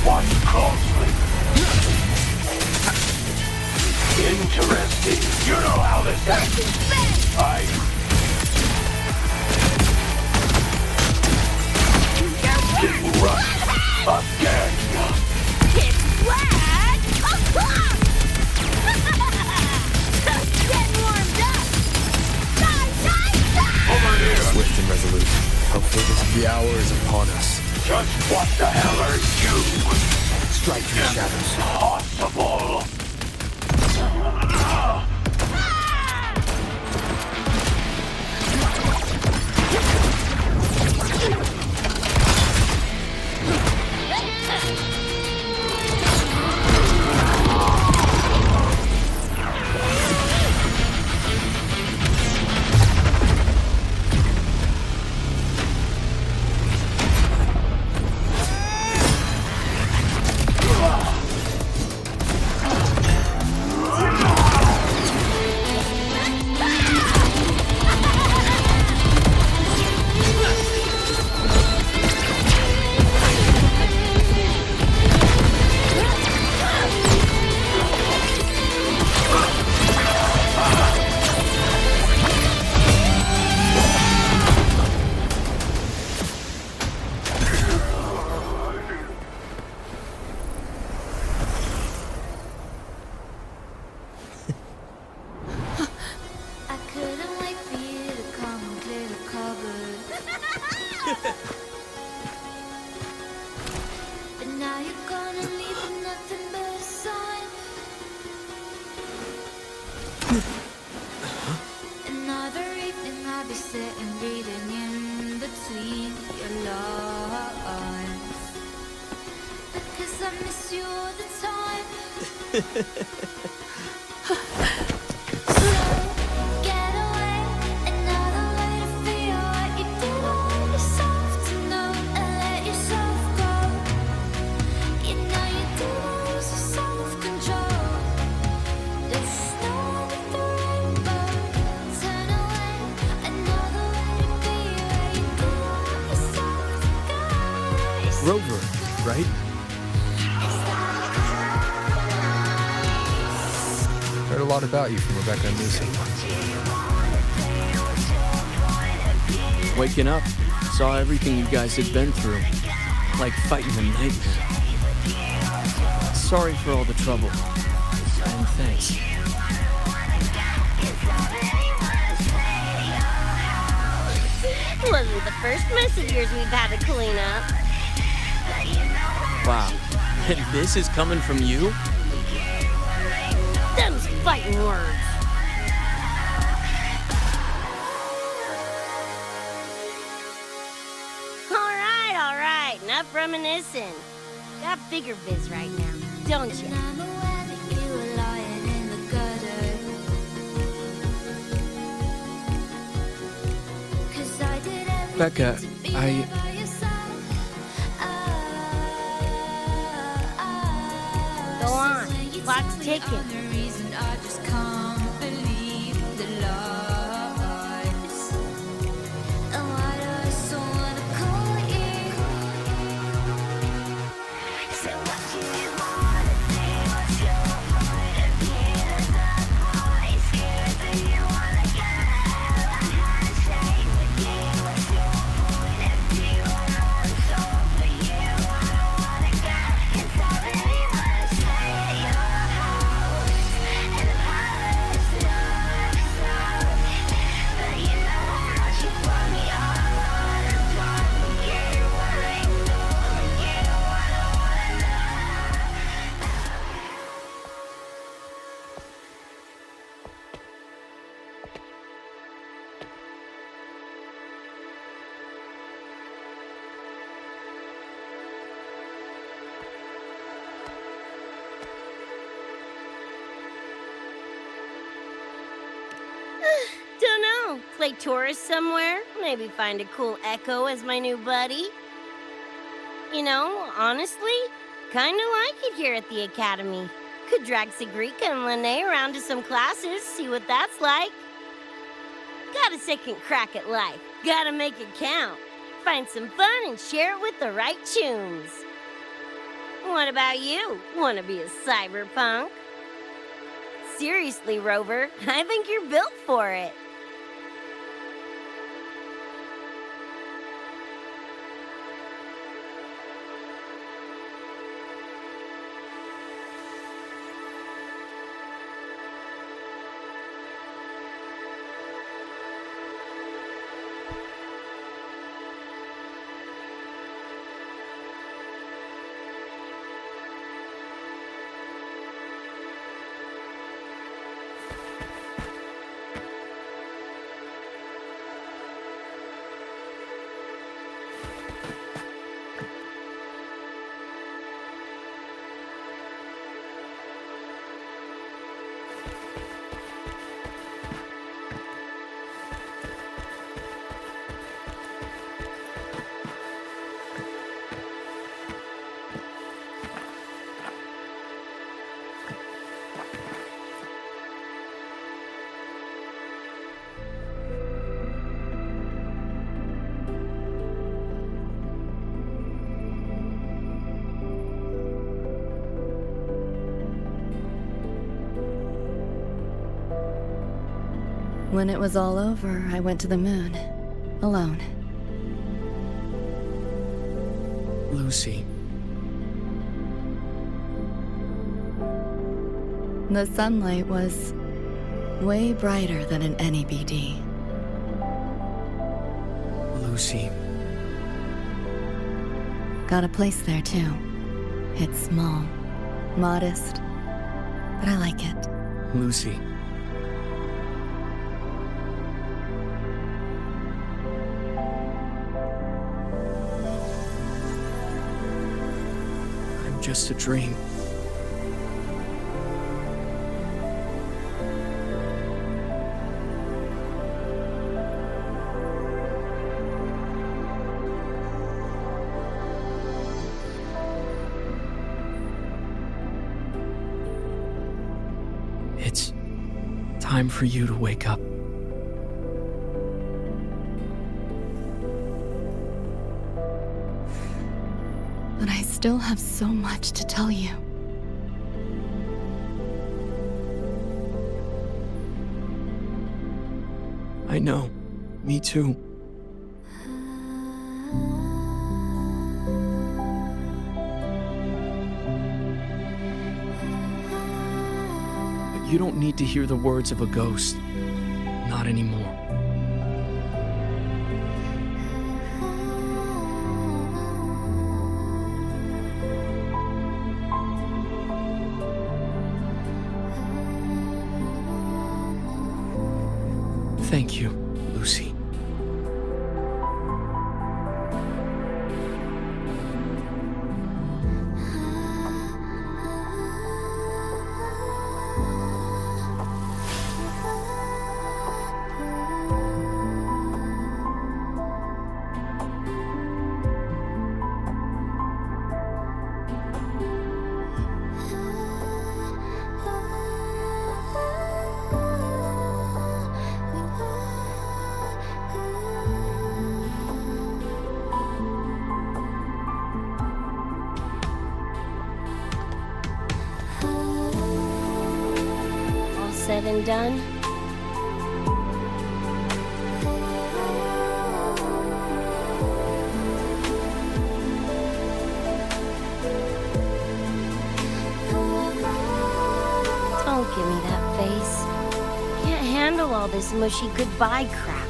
Watch closely. Interesting. You know how this ends. Getting rushed again. it's flat! Getting warmed up! Over here. Swift and resolute. Hopefully the hour is upon us. Just what the hell are you? Strike through the shadows. Impossible. Another evening I'll be sitting reading in between your lines, because I miss you all the time. So get away, another way to feel what you did all yourself to know and let yourself go. You know you did lose your self-control. There's snow with the rainbow. Turn away, another way to be where you did all yourself to go. Rover, right? lot about you from Rebecca and Lucy. Waking up, saw everything you guys had been through. Like fighting a nightmare. Sorry for all the trouble. And thanks. Wasn't the first mess of yours we've had to clean up. Wow. And this is coming from you? Them's fighting words. All right. Enough reminiscing. Got bigger biz right now, don't you? Becca, Go on. Clock's ticking. Don't know. Play tourist somewhere? Maybe find a cool Echo as my new buddy? You know, honestly, kinda like it here at the Academy. Could drag Sigrika and Lene around to some classes, see what that's like. Got a second crack at life. Gotta make it count. Find some fun and share it with the right tunes. What about you? Wanna be a cyberpunk? Seriously, Rover, I think you're built for it. When it was all over, I went to the moon. Alone. Lucy. The sunlight was way brighter than in any BD. Lucy. Got a place there too. It's small, modest, but I like it. Lucy. I'm just a dream. It's time for you to wake up. But I still have so much to tell you. I know. Me too. But you don't need to hear the words of a ghost. Not anymore. Thank you, Lucy. Said and done? Don't give me that face. Can't handle all this mushy goodbye crap.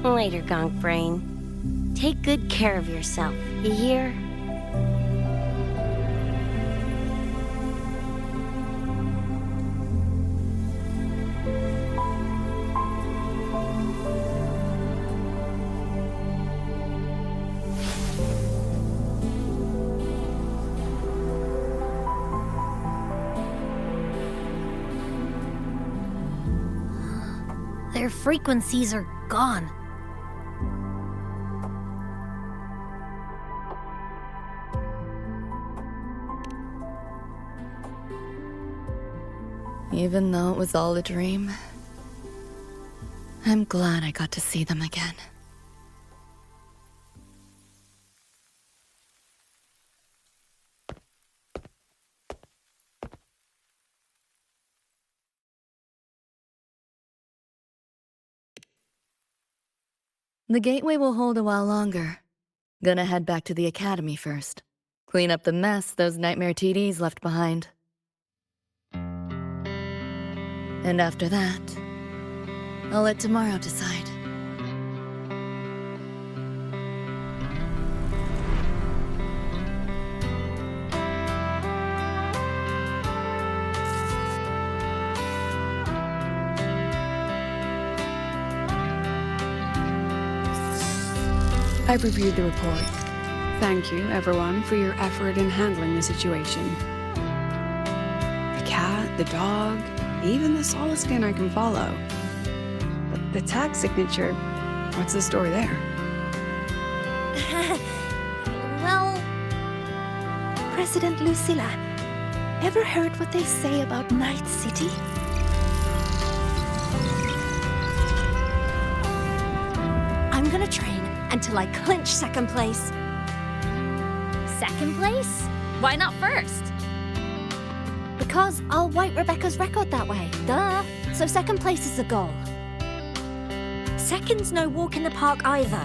Later, Gonk Brain. Take good care of yourself, you hear? Their frequencies are gone. Even though it was all a dream, I'm glad I got to see them again. The gateway will hold a while longer. Gonna head back to the academy first. Clean up the mess those nightmare TDs left behind. And after that, I'll let tomorrow decide. I've reviewed the report. Thank you, everyone, for your effort in handling the situation. The cat, the dog, even the Solaskin I can follow. But the tag signature, what's the story there? Well, President Lucilla, ever heard what they say about Night City? I'm gonna train until I clinch second place. Second place? Why not first? Because I'll wipe Rebecca's record that way. Duh. So second place is the goal. Second's no walk in the park either.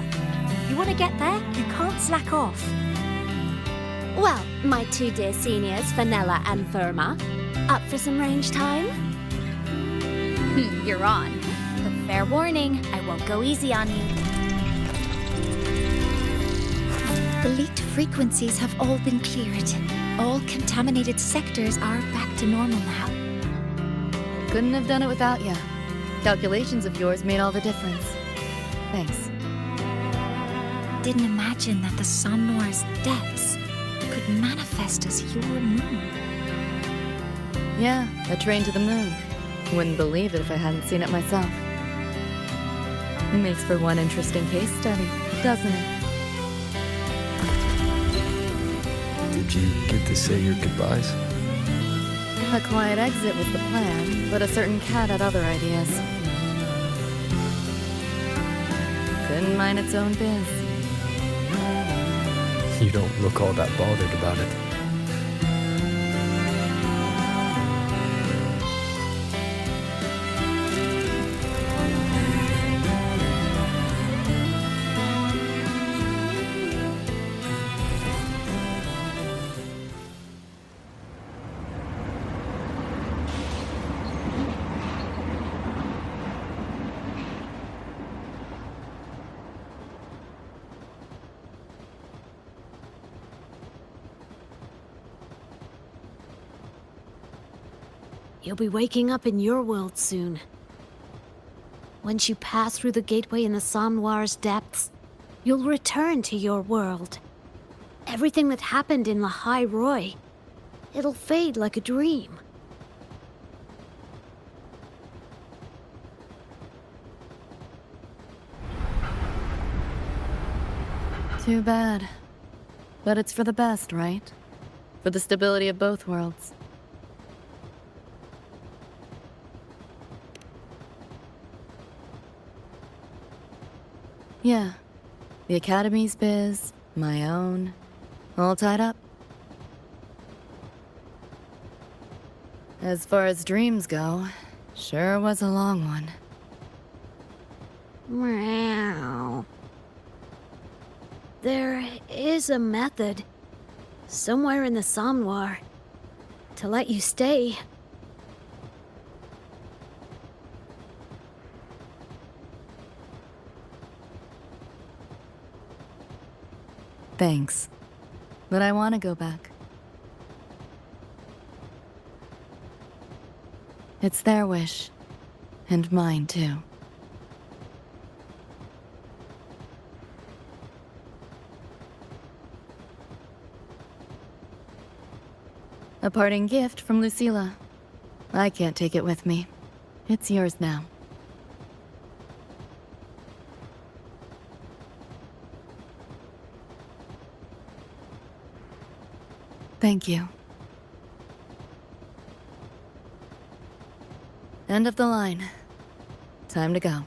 You want to get there, you can't slack off. Well, my two dear seniors, Vanilla and Verma, up for some range time? You're on. But fair warning, I won't go easy on you. The leaked frequencies have all been cleared. All contaminated sectors are back to normal now. Couldn't have done it without you. Calculations of yours made all the difference. Thanks. Didn't imagine that the Somnor's depths could manifest as your moon. Yeah, a train to the moon. Wouldn't believe it if I hadn't seen it myself. It makes for one interesting case study, doesn't it? Did Did you get to say your goodbyes? A quiet exit was the plan, but a certain cat had other ideas. Couldn't mind its own biz. You don't look all that bothered about it. You'll be waking up in your world soon. Once you pass through the gateway in the Somnoir's depths, you'll return to your world. Everything that happened in La High Roy, it'll fade like a dream. Too bad. But it's for the best, right? For the stability of both worlds. Yeah. The Academy's biz, my own, all tied up. As far as dreams go, sure was a long one. Meow. There is a method, somewhere in the Somnoir, to let you stay. Thanks. But I want to go back. It's their wish. And mine, too. A parting gift from Lucilla. I can't take it with me. It's yours now. Thank you. End of the line. Time to go.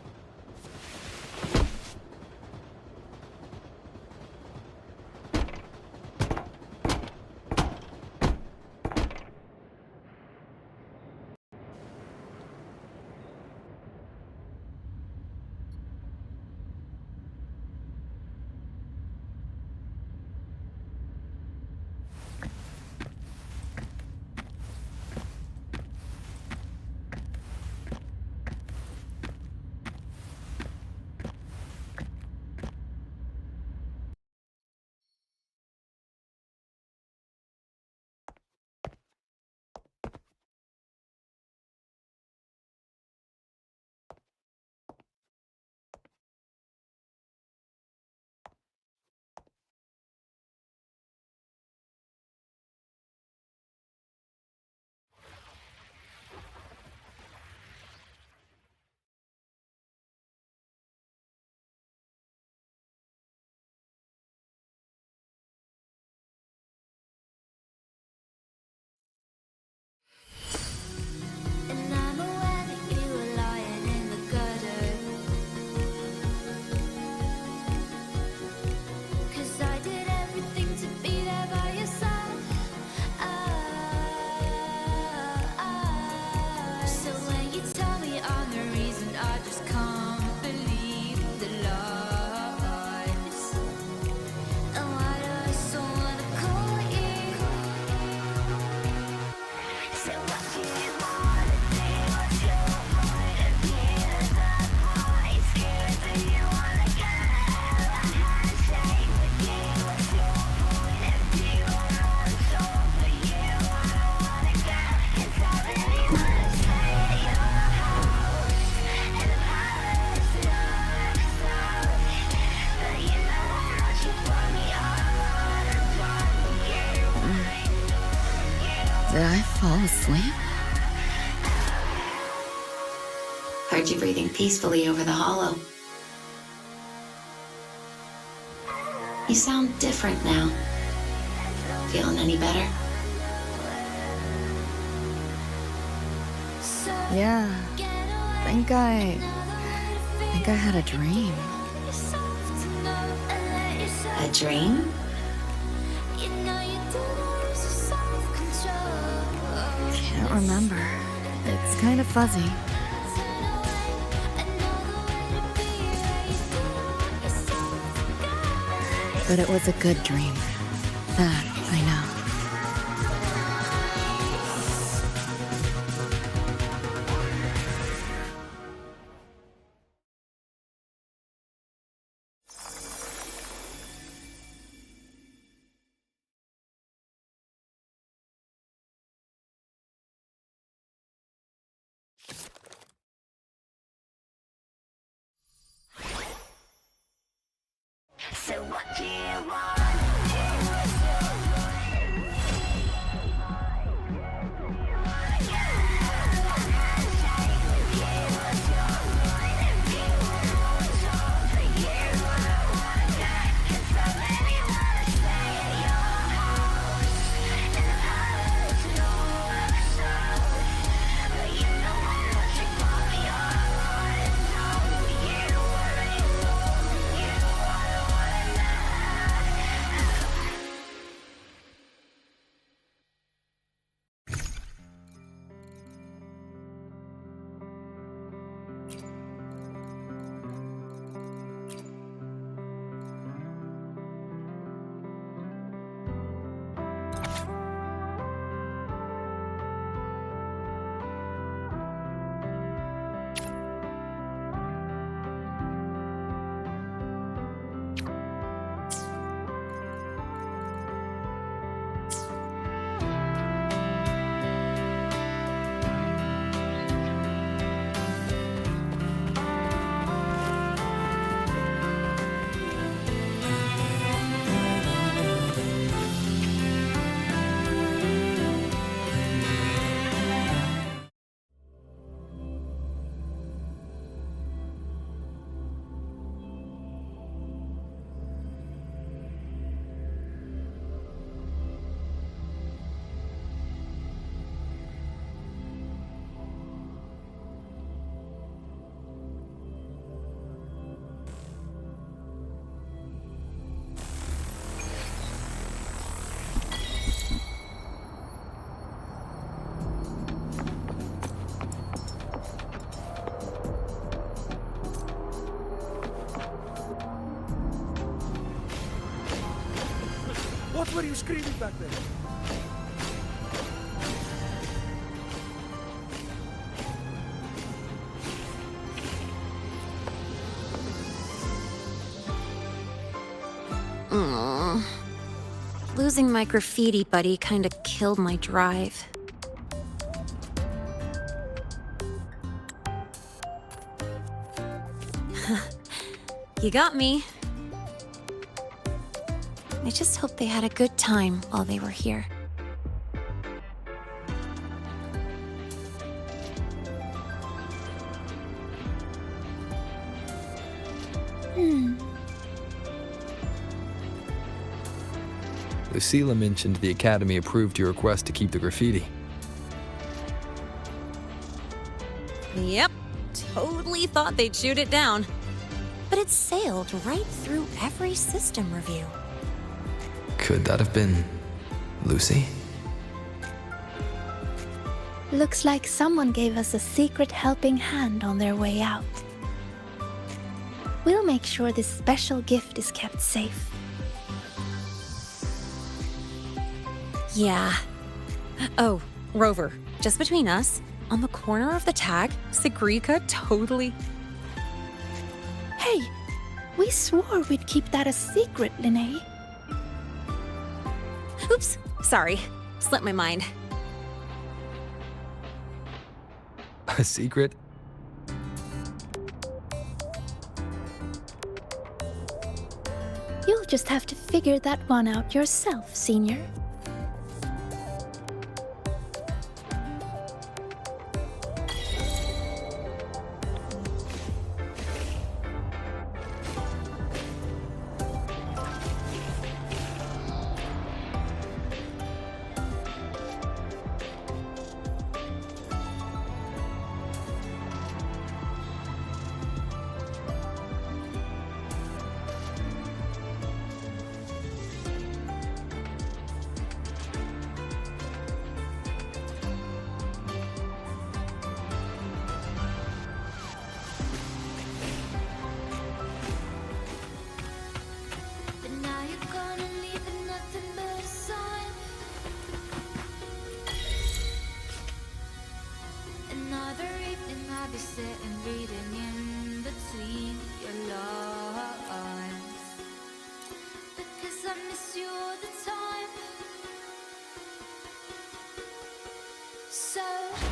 Did I fall asleep? Heard you breathing peacefully over the hollow. You sound different now. Feeling any better? Yeah. Think I had a dream. A dream? Can't remember. It's kind of fuzzy. But it was a good dream. That I know. So what do you want? What were you screaming back there? Losing my graffiti buddy kinda killed my drive. You got me. I just hope they had a good time while they were here. Lucilla mentioned the Academy approved your request to keep the graffiti. Yep, totally thought they'd shoot it down. But it sailed right through every system review. Could that have been Lucy? Looks like someone gave us a secret helping hand on their way out. We'll make sure this special gift is kept safe. Yeah. Oh, Rover, just between us, on the corner of the tag, Sigrika totally... Hey, we swore we'd keep that a secret, Linnea. Oops, sorry. Slipped my mind. A secret? You'll just have to figure that one out yourself, Senior. So